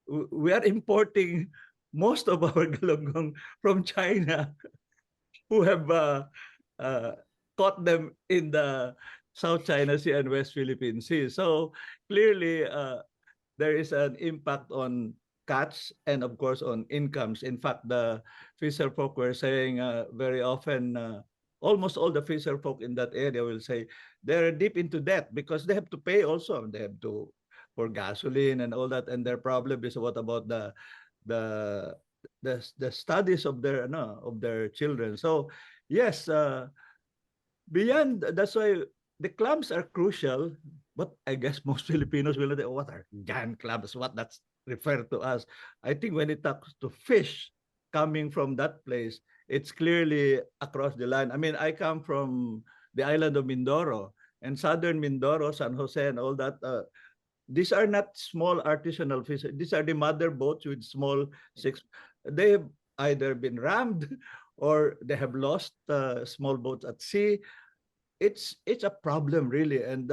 [SPEAKER 11] we are importing most of our galunggong from China, who have caught them in the South China Sea and West Philippine Sea. So clearly, there is an impact on catch and, of course, on incomes. In fact, the fisher folk were saying very often, almost all the fisher folk in that area will say they're deep into debt because they have to pay also. They have to for gasoline and all that. And their problem is what about the the studies of their no, of their children. So yes, beyond that's why the clubs are crucial. But I guess most Filipinos will know what are giant clubs, what that's referred to as. I think when it comes to fish coming from that place, it's clearly across the line. I mean, I come from the island of Mindoro and southern Mindoro, San Jose, and all that. These are not small artisanal fish. These are the mother boats with small six. They have either been rammed or they have lost small boats at sea. It's a problem really, and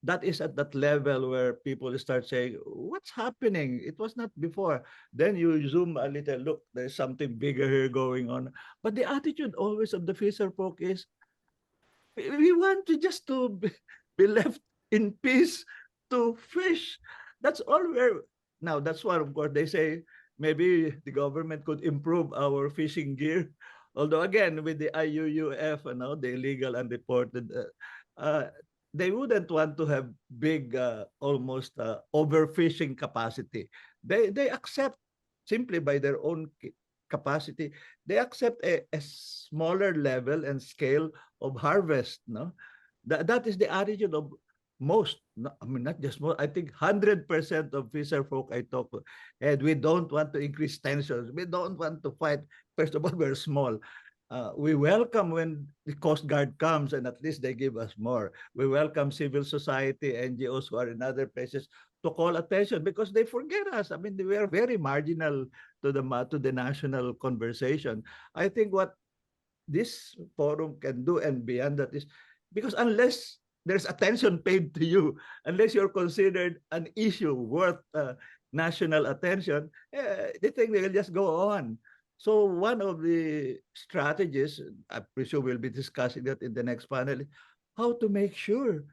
[SPEAKER 11] that is at that level where people start saying, "What's happening? It was not before." Then you zoom a little. Look, there's something bigger here going on. But the attitude always of the fisher folk is, we want to just to be left in peace to fish. That's all we're now. That's why, of course, they say maybe the government could improve our fishing gear. Although again, with the IUUF, the illegal unreported, uh, they wouldn't want to have big, almost overfishing capacity. They accept simply by their own capacity. They accept a smaller level and scale of harvest. No, that is the attitude of most. No, I mean, not just most. I think 100% of fisher folk I talk to, and we don't want to increase tensions. We don't want to fight. First of all, we're small. We welcome when the Coast Guard comes and at least they give us more. We welcome civil society, NGOs who are in other places to call attention because they forget us. I mean, we are very marginal to the national conversation. I think what this forum can do and beyond that is because unless there's attention paid to you, unless you're considered an issue worth national attention, they think they will just go on. So one of the strategies, I presume we'll be discussing that in the next panel, how to make sure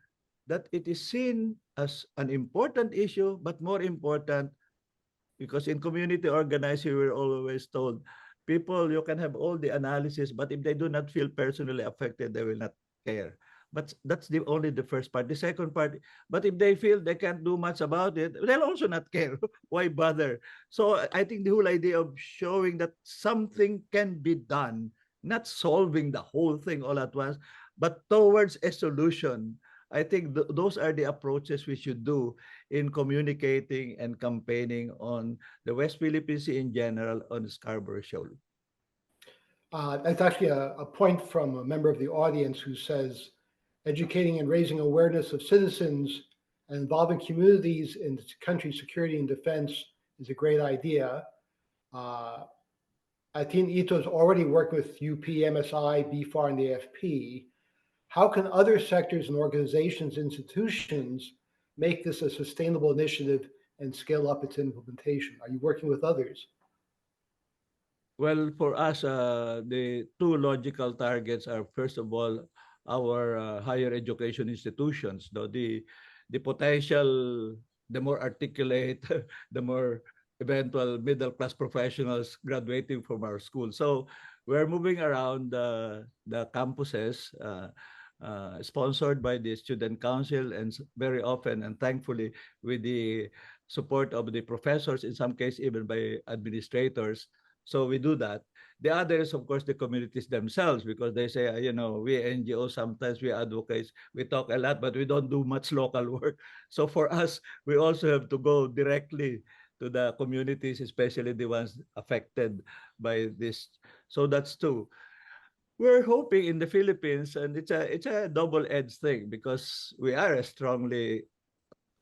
[SPEAKER 11] that it is seen as an important issue, but more important, because in community organizing, we're always told, people, you can have all the analysis, but if they do not feel personally affected, they will not care. But that's only the first part. The second part, but if they feel they can't do much about it, they'll also not care. Why bother? So I think the whole idea of showing that something can be done, not solving the whole thing all at once, but towards a solution. I think those are the approaches we should do in communicating and campaigning on the West Philippine Sea in general, on the Scarborough Shoal.
[SPEAKER 12] That's actually a point from a member of the audience who says, educating and raising awareness of citizens and involving communities in the country's security and defense is a great idea. Atin Ito is already working with UP, MSI, BFAR, and the AFP. How can other sectors and organizations, institutions make this a sustainable initiative and scale up its implementation? Are you working with others?
[SPEAKER 11] Well, for us, the two logical targets are, first of all, our higher education institutions. The potential, the more articulate, the more eventual middle-class professionals graduating from our school. So we're moving around the campuses, sponsored by the student council, and very often and thankfully with the support of the professors, in some cases even by administrators. So we do that. The other is, of course, the communities themselves, because they say, we NGOs, sometimes we advocates, we talk a lot, but we don't do much local work. So for us, we also have to go directly to the communities, especially the ones affected by this. So that's two. We're hoping in the Philippines, and it's a double-edged thing because we are a strongly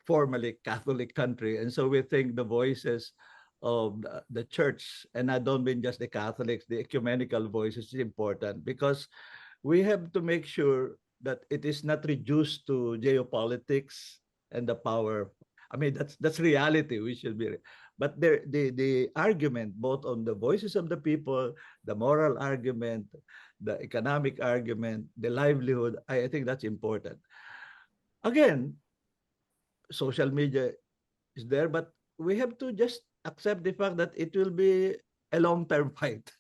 [SPEAKER 11] formally Catholic country, and so we think the voices of the church, and I don't mean just the Catholics, the ecumenical voices is important because we have to make sure that it is not reduced to geopolitics and the power. I mean, that's reality. We should be, but the argument both on the voices of the people, the moral argument, the economic argument, the livelihood, I think that's important. Again, social media is there, but we have to just accept the fact that it will be a long-term fight.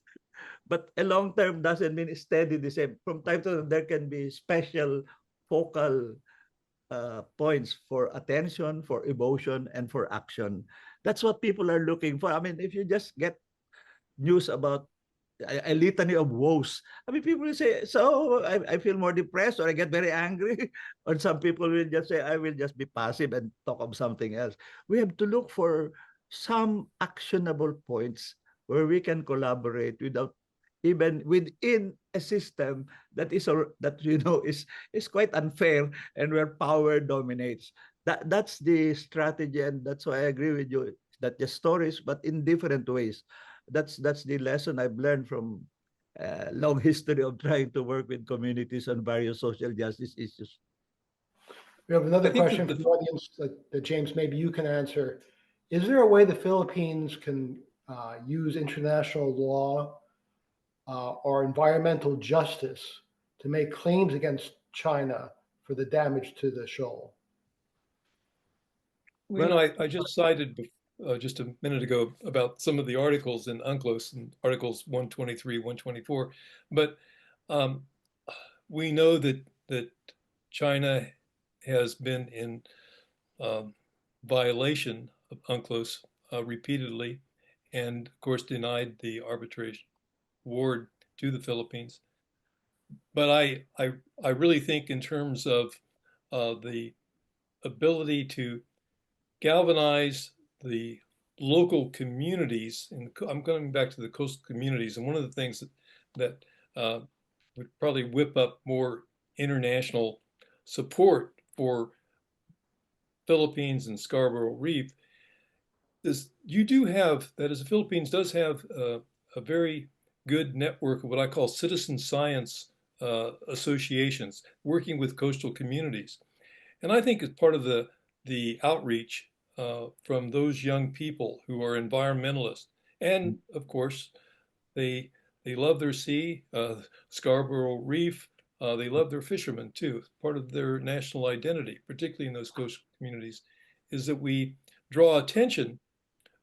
[SPEAKER 11] But a long-term doesn't mean steady the same. From time to time, there can be special focal points for attention, for emotion, and for action. That's what people are looking for. I mean, if you just get news about a litany of woes. I mean, people will say, so I feel more depressed or I get very angry. Or some people will just say, I will just be passive and talk of something else. We have to look for some actionable points where we can collaborate without even within a system that is is quite unfair and where power dominates. That's the strategy, and that's why I agree with you that the stories, but in different ways. That's the lesson I've learned from a long history of trying to work with communities on various social justice issues.
[SPEAKER 12] We have another
[SPEAKER 13] I think
[SPEAKER 12] question
[SPEAKER 13] that
[SPEAKER 12] from the audience that James, maybe you can answer. Is there a way the Philippines can use international law or environmental justice to make claims against China for the damage to the shoal?
[SPEAKER 13] Well, you know, I just cited just a minute ago about some of the articles in UNCLOS and articles 123, 124, but we know that China has been in violation of UNCLOS repeatedly, and of course denied the arbitration award to the Philippines. But I really think in terms of the ability to galvanize the local communities, and I'm going back to the coastal communities, and one of the things that would probably whip up more international support for Philippines and Scarborough Reef is you do have, that is, the Philippines does have a very good network of what I call citizen science associations working with coastal communities. And I think as part of the outreach from those young people who are environmentalists, and of course, they love their sea, Scarborough Reef, they love their fishermen too. Part of their national identity, particularly in those coastal communities, is that we draw attention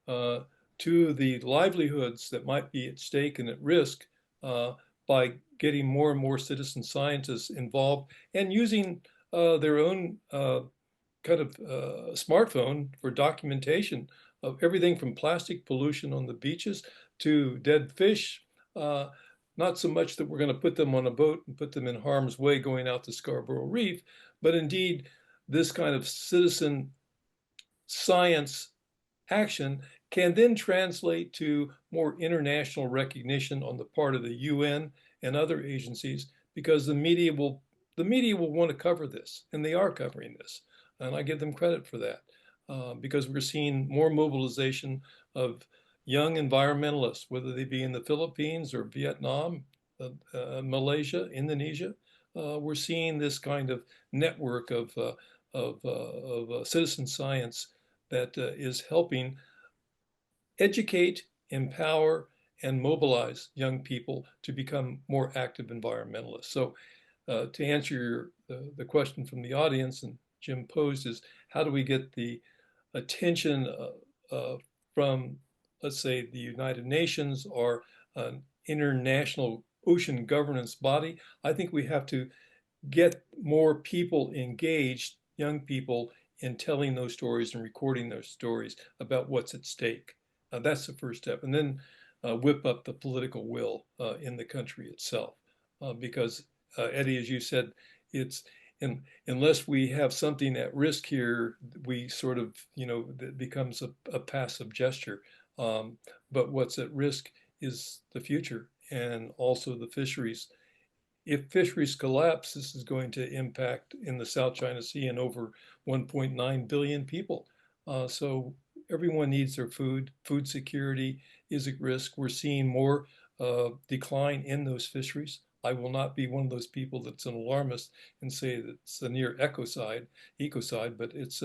[SPEAKER 13] to the livelihoods that might be at stake and at risk by getting more and more citizen scientists involved and using their own kind of smartphone for documentation of everything from plastic pollution on the beaches to dead fish. Not so much that we're going to put them on a boat and put them in harm's way going out to Scarborough Reef, but indeed this kind of citizen science action can then translate to more international recognition on the part of the UN and other agencies, because the media will want to cover this, and they are covering this, and I give them credit for that, because we're seeing more mobilization of young environmentalists, whether they be in the Philippines or Vietnam, Malaysia, Indonesia. We're seeing this kind of network of citizen science that is helping educate, empower, and mobilize young people to become more active environmentalists. So to answer the question from the audience, and Jim posed, is how do we get the attention from, let's say, the United Nations or an international ocean governance body? I think we have to get more people engaged, young people, in telling those stories and recording those stories about what's at stake. That's the first step. And then whip up the political will in the country itself. Because Eddie, as you said, it's unless we have something at risk here, we sort of, it becomes a passive gesture. But what's at risk is the future and also the fisheries. If fisheries collapse, this is going to impact in the South China Sea and over 1.9 billion people. So everyone needs their food. Food security is at risk. We're seeing more decline in those fisheries. I will not be one of those people that's an alarmist and say that it's a near ecocide, but it's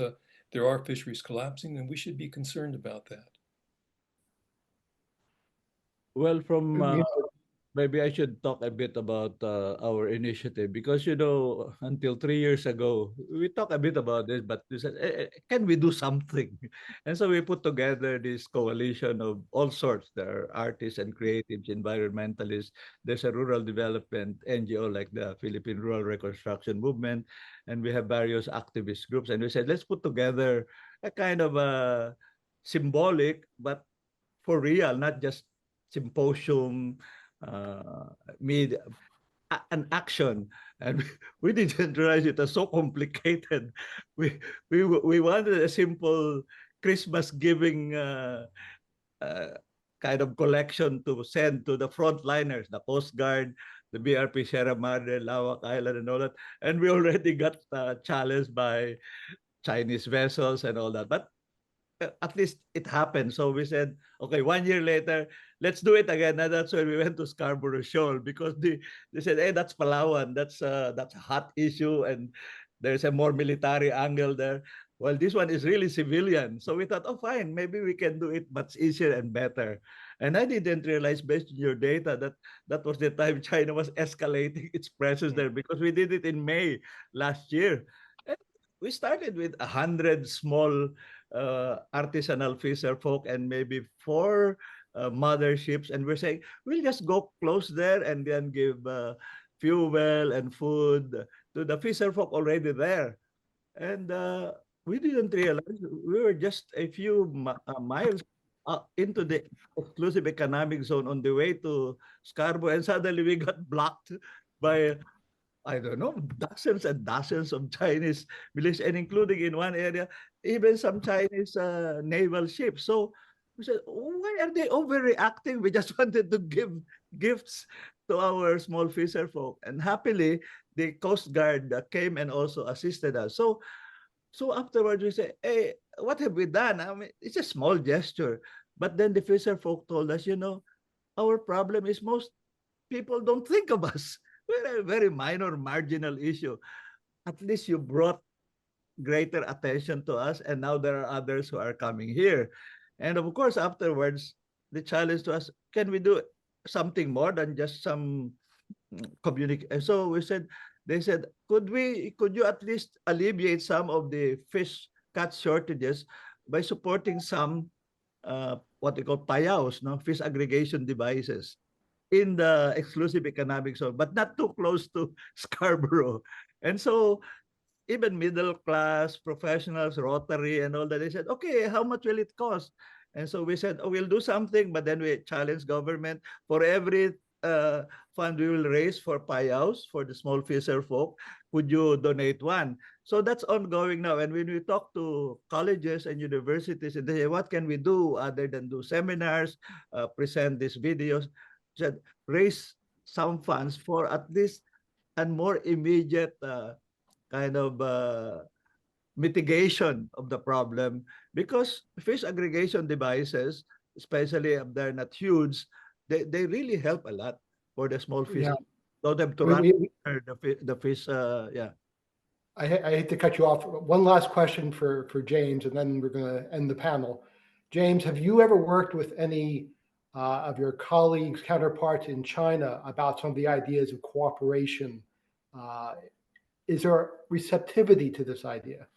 [SPEAKER 13] there are fisheries collapsing, and we should be concerned about that.
[SPEAKER 11] Well, from maybe I should talk a bit about our initiative, because until 3 years ago we talked a bit about this, but we said, can we do something? And so we put together this coalition of all sorts. There are artists and creatives, environmentalists. There's a rural development NGO like the Philippine Rural Reconstruction Movement, and we have various activist groups. And we said, let's put together a kind of a symbolic, but for real, not just symposium made an action, and we didn't realize it was so complicated. We wanted a simple Christmas giving kind of collection to send to the frontliners, the Coast Guard, the BRP Sierra Madre, Lawak Island, and all that. And we already got challenged by Chinese vessels and all that. But at least it happened. So we said, okay, 1 year later, let's do it again. And that's when we went to Scarborough Shoal, because they said, hey, that's Palawan. That's a hot issue, and there's a more military angle there. Well, this one is really civilian. So we thought, oh, fine, maybe we can do it much easier and better. And I didn't realize, based on your data, that that was the time China was escalating its presence there, because we did it in May last year. And we started with 100 small artisanal fisher folk and maybe 4 mother ships. And we're saying, we'll just go close there and then give fuel and food to the fisher folk already there. And we didn't realize we were just a few miles into the exclusive economic zone on the way to Scarborough, and suddenly we got blocked by, I don't know, dozens and dozens of Chinese militia, and including in one area, even some Chinese naval ships. So we said, why are they overreacting? We just wanted to give gifts to our small fisher folk. And happily, the Coast Guard came and also assisted us. So afterwards, we say, hey, what have we done? I mean, it's a small gesture. But then the fisher folk told us, our problem is most people don't think of us. We're a very minor, marginal issue. At least you brought greater attention to us, and now there are others who are coming here. And of course, afterwards, the challenge to us, can we do something more than just some communication? So they said, could you at least alleviate some of the fish catch shortages by supporting some what they call payaos, fish aggregation devices in the exclusive economic zone, but not too close to Scarborough. And so even middle class professionals, Rotary and all that, they said, okay, how much will it cost? And so we said, oh, we'll do something, but then we challenged government. For every fund we will raise for payaos for the small fisher folk, could you donate one? So that's ongoing now. And when we talk to colleges and universities, and they say, what can we do other than do seminars, present these videos? Said, raise some funds for at least a more immediate kind of mitigation of the problem, because fish aggregation devices, especially if they're not huge, they really help a lot for the small fish.
[SPEAKER 12] Yeah.
[SPEAKER 11] Allow them to run the fish. Yeah.
[SPEAKER 12] I hate to cut you off. One last question for James, and then we're going to end the panel. James, have you ever worked with any of your colleagues, counterparts in China about some of the ideas of cooperation? Is there receptivity to this idea?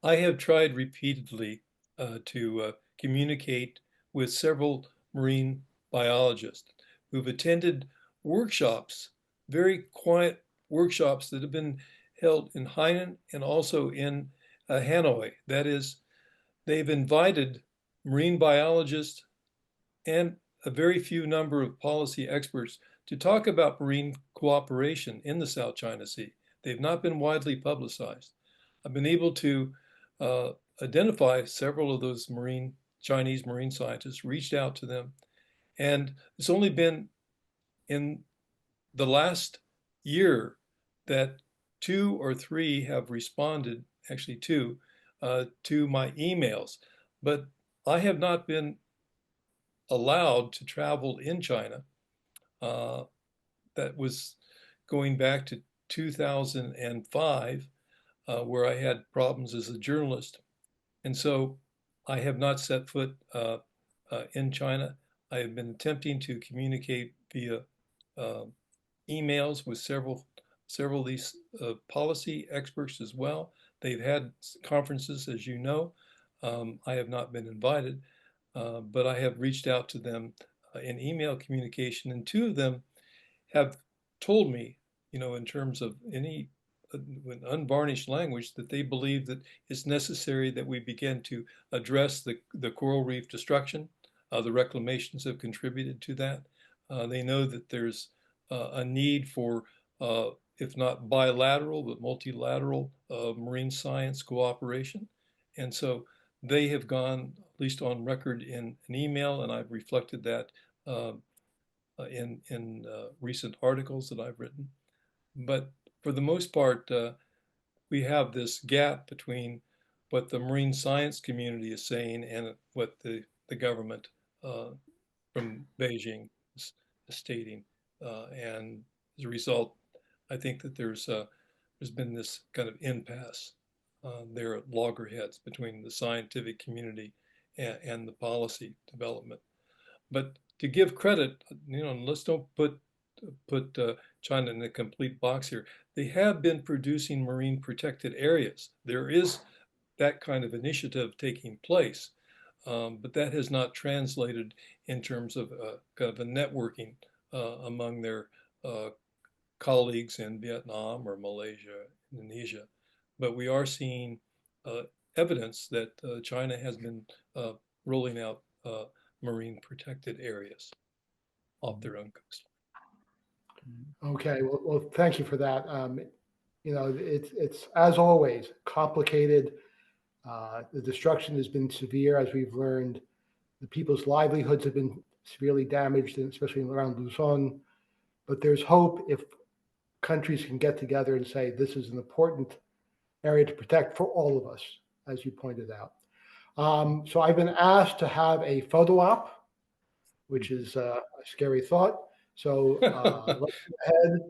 [SPEAKER 13] I have tried repeatedly to communicate with several marine biologists who've attended workshops, very quiet workshops that have been held in Hainan and also in Hanoi. That is, they've invited marine biologists and a very few number of policy experts to talk about marine cooperation in the South China Sea. They've not been widely publicized. I've been able to identify several of those Chinese marine scientists, reached out to them, and it's only been in the last year that 2 or 3 have responded, actually 2, to my emails. But I have not been allowed to travel in China. That was going back to 2005, where I had problems as a journalist. And so I have not set foot in China. I have been attempting to communicate via emails with several of these policy experts as well. They've had conferences, as you know. I have not been invited, but I have reached out to them in email communication, and 2 of them have told me, in terms of any unvarnished language, that they believe that it's necessary that we begin to address the coral reef destruction The reclamations have contributed to that. They know that there's a need for, if not bilateral, but multilateral marine science cooperation. And so they have gone, at least on record in an email, and I've reflected that in recent articles that I've written. But for the most part, we have this gap between what the marine science community is saying and what the government from Beijing is stating. And as a result, I think that there's been this kind of impasse there at loggerheads between the scientific community and the policy development. But to give credit, let's don't put China in a complete box here. They have been producing marine protected areas. There is that kind of initiative taking place, but that has not translated in terms of kind of a networking among their colleagues in Vietnam or Malaysia, Indonesia. But we are seeing evidence that China has been rolling out marine protected areas off their own coast.
[SPEAKER 12] Okay, well, thank you for that. It's as always complicated. The destruction has been severe, as we've learned. The people's livelihoods have been severely damaged, especially around Luzon. But there's hope if countries can get together and say this is an important area to protect for all of us, as you pointed out. So I've been asked to have a photo op, which is a scary thought. So let's go ahead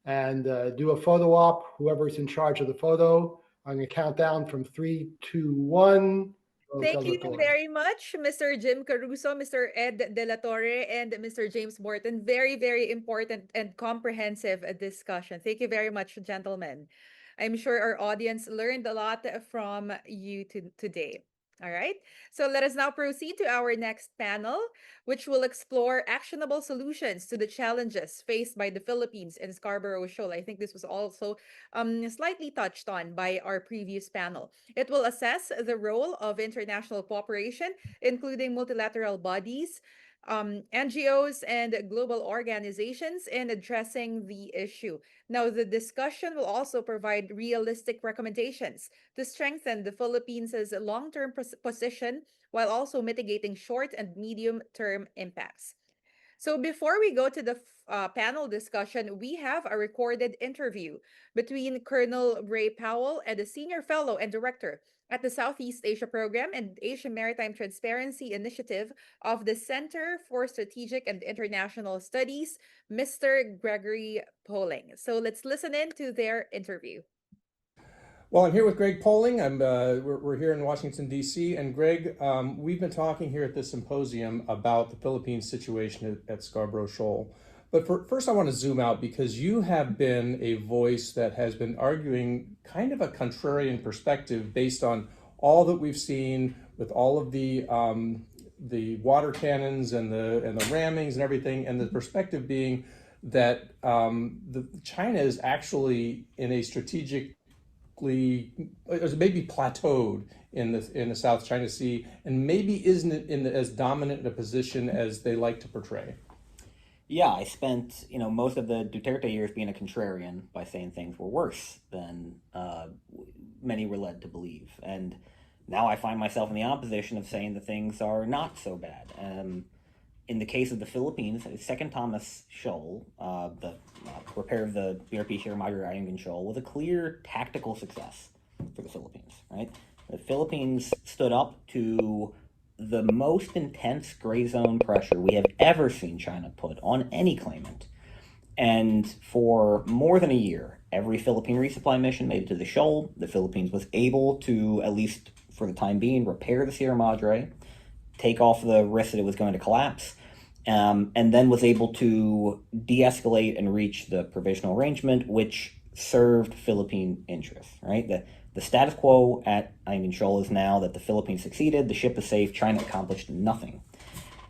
[SPEAKER 12] and do a photo op. Whoever's in charge of the photo, I'm going to count down from 3, 2, 1.
[SPEAKER 1] Thank you very much, Mr. Jim Caruso, Mr. Ed De La Torre, and Mr. James Morton. Very, very important and comprehensive discussion. Thank you very much, gentlemen. I'm sure our audience learned a lot from you today. All right, so let us now proceed to our next panel, which will explore actionable solutions to the challenges faced by the Philippines in Scarborough Shoal. I think this was also slightly touched on by our previous panel. It will assess the role of international cooperation, including multilateral bodies, NGOs, and global organizations in addressing the issue. Now, the discussion will also provide realistic recommendations to strengthen the Philippines' long-term position while also mitigating short and medium-term impacts. So before we go to the panel discussion, we have a recorded interview between Colonel Ray Powell and a senior fellow and director at the Southeast Asia Program and Asia Maritime Transparency Initiative of the Center for Strategic and International Studies, Mr. Gregory Poling. So let's listen in to their interview.
[SPEAKER 4] Well, I'm here with Greg Poling. We're here in Washington, D.C. And Greg, we've been talking here at this symposium about the Philippines situation at Scarborough Shoal. But first, I want to zoom out because you have been a voice that has been arguing kind of a contrarian perspective based on all that we've seen with all of the water cannons and the rammings and everything, and the perspective being that China is actually in a strategically maybe plateaued in the South China Sea, and maybe isn't in as dominant a position as they like to portray.
[SPEAKER 14] Yeah, I spent most of the Duterte years being a contrarian by saying things were worse than many were led to believe, and now I find myself in the opposition of saying that things are not so bad. In the case of the Philippines, Second Thomas Shoal, the repair of the BRP Gregorio Shoal, was a clear tactical success for the Philippines. Right, the Philippines stood up to the most intense gray zone pressure we have ever seen China put on any claimant. And for more than a year, every Philippine resupply mission made it to the shoal. The Philippines was able to, at least for the time being, repair the Sierra Madre, take off the risk that it was going to collapse, and then was able to de-escalate and reach the provisional arrangement, which served Philippine interests, right? The status quo at Angin Shoal is now that the Philippines succeeded, the ship is safe, China accomplished nothing.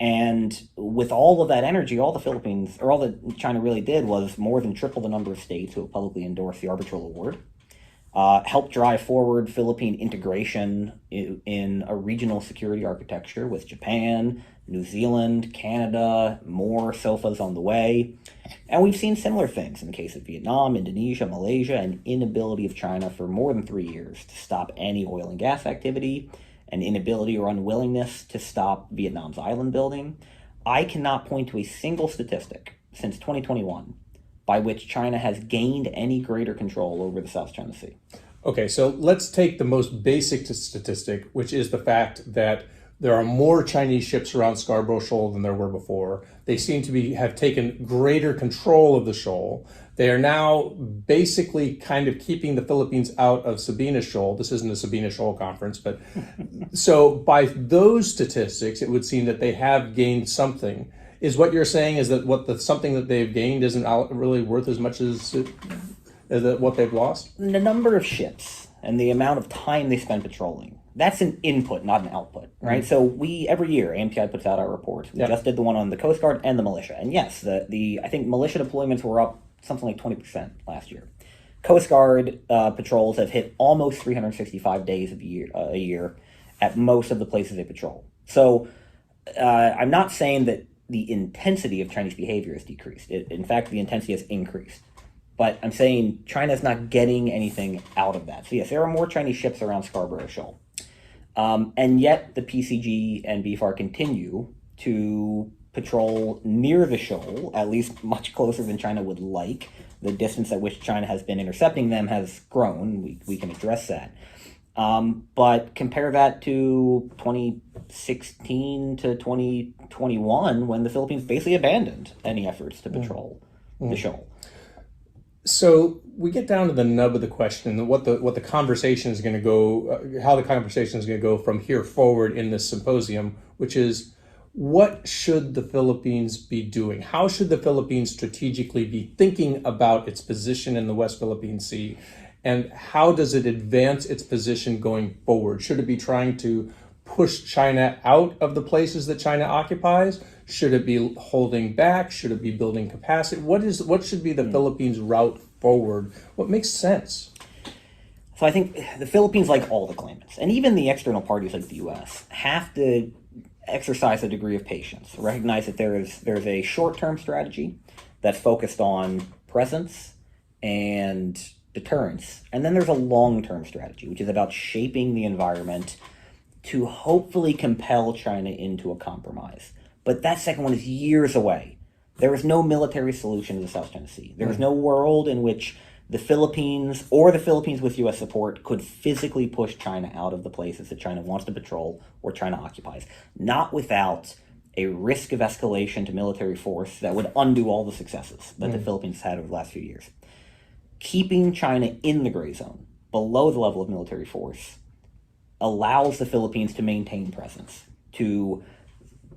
[SPEAKER 14] And with all of that energy, all that China really did was more than triple the number of states who have publicly endorsed the Arbitral Award. help drive forward Philippine integration in a regional security architecture with Japan, New Zealand, Canada, more SOFAs on the way. And we've seen similar things in the case of Vietnam, Indonesia, Malaysia, and inability of China for more than 3 years to stop any oil and gas activity, an inability or unwillingness to stop Vietnam's island building. I cannot point to a single statistic since 2021 by which China has gained any greater control over the South China Sea.
[SPEAKER 4] Okay, so let's take the most basic statistic, which is the fact that there are more Chinese ships around Scarborough Shoal than there were before. They seem to have taken greater control of the shoal. They are now basically kind of keeping the Philippines out of Sabina Shoal. This isn't a Sabina Shoal conference, but so by those statistics, it would seem that they have gained something. Is what you're saying is that something that they've gained isn't really worth as much as what they've lost?
[SPEAKER 14] The number of ships and the amount of time they spend patrolling, that's an input, not an output, right? So every year, AMTI puts out our reports. We just did the one on the Coast Guard and the militia. And yes, I think militia deployments were up something like 20% last year. Coast Guard patrols have hit almost 365 days a year at most of the places they patrol. So I'm not saying that the intensity of Chinese behavior has decreased. In fact, the intensity has increased. But I'm saying China's not getting anything out of that. So yes, there are more Chinese ships around Scarborough Shoal. And yet the PCG and BFAR continue to patrol near the shoal, at least much closer than China would like. The distance at which China has been intercepting them has grown. We can address that. But compare that to 2016 to 2021, when the Philippines basically abandoned any efforts to patrol the shoal.
[SPEAKER 4] So we get down to the nub of the question, what the conversation is going to go, how the conversation is going to go from here forward in this symposium, which is, what should the Philippines be doing? How should the Philippines strategically be thinking about its position in the West Philippine Sea? And how does it advance its position going forward? Should it be trying to push China out of the places that China occupies? Should it be holding back? Should it be building capacity? What should be the Philippines' route forward? What makes sense?
[SPEAKER 14] So I think the Philippines, like all the claimants, and even the external parties like the U.S., have to exercise a degree of patience, recognize that there's a short-term strategy that's focused on presence and deterrence, and then there's a long-term strategy, which is about shaping the environment to hopefully compel China into a compromise. But that second one is years away. There is no military solution to the South China Sea. There is no world in which the Philippines, or the Philippines with U.S. support, could physically push China out of the places that China wants to patrol or China occupies, not without a risk of escalation to military force that would undo all the successes that the Philippines had over the last few years. Keeping China in the gray zone, below the level of military force, allows the Philippines to maintain presence, to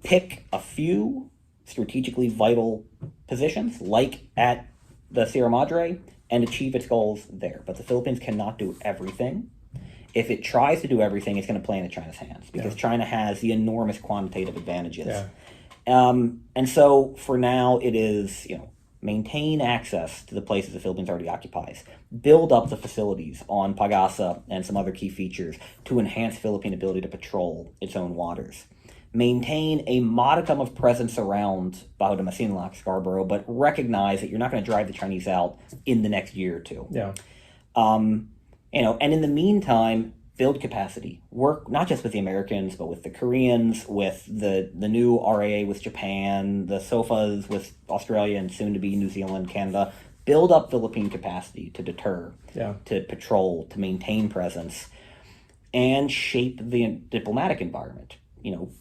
[SPEAKER 14] pick a few strategically vital positions, like at the Sierra Madre, and achieve its goals there. But the Philippines cannot do everything. If it tries to do everything, it's going to play into China's hands, because China has the enormous quantitative advantages. And so for now, it is, maintain access to the places the Philippines already occupies, build up the facilities on Pag-asa and some other key features to enhance Philippine ability to patrol its own waters, maintain a modicum of presence around Bajo de Masinloc, Scarborough, but recognize that you're not going to drive the Chinese out in the next year or two. And in the meantime, build capacity, work not just with the Americans, but with the Koreans, with the new RAA with Japan, the SOFAs with Australia, and soon to be New Zealand, Canada. Build up Philippine capacity to deter, to patrol, to maintain presence, and shape the diplomatic environment.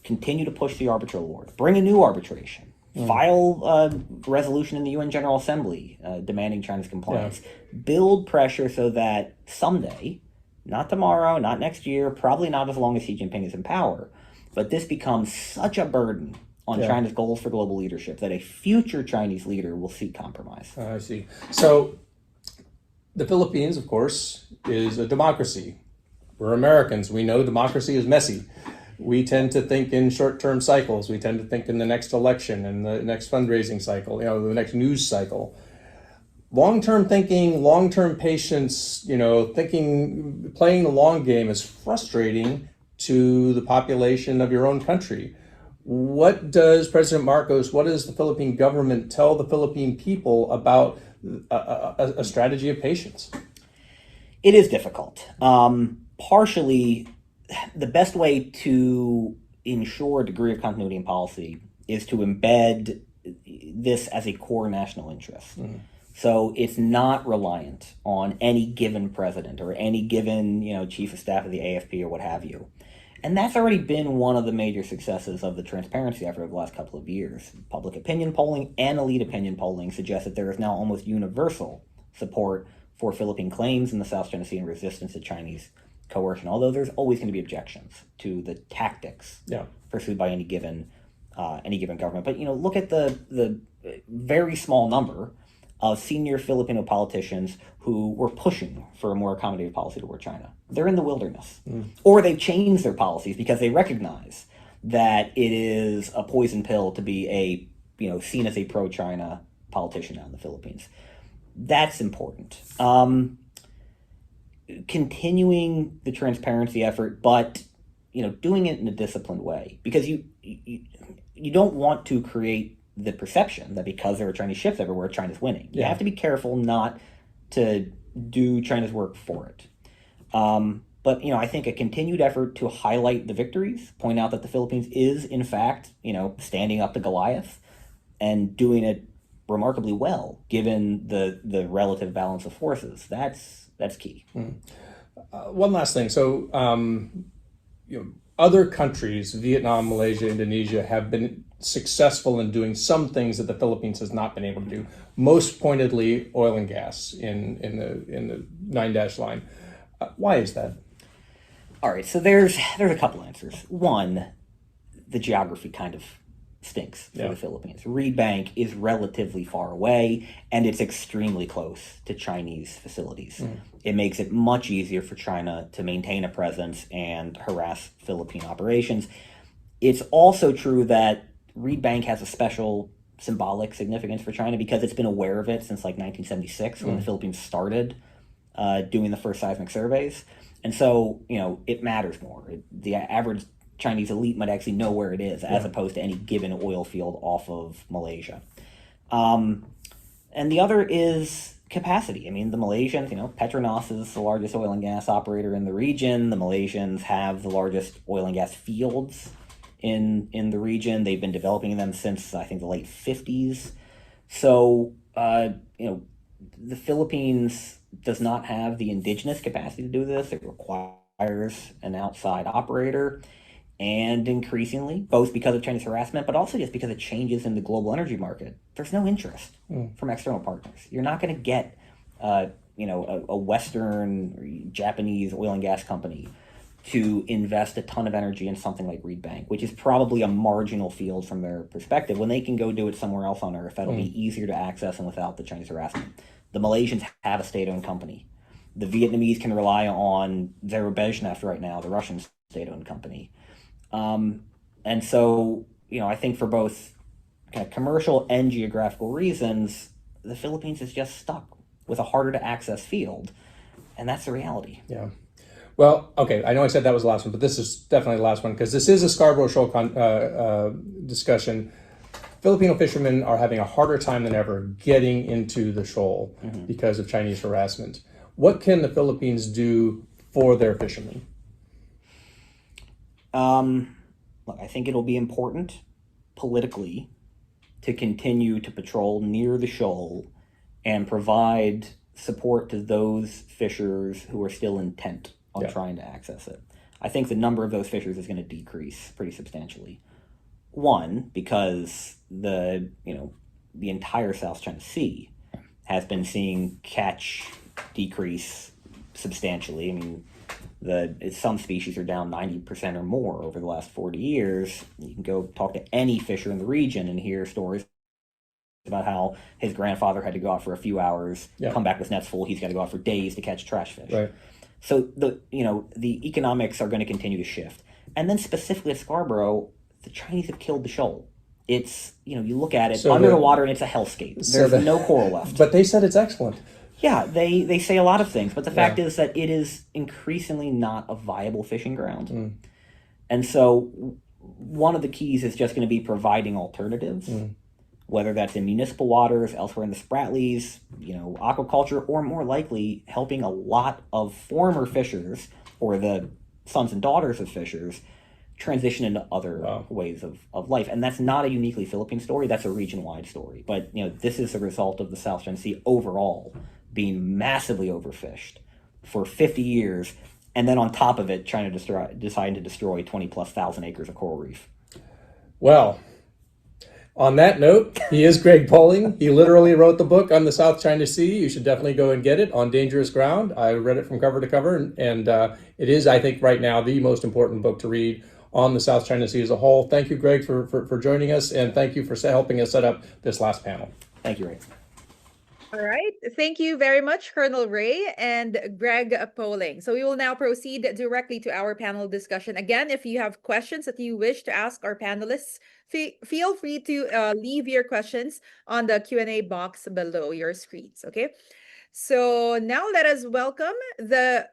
[SPEAKER 14] Continue to push the Arbitral Award, bring a new arbitration, file a resolution in the UN General Assembly demanding China's compliance, build pressure so that someday, not tomorrow, not next year, probably not as long as Xi Jinping is in power, but this becomes such a burden on China's goals for global leadership that a future Chinese leader will seek compromise.
[SPEAKER 4] I see. So the Philippines, of course, is a democracy. We're Americans. We know democracy is messy. We tend to think in short-term cycles. We tend to think in the next election and the next fundraising cycle, the next news cycle. long-term thinking, long-term patience, thinking, playing the long game is frustrating to the population of your own country. What does President Marcos, what does the Philippine government tell the Philippine people about a strategy of patience?
[SPEAKER 14] It is difficult. Partially, the best way to ensure a degree of continuity in policy is to embed this as a core national interest. So it's not reliant on any given president or any given, chief of staff of the AFP or what have you. And that's already been one of the major successes of the transparency effort of the last couple of years. Public opinion polling and elite opinion polling suggest that there is now almost universal support for Philippine claims in the South China Sea and resistance to Chinese coercion, although there's always going to be objections to the tactics pursued by any given government. But look at the very small number of senior Filipino politicians who were pushing for a more accommodative policy toward China. They're in the wilderness, or they've changed their policies because they recognize that it is a poison pill to be seen as a pro-China politician now in the Philippines. That's important. Continuing the transparency effort, but doing it in a disciplined way, because you don't want to create the perception that because there are Chinese ships everywhere, China's winning. You have to be careful not to do China's work for it. But I think a continued effort to highlight the victories, point out that the Philippines is in fact, standing up to Goliath and doing it remarkably well, given the relative balance of forces. That's key.
[SPEAKER 4] One last thing. So, other countries, Vietnam, Malaysia, Indonesia, have been successful in doing some things that the Philippines has not been able to do. Most pointedly, oil and gas in the 9-dash line. Why is that?
[SPEAKER 14] All right, so there's a couple answers. One, the geography kind of stinks for the Philippines. Reed Bank is relatively far away, and it's extremely close to Chinese facilities. It makes it much easier for China to maintain a presence and harass Philippine operations. It's also true that Reed Bank has a special symbolic significance for China because it's been aware of it since like 1976 when the Philippines started doing the first seismic surveys. And so, it matters more. The average Chinese elite might actually know where it is as opposed to any given oil field off of Malaysia. And the other is capacity. I mean, the Malaysians, Petronas is the largest oil and gas operator in the region. The Malaysians have the largest oil and gas fields in the region. They've been developing them since, I think, the late 50s. So, the Philippines does not have the indigenous capacity to do this. It requires an outside operator. And increasingly, both because of Chinese harassment, but also just because of changes in the global energy market, there's no interest from external partners. You're not going to get, a Western or Japanese oil and gas company to invest a ton of energy in something like Reed Bank, which is probably a marginal field from their perspective. When they can go do it somewhere else on Earth, that'll be easier to access and without the Chinese harassment. The Malaysians have a state-owned company. The Vietnamese can rely on Zarubezhneft right now, the Russian state-owned company. And so, I think for both kind of commercial and geographical reasons, the Philippines is just stuck with a harder to access field. And that's the reality.
[SPEAKER 4] Yeah. Well, okay, I know I said that was the last one, but this is definitely the last one because this is a Scarborough Shoal discussion. Filipino fishermen are having a harder time than ever getting into the shoal because of Chinese harassment. What can the Philippines do for their fishermen?
[SPEAKER 14] Look, I think it'll be important politically to continue to patrol near the shoal and provide support to those fishers who are still intent on trying to access it. I think the number of those fishers is going to decrease pretty substantially. One, because the entire South China Sea has been seeing catch decrease substantially. I mean, some species are down 90% or more over the last 40 years. You can go talk to any fisher in the region and hear stories about how his grandfather had to go out for a few hours, come back with nets full. He's got to go out for days to catch trash fish.
[SPEAKER 4] Right.
[SPEAKER 14] So the economics are going to continue to shift. And then specifically at Scarborough, the Chinese have killed the shoal. It's, you look at it
[SPEAKER 15] So
[SPEAKER 14] under
[SPEAKER 15] the-
[SPEAKER 14] the water and it's a hellscape.
[SPEAKER 15] so
[SPEAKER 14] There's
[SPEAKER 15] the-
[SPEAKER 14] no coral left.
[SPEAKER 15] But they said it's excellent.
[SPEAKER 14] Yeah, they say a lot of things, but the fact
[SPEAKER 15] Yeah.
[SPEAKER 14] is that it is increasingly not a viable fishing ground.
[SPEAKER 15] Mm.
[SPEAKER 14] And so one of the keys is just going to be providing alternatives, whether that's in municipal waters, elsewhere in the Spratlys, aquaculture, or more likely helping a lot of former fishers or the sons and daughters of fishers transition into other ways of life. And that's not a uniquely Philippine story, that's a region-wide story. But this is a result of the South China Sea overall being massively overfished for 50 years, and then on top of it, China deciding to destroy 20,000+ acres of coral reef.
[SPEAKER 15] Well, on that note, he is Greg Poling. He literally wrote the book on the South China Sea. You should definitely go and get it, On Dangerous Ground. I read it from cover to cover, and it is, I think, right now the most important book to read on the South China Sea as a whole. Thank you, Greg, for joining us, and thank you for helping us set up this last panel.
[SPEAKER 14] Thank you, Ray.
[SPEAKER 1] All right. Thank you very much, Colonel Ray and Greg Poling. So we will now proceed directly to our panel discussion. Again, if you have questions that you wish to ask our panelists, feel free to leave your questions on the Q&A box below your screens, okay? So now let us welcome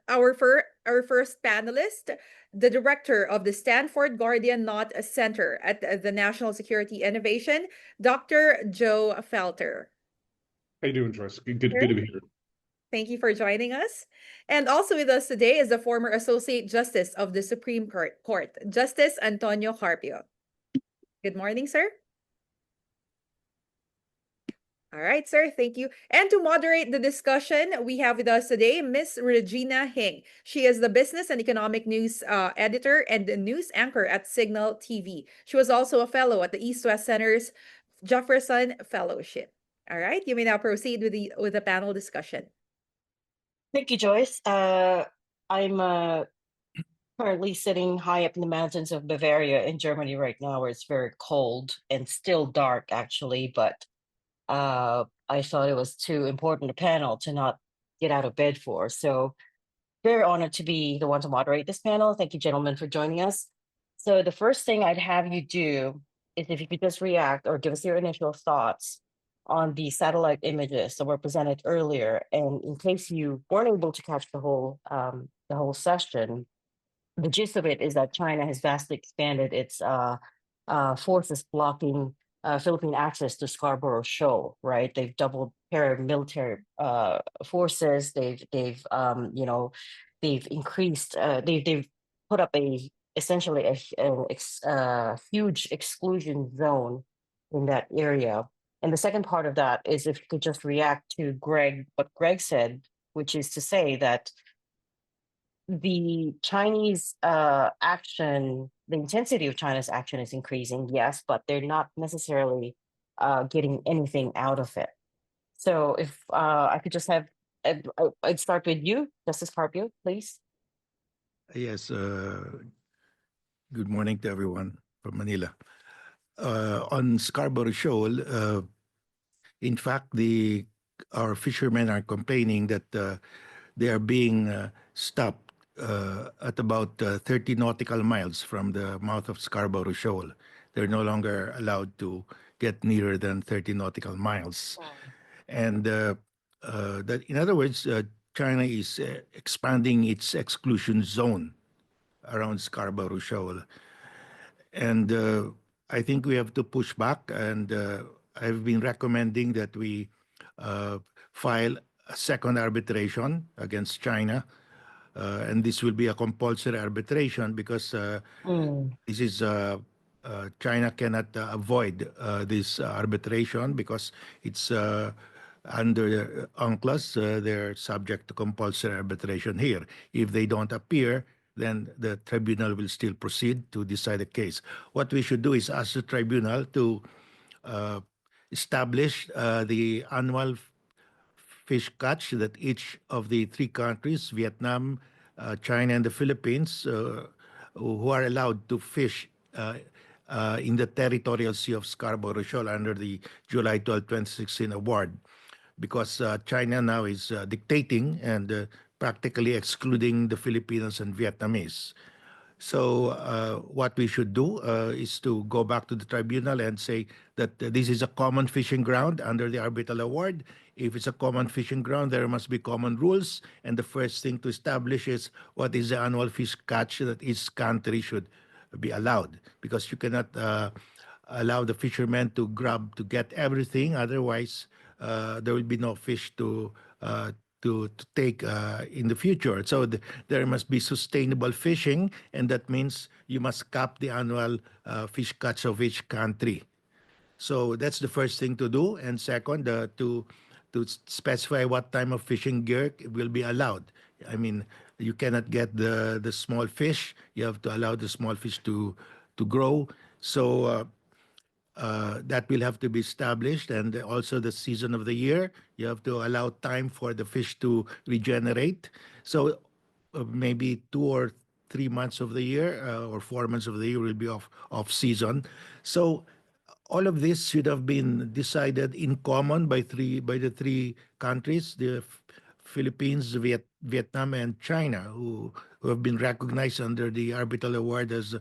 [SPEAKER 1] our first panelist, the director of the Stanford Guardian Knot Center at the National Security Innovation, Dr. Joe Felter.
[SPEAKER 16] How you doing, Joyce? Good to be here.
[SPEAKER 1] Thank you for joining us. And also with us today is the former Associate Justice of the Supreme Court, Justice Antonio Carpio. Good morning, sir. All right, sir. Thank you. And to moderate the discussion, we have with us today Ms. Regina Hing. She is the Business and Economic News editor and the news anchor at Signal TV. She was also a fellow at the East-West Center's Jefferson Fellowship. All right, you may now proceed with the panel discussion.
[SPEAKER 9] Thank you, Joyce. I'm currently sitting high up in the mountains of Bavaria in Germany right now, where it's very cold and still dark, actually. But I thought it was too important a panel to not get out of bed for. So very honored to be the one to moderate this panel. Thank you, gentlemen, for joining us. So the first thing I'd have you do is if you could just react or give us your initial thoughts on the satellite images that were presented earlier. And in case you weren't able to catch the whole session, the gist of it is that China has vastly expanded its forces blocking Philippine access to Scarborough Shoal. Right, they've doubled paramilitary forces. They've increased. They've put up essentially a huge exclusion zone in that area. And the second part of that is if you could just react to what Greg said, which is to say that the Chinese action, the intensity of China's action is increasing, yes, but they're not necessarily getting anything out of it. So if I could just I'd start with you, Justice Carpio, please.
[SPEAKER 17] Yes, good morning to everyone from Manila. On Scarborough Shoal, in fact, our fishermen are complaining that they are being stopped at about 30 nautical miles from the mouth of Scarborough Shoal. They're no longer allowed to get nearer than 30 nautical miles.
[SPEAKER 9] Wow.
[SPEAKER 17] And that, in other words, China is expanding its exclusion zone around Scarborough Shoal. And I think we have to push back, and I've been recommending that we file a second arbitration against China, and this will be a compulsory arbitration because this is China cannot avoid this arbitration because it's under UNCLOS. They're subject to compulsory arbitration here. If they don't appear, then the tribunal will still proceed to decide the case. What we should do is ask the tribunal to establish the annual fish catch that each of the three countries, Vietnam, China, and the Philippines, who are allowed to fish in the territorial sea of Scarborough Shoal under the July 12, 2016 award, because China now is dictating and practically excluding the Filipinos and Vietnamese. So what we should do is to go back to the tribunal and say that this is a common fishing ground under the Arbitral Award. If it's a common fishing ground, there must be common rules. And the first thing to establish is what is the annual fish catch that each country should be allowed. Because you cannot allow the fishermen to get everything. Otherwise, there will be no fish to take in the future. So there must be sustainable fishing, and that means you must cap the annual fish catch of each country. So that's the first thing to do. And second, to specify what type of fishing gear will be allowed. I mean, you cannot get the small fish. You have to allow the small fish to grow. So that will have to be established, and also the season of the year. You have to allow time for the fish to regenerate. So maybe 2 or 3 months of the year or 4 months of the year will be off season. So all of this should have been decided in common by the three countries, the Philippines, Vietnam, and China, who have been recognized under the Arbitral Award as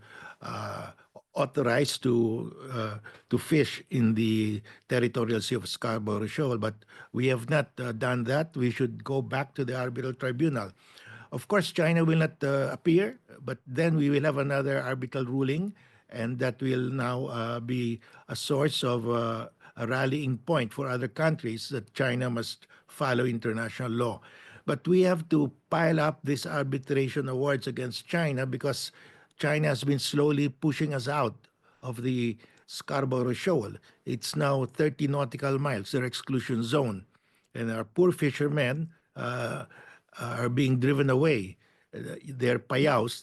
[SPEAKER 17] authorized to fish in the territorial sea of Scarborough Shoal. But we have not done that. We should go back to the Arbitral Tribunal. Of course, China will not appear, but then we will have another arbitral ruling, and that will now be a source of a rallying point for other countries that China must follow international law. But we have to pile up these arbitration awards against China because China has been slowly pushing us out of the Scarborough Shoal. It's now 30 nautical miles, their exclusion zone. And our poor fishermen are being driven away. Their payos,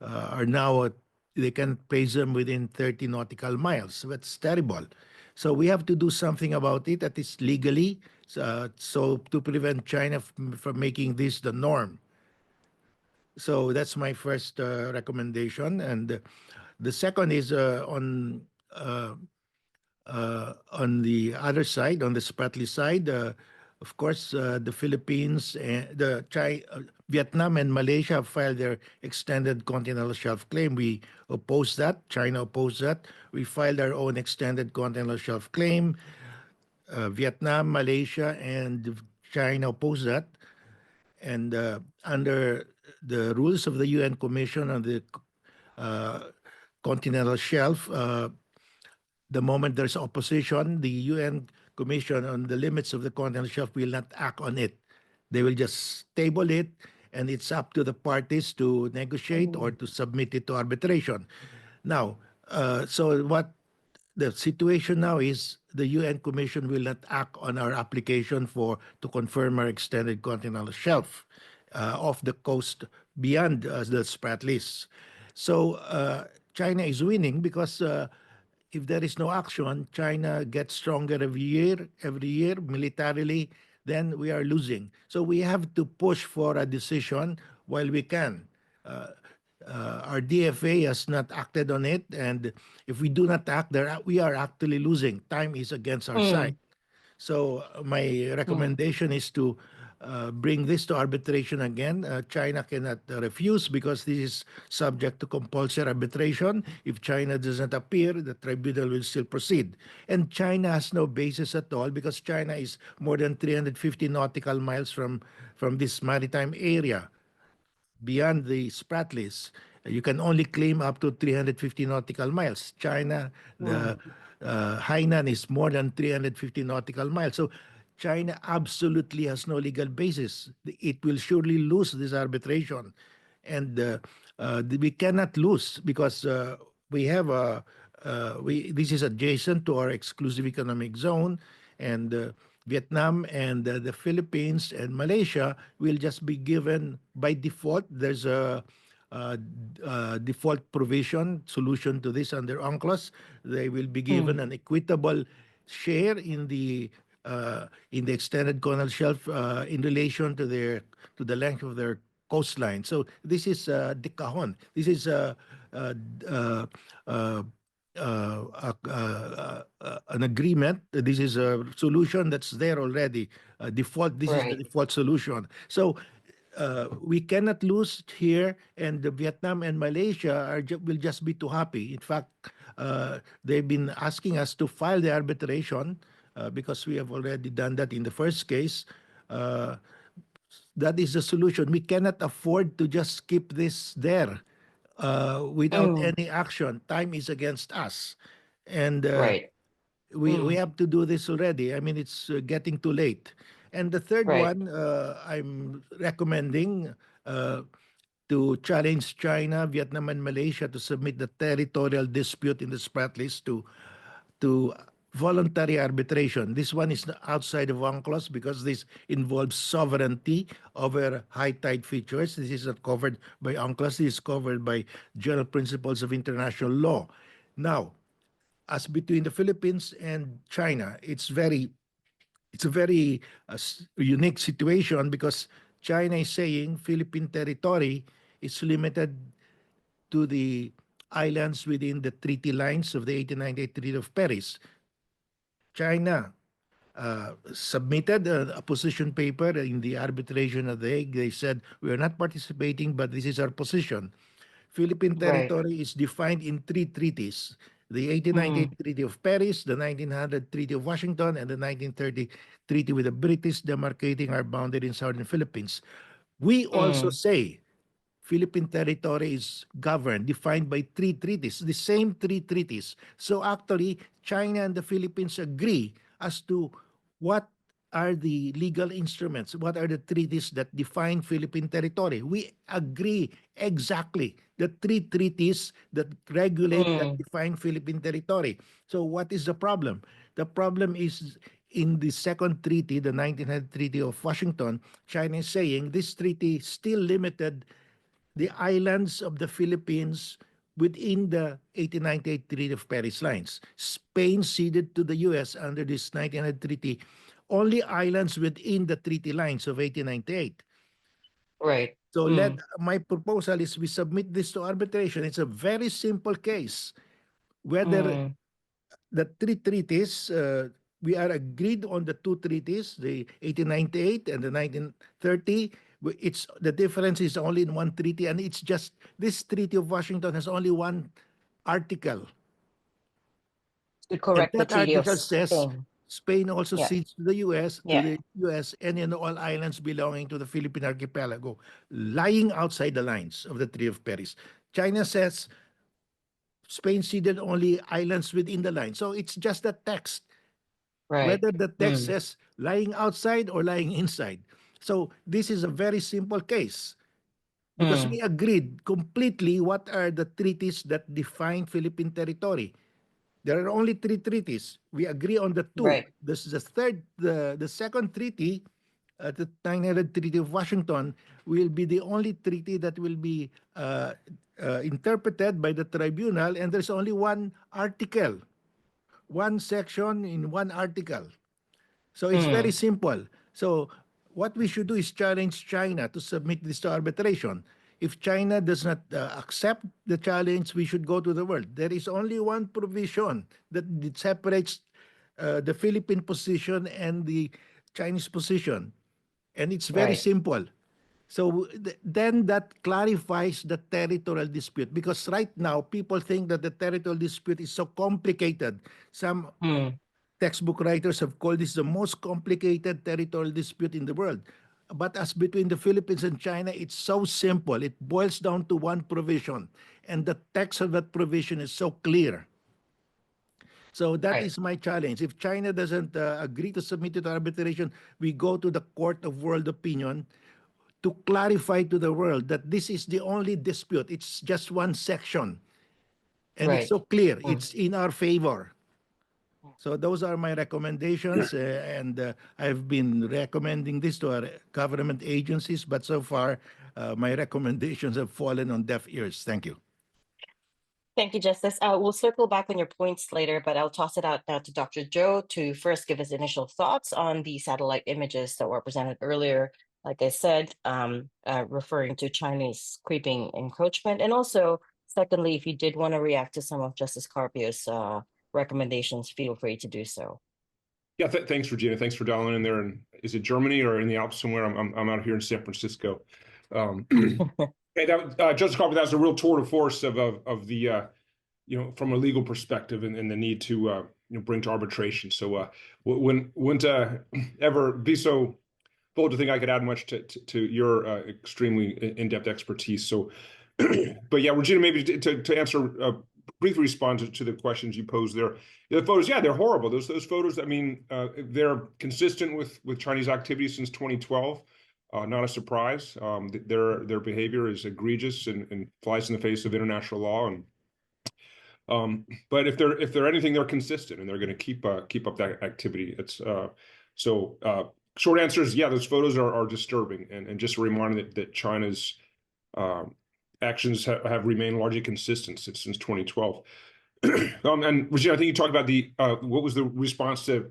[SPEAKER 17] are now, they can place them within 30 nautical miles. That's terrible. So we have to do something about it, that is legally, so to prevent China from making this the norm. So that's my first recommendation. And the second is on the other side, on the Spratly side, of course, the Philippines, Vietnam and Malaysia have filed their extended continental shelf claim. We oppose that. China opposed that. We filed our own extended continental shelf claim. Vietnam, Malaysia, and China oppose that. And under the rules of the UN Commission on the continental shelf, the moment there's opposition, the UN Commission on the limits of the continental shelf will not act on it. They will just table it, and it's up to the parties to negotiate or to submit it to arbitration. Now, so what the situation now is, the UN Commission will not act on our application to confirm our extended continental shelf off the coast beyond the Spratlys. So China is winning because if there is no action, China gets stronger every year militarily, then we are losing. So we have to push for a decision while we can. Our DFA has not acted on it, and if we do not act, we are actually losing. Time is against our side. So my recommendation is to bring this to arbitration again. China cannot refuse because this is subject to compulsory arbitration. If China does not appear, the tribunal will still proceed. And China has no basis at all because China is more than 350 nautical miles from this maritime area. Beyond the Spratlys, you can only claim up to 350 nautical miles. China, the Hainan is more than 350 nautical miles. So China absolutely has no legal basis. It will surely lose this arbitration. And we cannot lose because we have this is adjacent to our exclusive economic zone, and Vietnam and the Philippines and Malaysia will just be given by default. There's a default provision solution to this under UNCLOS. They will be given an equitable share in the extended continental shelf in relation to the length of their coastline. So this is the cajon. This is an agreement. This is a solution that's there already. This is the default solution. So we cannot lose here, and the Vietnam and Malaysia will just be too happy. In fact, they've been asking us to file the arbitration because we have already done that in the first case. That is the solution. We cannot afford to just keep this there without any action. Time is against us, and
[SPEAKER 9] Right.
[SPEAKER 17] we have to do this already. I mean, it's getting too late. And the third
[SPEAKER 9] Right.
[SPEAKER 17] one, I'm recommending to challenge China, Vietnam, and Malaysia to submit the territorial dispute in the sprat list to voluntary arbitration. This one is outside of UNCLOS because this involves sovereignty over high tide features. This is not covered by UNCLOS. This is covered by general principles of international law. Now, as between the Philippines and China, it's a very unique situation because China is saying Philippine territory is limited to the islands within the treaty lines of the 1898 Treaty of Paris. China submitted a position paper in the arbitration of The Hague. They said, we are not participating, but this is our position. Philippine territory is defined in 3 treaties: the 1898 Treaty of Paris, the 1900 Treaty of Washington, and the 1930 Treaty with the British demarcating our boundary in southern Philippines. We also say Philippine territory is governed, defined by 3 treaties, the same 3 treaties. So actually, China and the Philippines agree as to what are the legal instruments, what are the treaties that define Philippine territory. We agree exactly the 3 treaties that regulate, that define Philippine territory. So what is the problem? The problem is in the second treaty, the 1900 Treaty of Washington, China is saying this treaty still limited the islands of the Philippines within the 1898 Treaty of Paris lines. Spain ceded to the U.S. under this 1900 treaty only islands within the treaty lines of 1898.
[SPEAKER 9] Right.
[SPEAKER 17] So my proposal is we submit this to arbitration. It's a very simple case. Whether the 3 treaties, we are agreed on the 2 treaties, the 1898 and the 1930. It's the difference is only in 1 treaty, and it's just this Treaty of Washington has only 1 article.
[SPEAKER 9] To correct
[SPEAKER 17] and
[SPEAKER 9] the
[SPEAKER 17] that
[SPEAKER 9] Treaty of
[SPEAKER 17] article says Spain also
[SPEAKER 9] Yeah.
[SPEAKER 17] cedes to the U.S.
[SPEAKER 9] Yeah.
[SPEAKER 17] to the U.S. any and all islands belonging to the Philippine archipelago, lying outside the lines of the Treaty of Paris. China says Spain ceded only islands within the line. So it's just the text. Whether the text says lying outside or lying inside. So this is a very simple case because we agreed completely what are the treaties that define Philippine territory. There are only 3 treaties. We agree on the 2.
[SPEAKER 9] Right.
[SPEAKER 17] This is the second treaty, the 1900 Treaty of Washington, will be the only treaty that will be interpreted by the tribunal, and there's only 1 article, 1 section in 1 article. So it's very simple. So what we should do is challenge China to submit this to arbitration. If China does not accept the challenge, we should go to the world. There is only 1 provision that separates the Philippine position and the Chinese position. And it's very simple. So then that clarifies the territorial dispute, because right now people think that the territorial dispute is so complicated. Some textbook writers have called this the most complicated territorial dispute in the world. But as between the Philippines and China, it's so simple. It boils down to 1 provision, and the text of that provision is so clear. So that is my challenge. If China doesn't agree to submit it to arbitration, we go to the Court of World Opinion to clarify to the world that this is the only dispute. It's just 1 section. And it's so clear. It's in our favor. So those are my recommendations, and I've been recommending this to our government agencies, but so far my recommendations have fallen on deaf ears. Thank you.
[SPEAKER 9] Thank you, Justice. We'll circle back on your points later, but I'll toss it out now to Dr. Joe to first give us initial thoughts on the satellite images that were presented earlier. Like I said, referring to Chinese creeping encroachment, and also, secondly, if you did want to react to some of Justice Carpio's recommendations, feel free to do so.
[SPEAKER 16] Yeah, thanks, Regina. Thanks for dialing in there. And is it Germany or in the Alps somewhere? I'm out here in San Francisco. Hey, Judge Scarborough, that was a real tour de force of the from a legal perspective and the need to bring to arbitration. So wouldn't ever be so bold to think I could add much to your extremely in-depth expertise. So, but yeah, Regina, maybe to answer briefly respond to the questions you posed there. The photos, yeah, they're horrible. Those photos, I mean, they're consistent with Chinese activity since 2012. Not a surprise. Their behavior is egregious and flies in the face of international law. And but if they're anything, they're consistent and they're going to keep up that activity. It's short answer is yeah, those photos are disturbing and just a reminder that China's actions have remained largely consistent since 2012. And Regina, I think you talked about what was the response to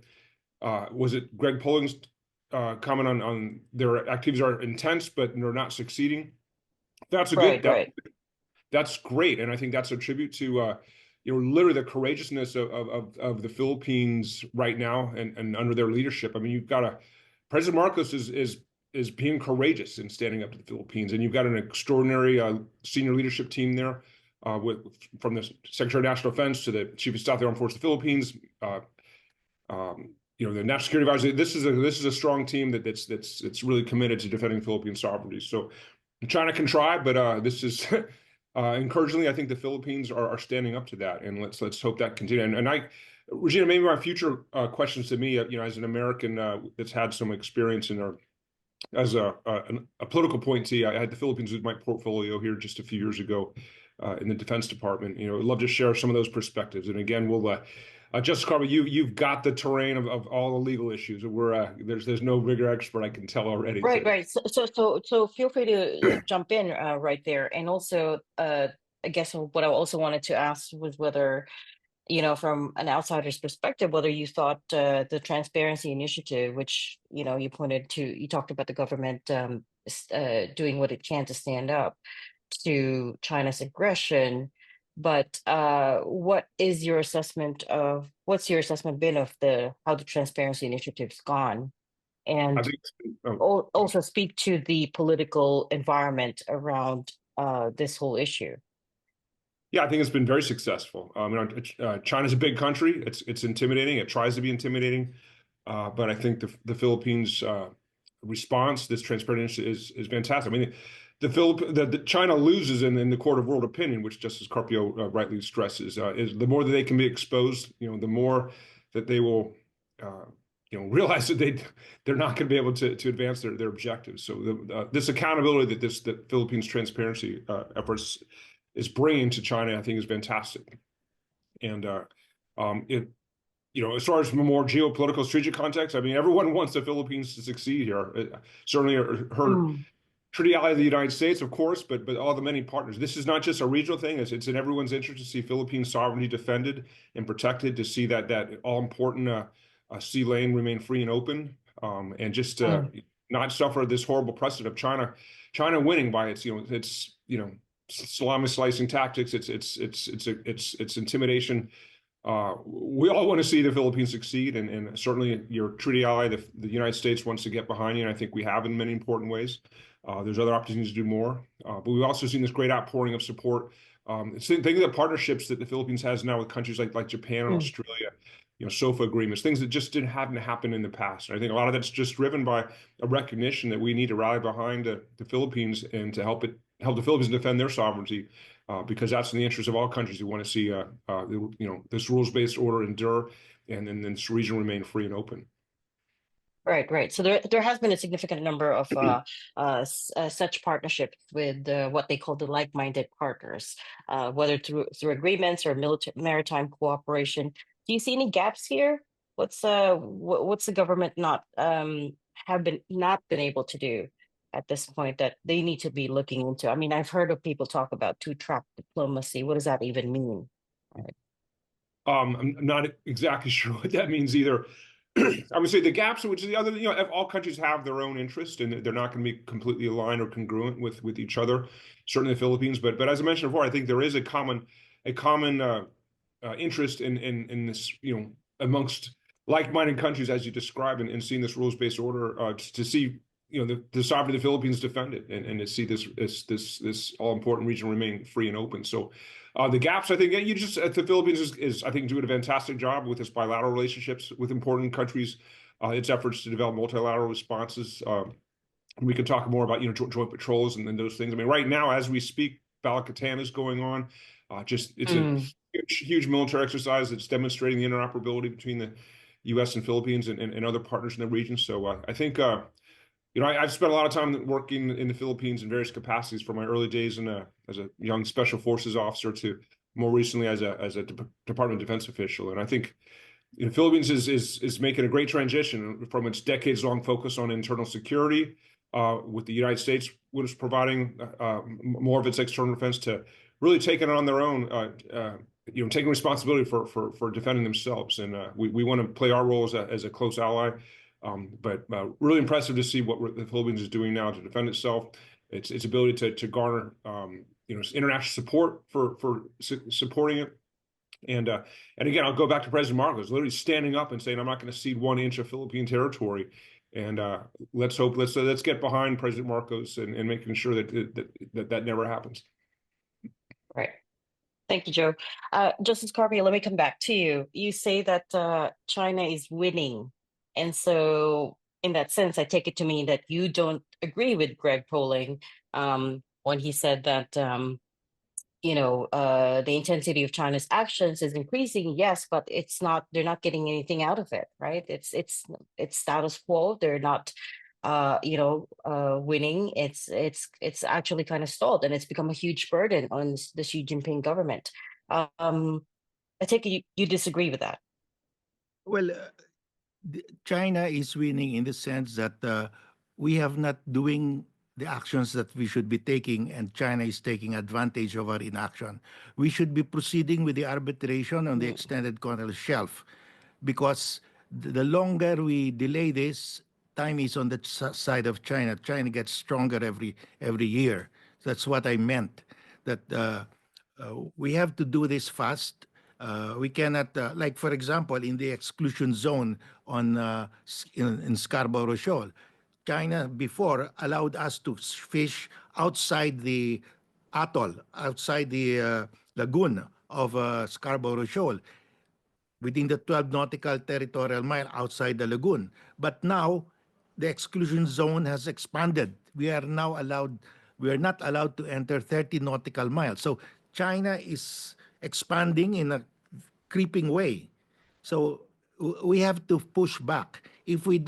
[SPEAKER 16] was it Greg Polling's comment on their activities are intense, but they're not succeeding. That's a good. That's great, and I think that's a tribute to literally the courageousness of the Philippines right now and under their leadership. I mean, you've got President Marcos is being courageous in standing up to the Philippines, and you've got an extraordinary senior leadership team there, from the Secretary of National Defense to the Chief of Staff of the Armed Forces of the Philippines. The National Security Advisor. This is a strong team that's really committed to defending Philippine sovereignty. So China can try, but this is encouragingly, I think the Philippines are standing up to that, and let's hope that continues. And Regina, maybe my future questions to me, as an American that's had some experience as a political appointee, I had the Philippines with my portfolio here just a few years ago in the Defense Department. I'd love to share some of those perspectives. And again, we'll. Justice Scarborough, you've got the terrain of all the legal issues. There's no bigger expert, I can tell already.
[SPEAKER 9] Right. So feel free to jump in right there. And also, I guess what I also wanted to ask was whether, from an outsider's perspective, whether you thought the Transparency Initiative, which you talked about the government doing what it can to stand up to China's aggression. But what's your assessment been of how the Transparency Initiative's gone? And also speak to the political environment around this whole issue.
[SPEAKER 16] Yeah, I think it's been very successful. China's a big country. It's intimidating. It tries to be intimidating. But I think the Philippines' response, this transparency is fantastic. I mean, the China loses in the court of world opinion, which Justice Carpio rightly stresses, is the more that they can be exposed, the more that they will, realize that they're not going to be able to advance their objectives. So this accountability that Philippines transparency efforts is bringing to China, I think, is fantastic. And as far as more geopolitical strategic context, I mean, everyone wants the Philippines to succeed here. Certainly, her treaty ally of the United States, of course, but all the many partners. This is not just a regional thing. It's in everyone's interest to see Philippine sovereignty defended and protected, to see that all important sea lane remain free and open, and just not suffer this horrible precedent of China winning by its salami slicing tactics. It's intimidation. We all want to see the Philippines succeed, and certainly your treaty ally, the United States, wants to get behind you, and I think we have in many important ways. There's other opportunities to do more, but we've also seen this great outpouring of support. Think of the partnerships that the Philippines has now with countries like Japan and Australia, SOFA agreements, things that just hadn't happened in the past. And I think a lot of that's just driven by a recognition that we need to rally behind the Philippines and to help the Philippines defend their sovereignty, because that's in the interest of all countries who want to see this rules-based order endure and then this region remain free and open.
[SPEAKER 9] Right. So there has been a significant number of such partnerships with what they call the like-minded partners, whether through agreements or maritime cooperation. Do you see any gaps here? What's the government not been able to do at this point that they need to be looking into? I mean, I've heard of people talk about two-track diplomacy. What does that even mean? Right.
[SPEAKER 16] I'm not exactly sure what that means either. I would say the gaps, which is the other, all countries have their own interest, and they're not going to be completely aligned or congruent with each other. Certainly the Philippines, but as I mentioned before, I think there is a common interest in this, amongst like-minded countries, as you described, and seeing this rules-based order, to see the sovereignty of the Philippines defended, and to see this all important region remain free and open. So the gaps, I think, the Philippines is I think doing a fantastic job with its bilateral relationships with important countries, its efforts to develop multilateral responses. We can talk more about joint patrols and those things. I mean, right now as we speak, Balakatan is going on. It's a huge military exercise that's demonstrating the interoperability between the U.S. and Philippines and other partners in the region. So I think I've spent a lot of time working in the Philippines in various capacities, from my early days as a young special forces officer to more recently as a Department of Defense official. And I think the Philippines is making a great transition from its decades-long focus on internal security, with the United States was providing more of its external defense, to really taking it on their own, taking responsibility for defending themselves. And we want to play our role as a close ally. But really impressive to see what the Philippines is doing now to defend itself, its ability to garner international support for supporting it. And again, I'll go back to President Marcos, literally standing up and saying, "I'm not going to cede 1 inch of Philippine territory." And let's get behind President Marcos and making sure that never happens.
[SPEAKER 9] Right. Thank you, Joe. Justice Carpio, let me come back to you. You say that China is winning. And so in that sense, I take it to mean that you don't agree with Greg Polling when he said that, the intensity of China's actions is increasing. Yes, but they're not getting anything out of it, right? It's status quo. They're not, winning. It's actually kind of stalled, and it's become a huge burden on the Xi Jinping government. I take it you disagree with that.
[SPEAKER 17] Well, China is winning in the sense that we have not doing the actions that we should be taking, and China is taking advantage of our inaction. We should be proceeding with the arbitration on the extended continental shelf, because the longer we delay this, time is on the side of China. China gets stronger every year. That's what I meant, that we have to do this fast. We cannot, like for example, in the exclusion zone in Scarborough Shoal, China before allowed us to fish outside the atoll, outside the lagoon of Scarborough Shoal, within the 12 nautical territorial mile outside the lagoon. But now the exclusion zone has expanded. We are not allowed to enter 30 nautical miles. So China is expanding in a creeping way. So we have to push back. If we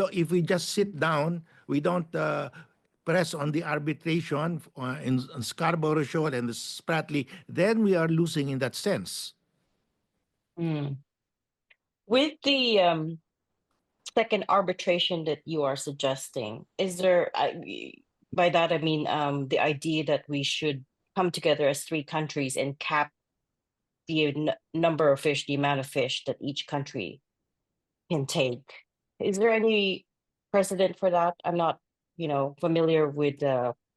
[SPEAKER 17] just sit down, we don't press on the arbitration in Scarborough Shoal and the Spratly, then we are losing in that sense.
[SPEAKER 9] With the second arbitration that you are suggesting, is there, by that I mean the idea that we should come together as 3 countries and cap the number of fish, the amount of fish that each country can take. Is there any precedent for that? I'm not, familiar with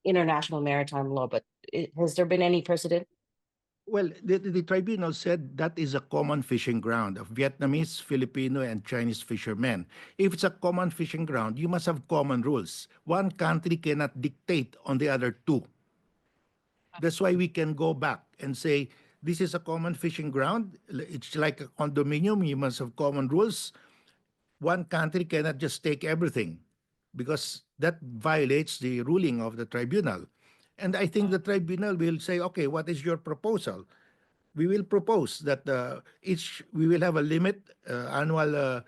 [SPEAKER 9] international maritime law, but has there been any precedent?
[SPEAKER 17] Well, the tribunal said that is a common fishing ground of Vietnamese, Filipino, and Chinese fishermen. If it's a common fishing ground, you must have common rules. One country cannot dictate on the other 2. That's why we can go back and say, this is a common fishing ground. It's like a condominium. You must have common rules. One country cannot just take everything, because that violates the ruling of the tribunal. And I think the tribunal will say, okay, what is your proposal? We will propose that we will have a limit, annual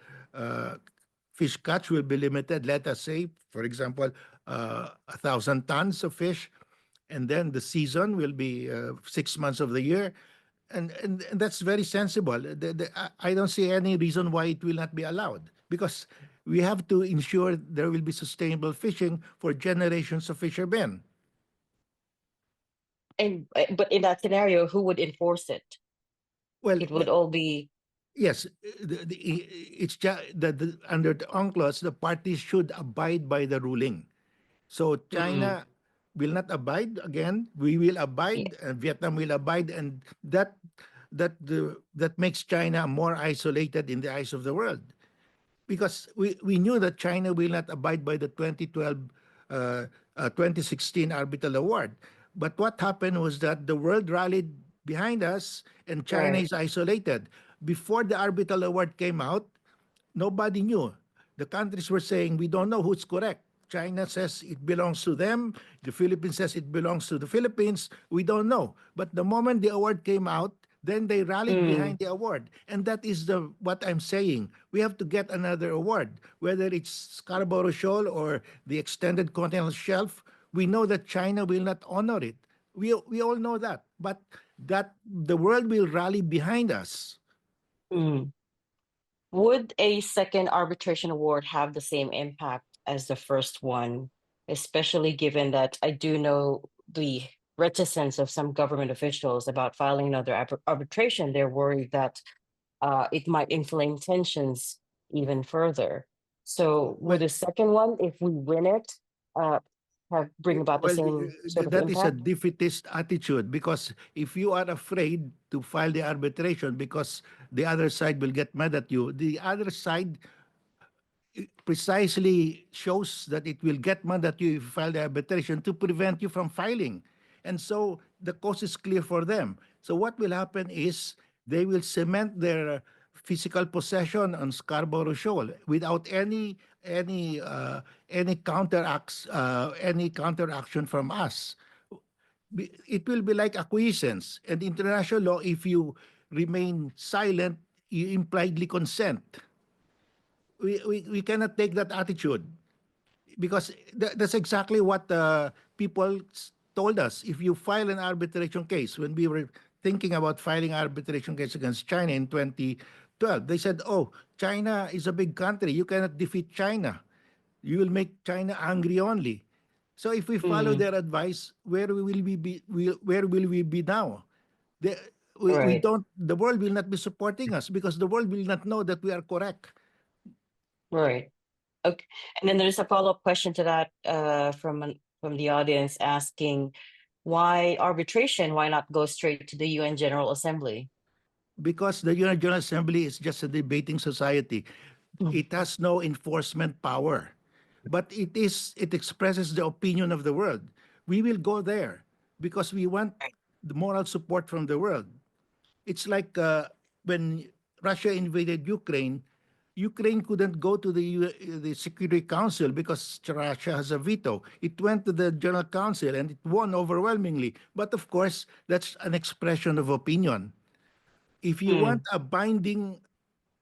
[SPEAKER 17] fish catch will be limited. Let us say, for example, 1,000 tons of fish. And then the season will be 6 months of the year. And that's very sensible. I don't see any reason why it will not be allowed, because we have to ensure there will be sustainable fishing for generations of fishermen.
[SPEAKER 9] But in that scenario, who would enforce it?
[SPEAKER 17] Well,
[SPEAKER 9] it would all be.
[SPEAKER 17] Yes, it's just that under the UNCLOS, the parties should abide by the ruling. So China will not abide. Again, we will abide, and Vietnam will abide, and that makes China more isolated in the eyes of the world, because we knew that China will not abide by the 2012 2016 Arbitral Award. But what happened was that the world rallied behind us and China is isolated. Before the Arbitral Award came out, nobody knew. The countries were saying, we don't know who's correct. China says it belongs to them. The Philippines says it belongs to the Philippines. We don't know. But the moment the award came out, then they rallied behind the award. And that is what I'm saying. We have to get another award, whether it's Scarborough Shoal or the extended continental shelf. We know that China will not honor it. We all know that. But that the world will rally behind us.
[SPEAKER 9] Would a second arbitration award have the same impact as the first one, especially given that I do know the reticence of some government officials about filing another arbitration? They're worried that it might inflame tensions even further. So would a second one, if we win it, bring about the same sort of
[SPEAKER 17] that is a
[SPEAKER 9] impact?
[SPEAKER 17] defeatist attitude, because if you are afraid to file the arbitration because the other side will get mad at you, the other side precisely shows that it will get mad at you if you file the arbitration to prevent you from filing. And so the cause is clear for them. So what will happen is they will cement their physical possession on Scarborough Shoal without any counteraction from us. It will be like acquiescence. And international law, if you remain silent, you impliedly consent. We cannot take that attitude, because that's exactly what people told us. If you file an arbitration case, when we were thinking about filing arbitration case against China in 2012, they said, oh, China is a big country. You cannot defeat China. You will make China angry only. So if we follow their advice, where will we be? Where will we be now? We don't. The world will not be supporting us because the world will not know that we are correct.
[SPEAKER 9] Right. Okay. And then there's a follow-up question to that from the audience asking, why arbitration? Why not go straight to the UN General Assembly?
[SPEAKER 17] Because the UN General Assembly is just a debating society. It has no enforcement power, but it expresses the opinion of the world. We will go there because we want the moral support from the world. It's like when Russia invaded Ukraine. Ukraine couldn't go to the Security Council because Russia has a veto. It went to the General Council and it won overwhelmingly. But of course, that's an expression of opinion. If you want a binding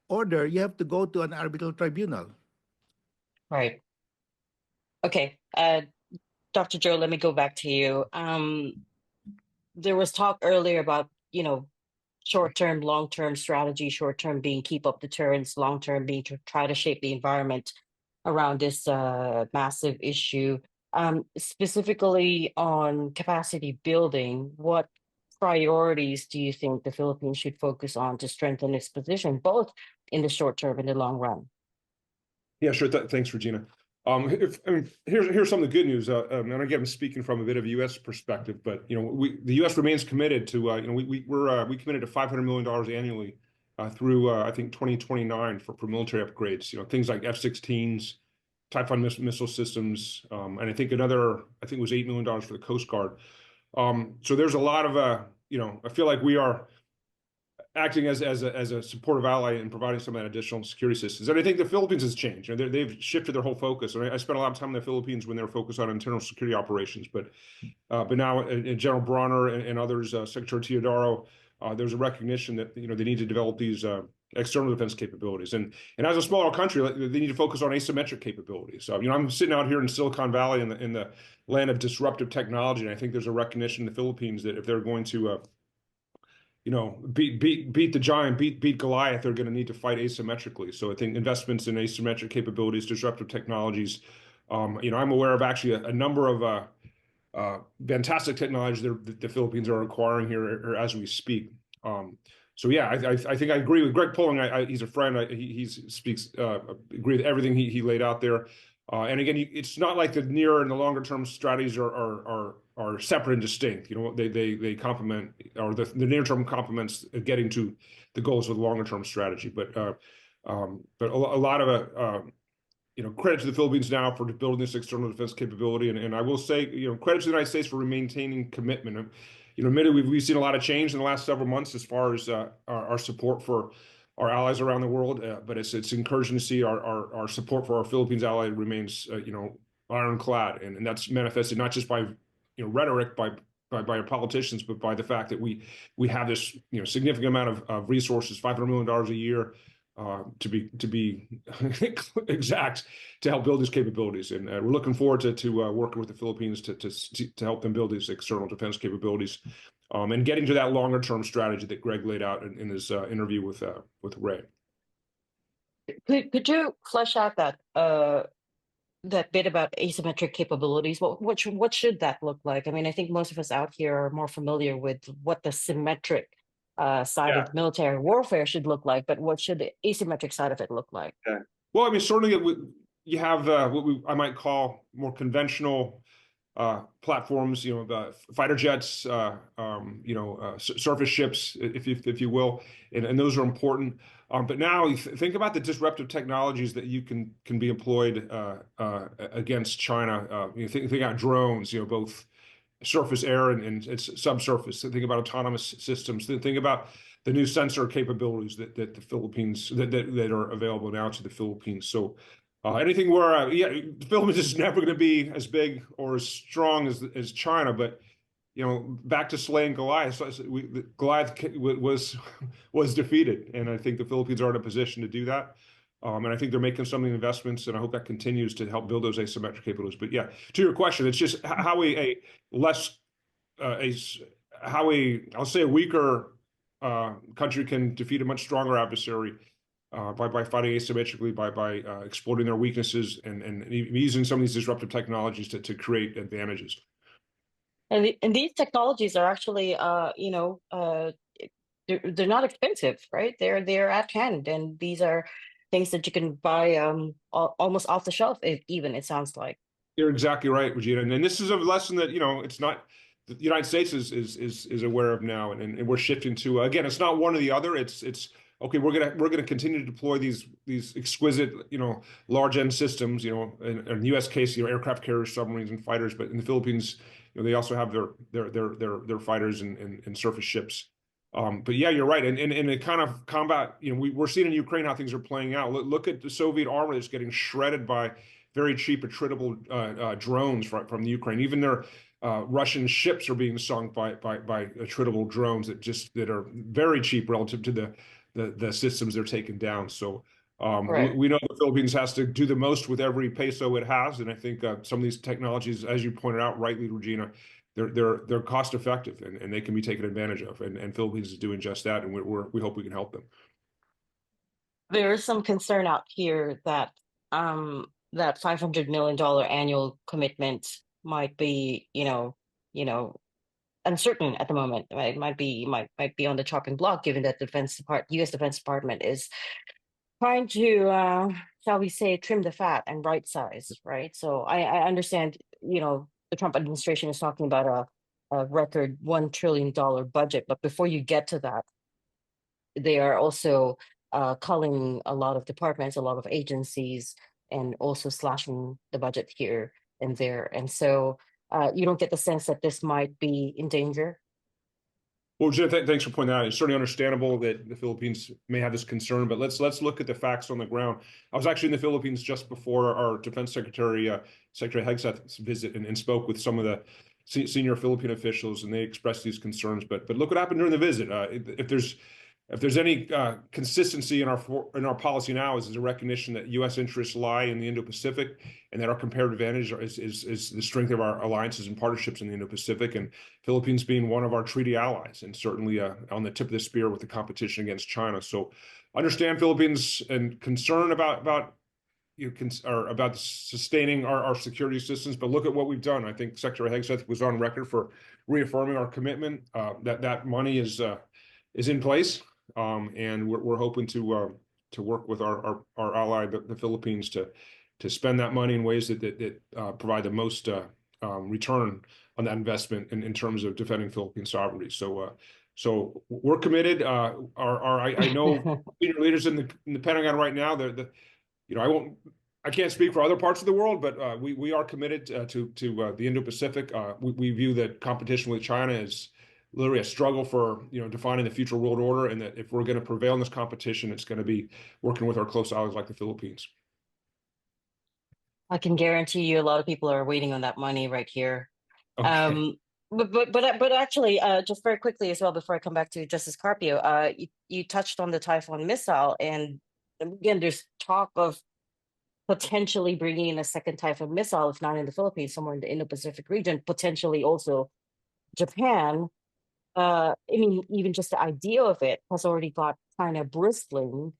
[SPEAKER 17] order, you have to go to an arbitral tribunal.
[SPEAKER 9] Right. Okay. Dr. Joe, let me go back to you. There was talk earlier about, short-term, long-term strategy, short-term being keep up deterrence, long-term being to try to shape the environment around this massive issue. Specifically on capacity building, what priorities do you think the Philippines should focus on to strengthen its position, both in the short term and the long run?
[SPEAKER 16] Yeah, sure. Thanks, Regina. Here's some of the good news. And again, I'm speaking from a bit of a U.S. perspective, but the U.S. remains committed to. We committed to $500 million annually through I think 2029 for military upgrades. Things like F-16s, Typhoon missile systems, and I think it was $8 million for the Coast Guard. So there's a lot of I feel like we are acting as a supportive ally in providing some of that additional security assistance. And I think the Philippines has changed. They've shifted their whole focus. And I spent a lot of time in the Philippines when they were focused on internal security operations. But now, in General Bronner and others, Secretary Teodoro, there's a recognition that they need to develop these external defense capabilities. And as a smaller country, they need to focus on asymmetric capabilities. So I'm sitting out here in Silicon Valley in the land of disruptive technology, and I think there's a recognition in the Philippines that if they're going to beat the giant, beat Goliath, they're going to need to fight asymmetrically. So I think investments in asymmetric capabilities, disruptive technologies. I'm aware of actually a number of fantastic technologies that the Philippines are acquiring here as we speak. So yeah, I think I agree with Greg Polling. He's a friend. He speaks agree with everything he laid out there. And again, it's not like the near and the longer term strategies are separate and distinct. They complement, or the near term complements getting to the goals of the longer term strategy. But a lot of credit to the Philippines now for building this external defense capability. And I will say, credit to the United States for maintaining commitment. Admittedly, we've seen a lot of change in the last several months as far as our support for our allies around the world. But it's encouraging to see our support for our Philippines ally remains, ironclad. And that's manifested not just by, rhetoric, by our politicians, but by the fact that we have this, significant amount of resources, $500 million a year, to be exact, to help build these capabilities. And we're looking forward to working with the Philippines to help them build these external defense capabilities, and getting to that longer term strategy that Greg laid out in his interview with Ray.
[SPEAKER 9] Could you flesh out that bit about asymmetric capabilities? What should that look like? I mean, I think most of us out here are more familiar with what the symmetric side of military warfare should look like, but what should the asymmetric side of it look like?
[SPEAKER 16] Yeah. Well, I mean, certainly you have what I might call more conventional platforms, the fighter jets, surface ships, if you will, and those are important. But now you think about the disruptive technologies that you can be employed against China. Think about drones, both surface, air, and subsurface. Think about autonomous systems. Think about the new sensor capabilities that the Philippines that are available now to the Philippines. So anything where the Philippines is never going to be as big or as strong as China, but back to slaying Goliath. Goliath was defeated, and I think the Philippines are in a position to do that. And I think they're making some of the investments, and I hope that continues to help build those asymmetric capabilities. But yeah, to your question, it's just how I'll say a weaker country can defeat a much stronger adversary by fighting asymmetrically, by exploiting their weaknesses and using some of these disruptive technologies to create advantages.
[SPEAKER 9] And these technologies are actually, they're not expensive, right? They're at hand, and these are things that you can buy almost off the shelf, even, it sounds like.
[SPEAKER 16] You're exactly right, Regina. And this is a lesson that it's not the United States is aware of now, and we're shifting to again. It's not one or the other. It's okay. We're gonna continue to deploy these exquisite large end systems. In the U.S. case, aircraft carriers, submarines, and fighters. But in the Philippines, they also have their fighters and surface ships. But yeah, you're right. And the kind of combat, we're seeing in Ukraine how things are playing out. Look at the Soviet armor that's getting shredded by very cheap, attritable drones from the Ukraine. Even their Russian ships are being sunk by attritable drones that are very cheap relative to the systems they're taking down. So we know the Philippines has to do the most with every peso it has, and I think some of these technologies, as you pointed out rightly, Regina, they're cost effective and they can be taken advantage of, and Philippines is doing just that, and we hope we can help them.
[SPEAKER 9] There is some concern out here that that $500 million annual commitment might be, uncertain at the moment. It might be on the chopping block, given that U.S. Defense Department is trying to, shall we say, trim the fat and right size, right? So I understand, the Trump administration is talking about a record $1 trillion budget, but before you get to that, they are also culling a lot of departments, a lot of agencies, and also slashing the budget here and there. And so you don't get the sense that this might be in danger?
[SPEAKER 16] Well, Jim, thanks for pointing that out. It's certainly understandable that the Philippines may have this concern, but let's look at the facts on the ground. I was actually in the Philippines just before our Defense Secretary, Secretary Hegseth's visit, and spoke with some of the senior Philippine officials, and they expressed these concerns. But look what happened during the visit. If there's any consistency in our policy now, is a recognition that U.S. interests lie in the Indo-Pacific, and that our comparative advantage is the strength of our alliances and partnerships in the Indo-Pacific, and Philippines being one of our treaty allies, and certainly on the tip of the spear with the competition against China. So, understand Philippines and concern about sustaining our security systems, but look at what we've done. I think Secretary Hegseth was on record for reaffirming our commitment that money is in place. And we're hoping to work with our ally, the Philippines, to spend that money in ways that provide the most return on that investment in terms of defending Philippine sovereignty. So we're committed. I know senior leaders in the Pentagon right now. I won't I can't speak for other parts of the world, but we are committed to the Indo-Pacific. We view that competition with China is literally a struggle for defining the future world order, and that if we're going to prevail in this competition, it's going to be working with our close allies like the Philippines.
[SPEAKER 9] I can guarantee you a lot of people are waiting on that money right here.
[SPEAKER 16] Okay.
[SPEAKER 9] But actually, just very quickly as well, before I come back to Justice Carpio, you touched on the Typhoon missile, and again, there's talk of potentially bringing in a second Typhoon missile, if not in the Philippines, somewhere in the Indo-Pacific region, potentially also Japan. I mean, even just the idea of it has already got kind of bristling.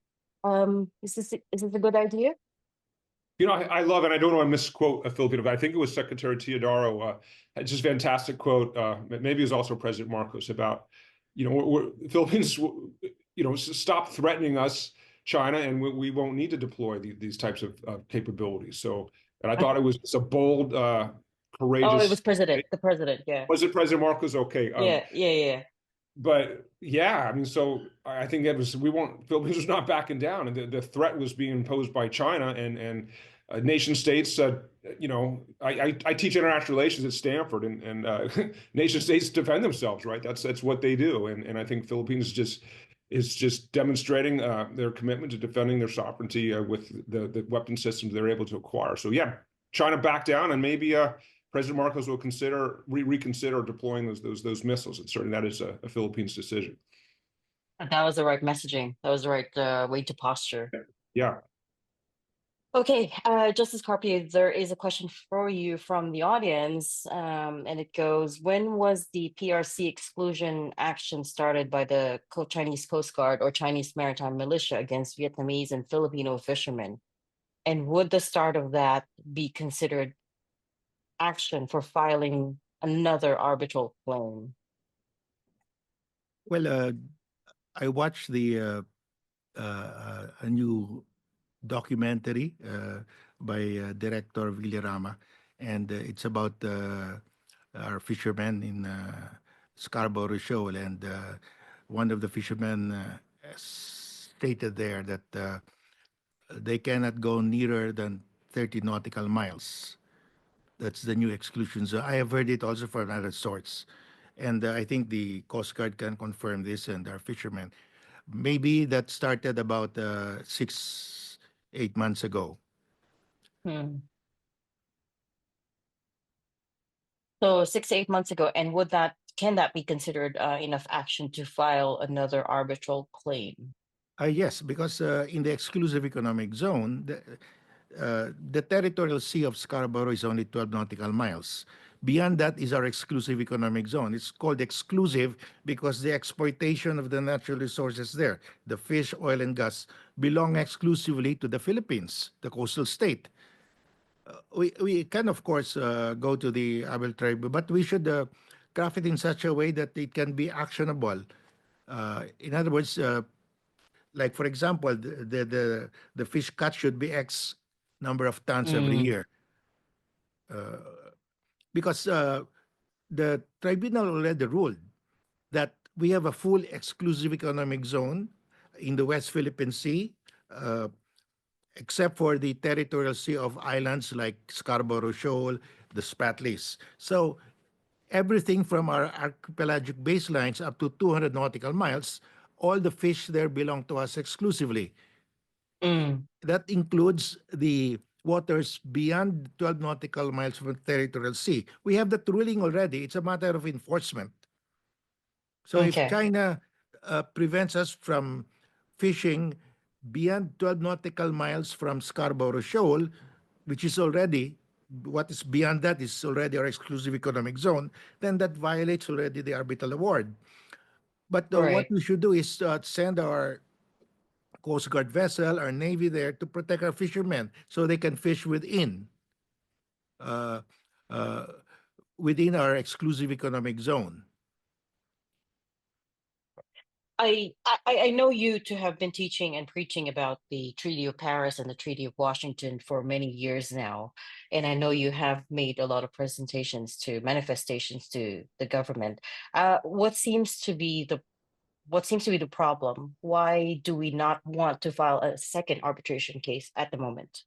[SPEAKER 9] Is this a good idea?
[SPEAKER 16] I love, and I don't want to misquote a Filipino, but I think it was Secretary Teodoro, had just fantastic quote. Maybe it was also President Marcos about, Philippines, stop threatening us, China, and we won't need to deploy these types of capabilities. So, and I thought it was a bold, courageous.
[SPEAKER 9] Oh, it was the president, yeah.
[SPEAKER 16] Was it President Marcos? Okay.
[SPEAKER 9] Yeah.
[SPEAKER 16] But yeah, I mean, so I think Philippines was not backing down, and the threat was being imposed by China and nation states. I teach international relations at Stanford, and nation states defend themselves, right? That's what they do, and I think Philippines is just demonstrating their commitment to defending their sovereignty with the weapon systems they're able to acquire. So yeah, China backed down, and maybe President Marcos will reconsider deploying those missiles, and certainly that is a Philippines decision.
[SPEAKER 9] That was the right messaging. That was the right way to posture.
[SPEAKER 16] Yeah.
[SPEAKER 9] Okay, Justice Carpio, there is a question for you from the audience, and it goes: when was the PRC exclusion action started by the Chinese Coast Guard or Chinese maritime militia against Vietnamese and Filipino fishermen? And would the start of that be considered action for filing another arbitral claim?
[SPEAKER 17] Well, I watched a new documentary by director Villarama, and it's about our fishermen in Scarborough Shoal, and one of the fishermen stated there that they cannot go nearer than 30 nautical miles. That's the new exclusion. So I have heard it also from other sources. And I think the Coast Guard can confirm this, and our fishermen. Maybe that started about 6-8 months ago.
[SPEAKER 9] So 6-8 months ago, and can that be considered enough action to file another arbitral claim?
[SPEAKER 17] Yes, because in the exclusive economic zone, the territorial sea of Scarborough is only 12 nautical miles. Beyond that is our exclusive economic zone. It's called exclusive because the exploitation of the natural resources there, the fish, oil, and gas, belong exclusively to the Philippines, the coastal state. We can, of course, go to the arbitral tribunal, but we should craft it in such a way that it can be actionable. In other words, like for example, the fish cut should be X number of tons every year. Because the tribunal already ruled that we have a full exclusive economic zone in the West Philippine Sea, except for the territorial sea of islands like Scarborough Shoal, the Spratlys. So everything from our archipelagic baselines up to 200 nautical miles, all the fish there belong to us exclusively. That includes the waters beyond 12 nautical miles from the territorial sea. We have that ruling already. It's a matter of enforcement. So if China prevents us from fishing beyond 12 nautical miles from Scarborough Shoal, which is already, what is beyond that is already our exclusive economic zone, then that violates already the Arbitral Award. But what we should do is send our Coast Guard vessel, our Navy there to protect our fishermen so they can fish within our exclusive economic zone.
[SPEAKER 9] I know you to have been teaching and preaching about the Treaty of Paris and the Treaty of Washington for many years now, and I know you have made a lot of manifestations to the government. What seems to be the problem? Why do we not want to file a second arbitration case at the moment?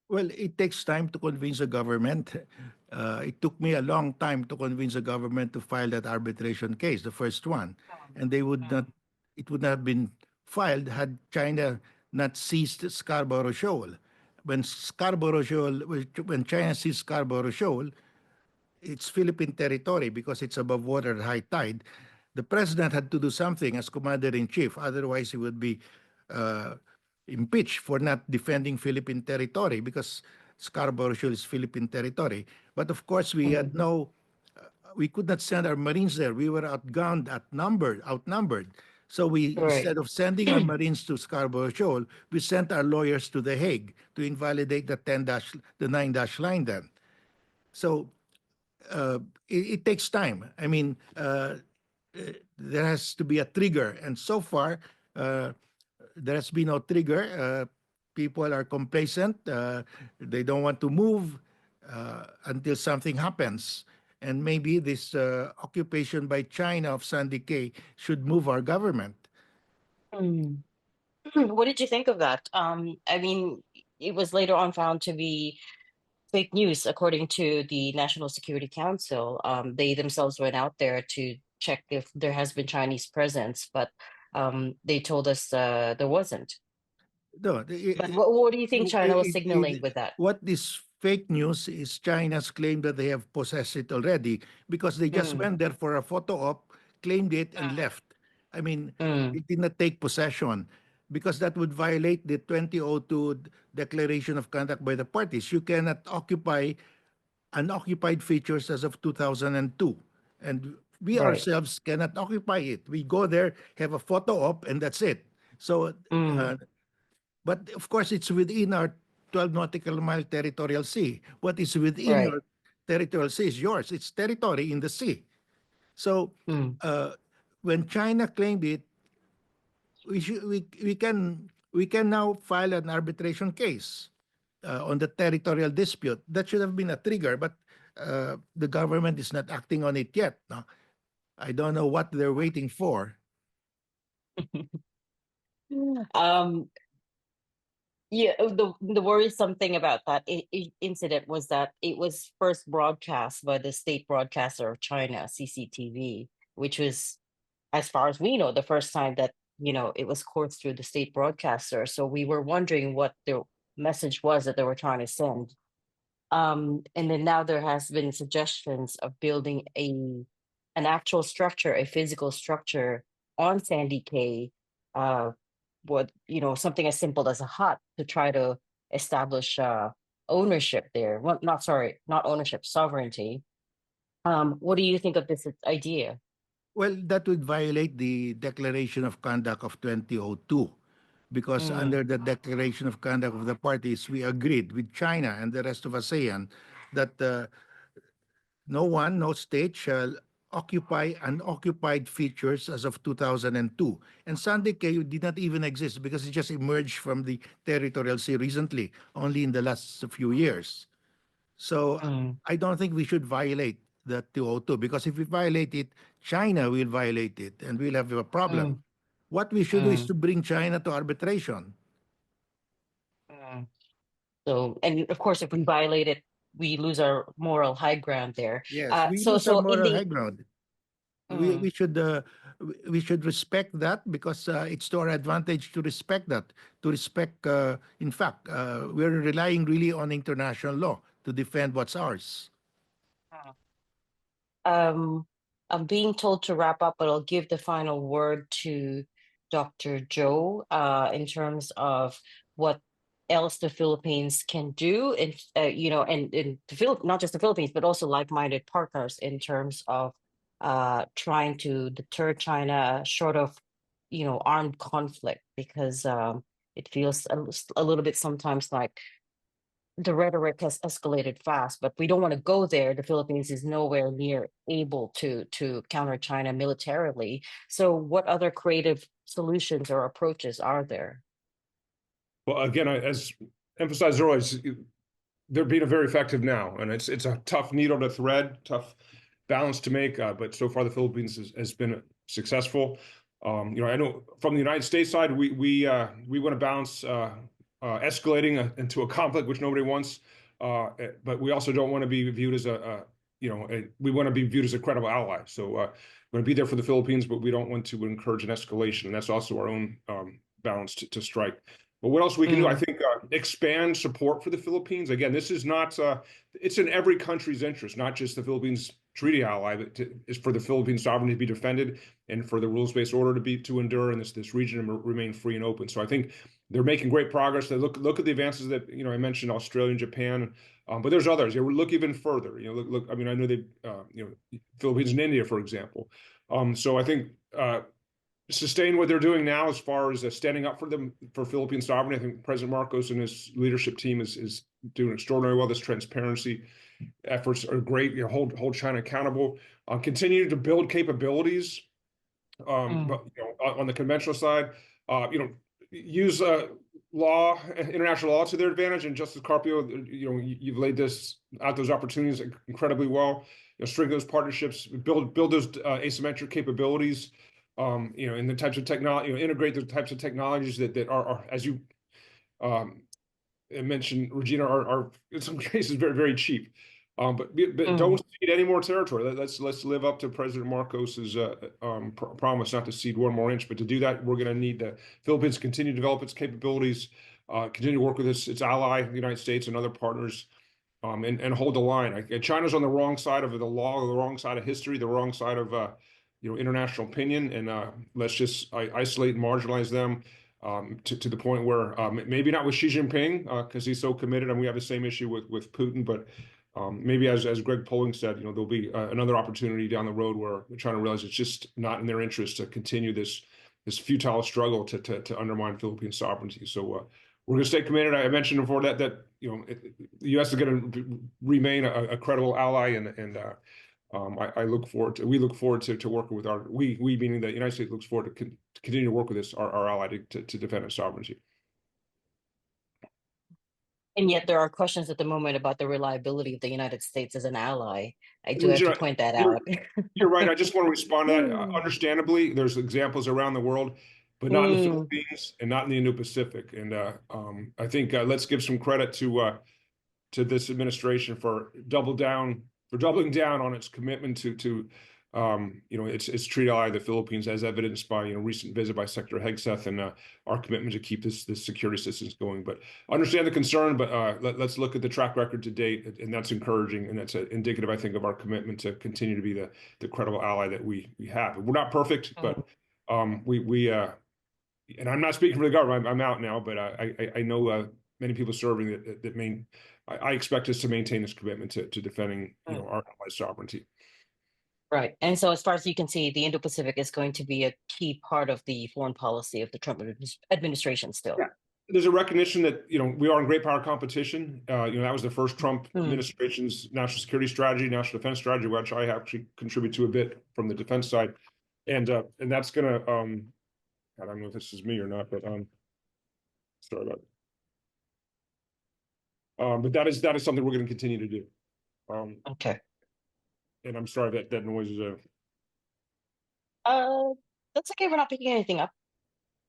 [SPEAKER 17] Well, it takes time to convince the government. It took me a long time to convince the government to file that arbitration case, the first one, and they would not. It would not have been filed had China not seized Scarborough Shoal. When China seized Scarborough Shoal, it's Philippine territory because it's above water at high tide. The president had to do something as commander-in-chief. Otherwise, he would be uh, impeached for not defending Philippine territory because Scarborough Shoal is Philippine territory. But of course, we could not send our Marines there. We were outnumbered. So
[SPEAKER 9] Right.
[SPEAKER 17] instead of sending our Marines to Scarborough Shoal, we sent our lawyers to The Hague to invalidate the 9-dash line then. So it takes time. I mean, there has to be a trigger, and so far there has been no trigger. People are complacent. They don't want to move until something happens. And maybe this occupation by China of Sandy Cay should move our government.
[SPEAKER 9] Mm. What did you think of that? I mean, it was later on found to be fake news, according to the National Security Council. They themselves went out there to check if there has been Chinese presence, but they told us there wasn't.
[SPEAKER 17] No,
[SPEAKER 9] But what do you think China was signaling with that?
[SPEAKER 17] what this fake news is China's claim that they have possessed it already because they just went there for a photo op, claimed it, and left. I mean, it did not take possession because that would violate the 2002 Declaration of Conduct by the parties. You cannot occupy unoccupied features as of 2002. And we
[SPEAKER 9] Right.
[SPEAKER 17] ourselves cannot occupy it. We go there, have a photo op, and that's it. So but of course, it's within our 12 nautical mile territorial sea. What is within
[SPEAKER 9] Right.
[SPEAKER 17] your territorial sea is yours. It's territory in the sea. So when China claimed it, we can now file an arbitration case on the territorial dispute. That should have been a trigger, but the government is not acting on it yet. No? I don't know what they're waiting for.
[SPEAKER 9] Um, Yeah, the worrisome thing about that incident was that it was first broadcast by the state broadcaster of China, CCTV, which was, as far as we know, the first time that it was coursed through the state broadcaster. So we were wondering what the message was that they were trying to send. And then now there has been suggestions of building an actual structure, a physical structure on Sandy Cay, something as simple as a hut to try to establish ownership there. Well, not ownership, sovereignty. What do you think of this idea?
[SPEAKER 17] Well, that would violate the Declaration of Conduct of 2002 because under the Declaration of Conduct of the parties, we agreed with China and the rest of ASEAN that no state shall occupy unoccupied features as of 2002. And Sandy Cay did not even exist because it just emerged from the territorial sea recently, only in the last few years. So I don't think we should violate the 202 because if we violate it, China will violate it and we'll have a problem. What we should do is to bring China to arbitration.
[SPEAKER 9] So, and of course, if we violate it, we lose our moral high ground there.
[SPEAKER 17] Yes, we lose our moral high ground. We should respect that because it's to our advantage to respect that. In fact, we're relying really on international law to defend what's ours.
[SPEAKER 9] I'm being told to wrap up, but I'll give the final word to Dr. Joe in terms of what else the Philippines can do, and not just the Philippines, but also like-minded partners in terms of trying to deter China short of armed conflict, because it feels a little bit sometimes like the rhetoric has escalated fast, but we don't want to go there. The Philippines is nowhere near able to counter China militarily. So what other creative solutions or approaches are there?
[SPEAKER 16] Well, again, as emphasized earlier, they're being very effective now, and it's a tough needle to thread, tough balance to make, but so far the Philippines has been successful. I know from the United States side, we want to balance escalating into a conflict which nobody wants. But we also don't want to be viewed as we want to be viewed as a credible ally. So we're going to be there for the Philippines, but we don't want to encourage an escalation. And that's also our own balance to strike. But what else we can do? I think expand support for the Philippines. Again, this is not, it's in every country's interest, not just the Philippines treaty ally, but is for the Philippine sovereignty to be defended and for the rules-based order to endure and this region remain free and open. So I think they're making great progress. They look at the advances that I mentioned, Australia and Japan, but there's others. Look even further. Look. I mean, I know they, Philippines and India, for example. So I think sustain what they're doing now as far as standing up for Philippine sovereignty. I think President Marcos and his leadership team is doing extraordinarily well. This transparency efforts are great. Hold China accountable. Continue to build capabilities, but on the conventional side, use international law to their advantage. And Justice Carpio, you've laid out those opportunities incredibly well. Strengthen those partnerships, build those asymmetric capabilities. And the types of technology, integrate the types of technologies that are, as you mentioned, Regina, are in some cases very, very cheap. But don't cede any more territory. Let's live up to President Marcos's promise not to cede one more inch. But to do that, we're going to need the Philippines to continue to develop its capabilities, continue to work with its ally, the United States, and other partners, and hold the line. China's on the wrong side of the law, the wrong side of history, the wrong side of international opinion, and let's just isolate and marginalize them to the point where maybe not with Xi Jinping because he's so committed, and we have the same issue with Putin, but maybe as Greg Polling said, there'll be another opportunity down the road where China realizes it's just not in their interest to continue this futile struggle to undermine Philippine sovereignty. So we're going to stay committed. I mentioned before that the U.S. is going to remain a credible ally, and we look forward to working with we meaning the United States looks forward to continue to work with our ally to defend its sovereignty.
[SPEAKER 9] And yet there are questions at the moment about the reliability of the United States as an ally. I do have to point that out.
[SPEAKER 16] You're right. I just want to respond to that. Understandably, there's examples around the world, but not in the Philippines and not in the Indo-Pacific. And I think let's give some credit to this administration for doubling down on its commitment to its treaty ally, the Philippines, as evidenced by recent visit by Secretary Hegseth and our commitment to keep this security assistance going. But understand the concern, but let's look at the track record to date, and that's encouraging, and that's indicative, I think, of our commitment to continue to be the credible ally that we have. We're not perfect, but we and I'm not speaking for the government. I'm out now, but I know many people serving I expect us to maintain this commitment to defending our allies' sovereignty.
[SPEAKER 9] Right. And so as far as you can see, the Indo-Pacific is going to be a key part of the foreign policy of the Trump administration still.
[SPEAKER 16] Yeah. There's a recognition that, we are in great power competition. That was the first Trump administration's national security strategy, national defense strategy, which I actually contribute to a bit from the defense side. And that's going to, I don't know if this is me or not, but sorry about it. But that is something we're going to continue to do.
[SPEAKER 9] Okay.
[SPEAKER 16] And I'm sorry that noise is
[SPEAKER 9] that's okay. We're not picking anything up.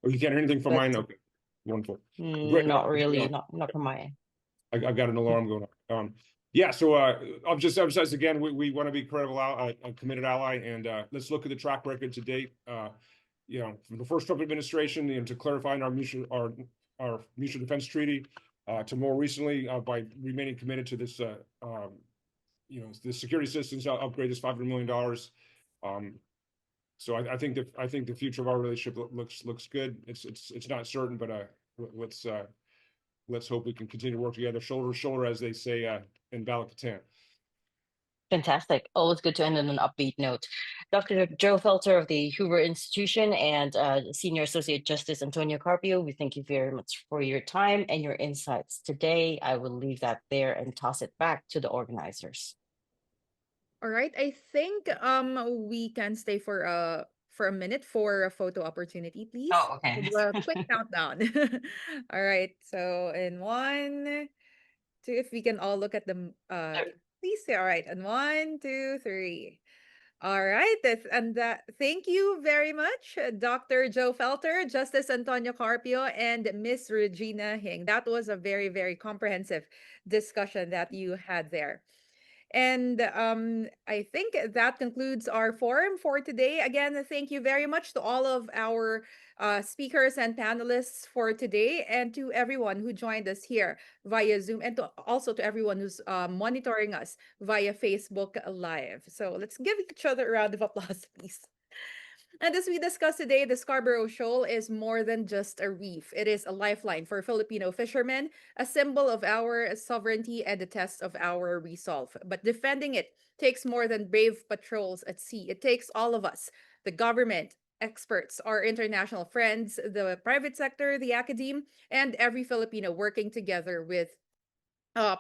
[SPEAKER 16] Oh, you can't hear anything from mine? Okay. Wonderful.
[SPEAKER 9] Not really. Not from my end.
[SPEAKER 16] I got an alarm going on. Yeah, so I'll just emphasize again, we want to be a credible ally, a committed ally, and let's look at the track record to date. From the first Trump administration, to clarifying our mutual defense treaty, to more recently by remaining committed to this the security assistance upgrade, this $500 million. So I think the future of our relationship looks good. It's not certain, but let's hope we can continue to work together, shoulder to shoulder, as they say in Balakatan.
[SPEAKER 9] Fantastic. Always good to end on an upbeat note. Dr. Joe Felter of the Hoover Institution and Senior Associate Justice Antonio Carpio, we thank you very much for your time and your insights today. I will leave that there and toss it back to the organizers.
[SPEAKER 1] All right. I think we can stay for a minute for a photo opportunity, please.
[SPEAKER 9] Oh, okay.
[SPEAKER 1] We'll do a quick countdown. All right. So in 1, 2, if we can all look at the please. All right. And 1, 2, 3. All right, thank you very much, Dr. Joe Felter, Justice Antonio Carpio, and Miss Regina Hing. That was a very, very comprehensive discussion that you had there. And I think that concludes our forum for today. Again, thank you very much to all of our speakers and panelists for today, and to everyone who joined us here via Zoom, and also to everyone who's monitoring us via Facebook Live. So let's give each other a round of applause, please. And as we discussed today, the Scarborough Shoal is more than just a reef. It is a lifeline for Filipino fishermen, a symbol of our sovereignty and a test of our resolve. But defending it takes more than brave patrols at sea. It takes all of us, the government, experts, our international friends, the private sector, the academe, and every Filipino working together with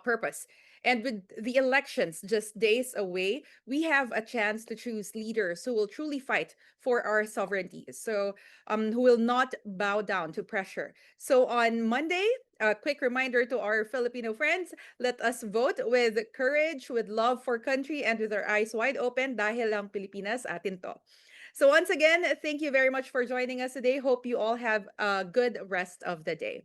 [SPEAKER 1] purpose. And with the elections just days away, we have a chance to choose leaders who will truly fight for our sovereignty. So, who will not bow down to pressure. So, on Monday, a quick reminder to our Filipino friends, let us vote with courage, with love for country, and with our eyes wide open dahil ang Pilipinas atin to. So, once again, thank you very much for joining us today. Hope you all have a good rest of the day.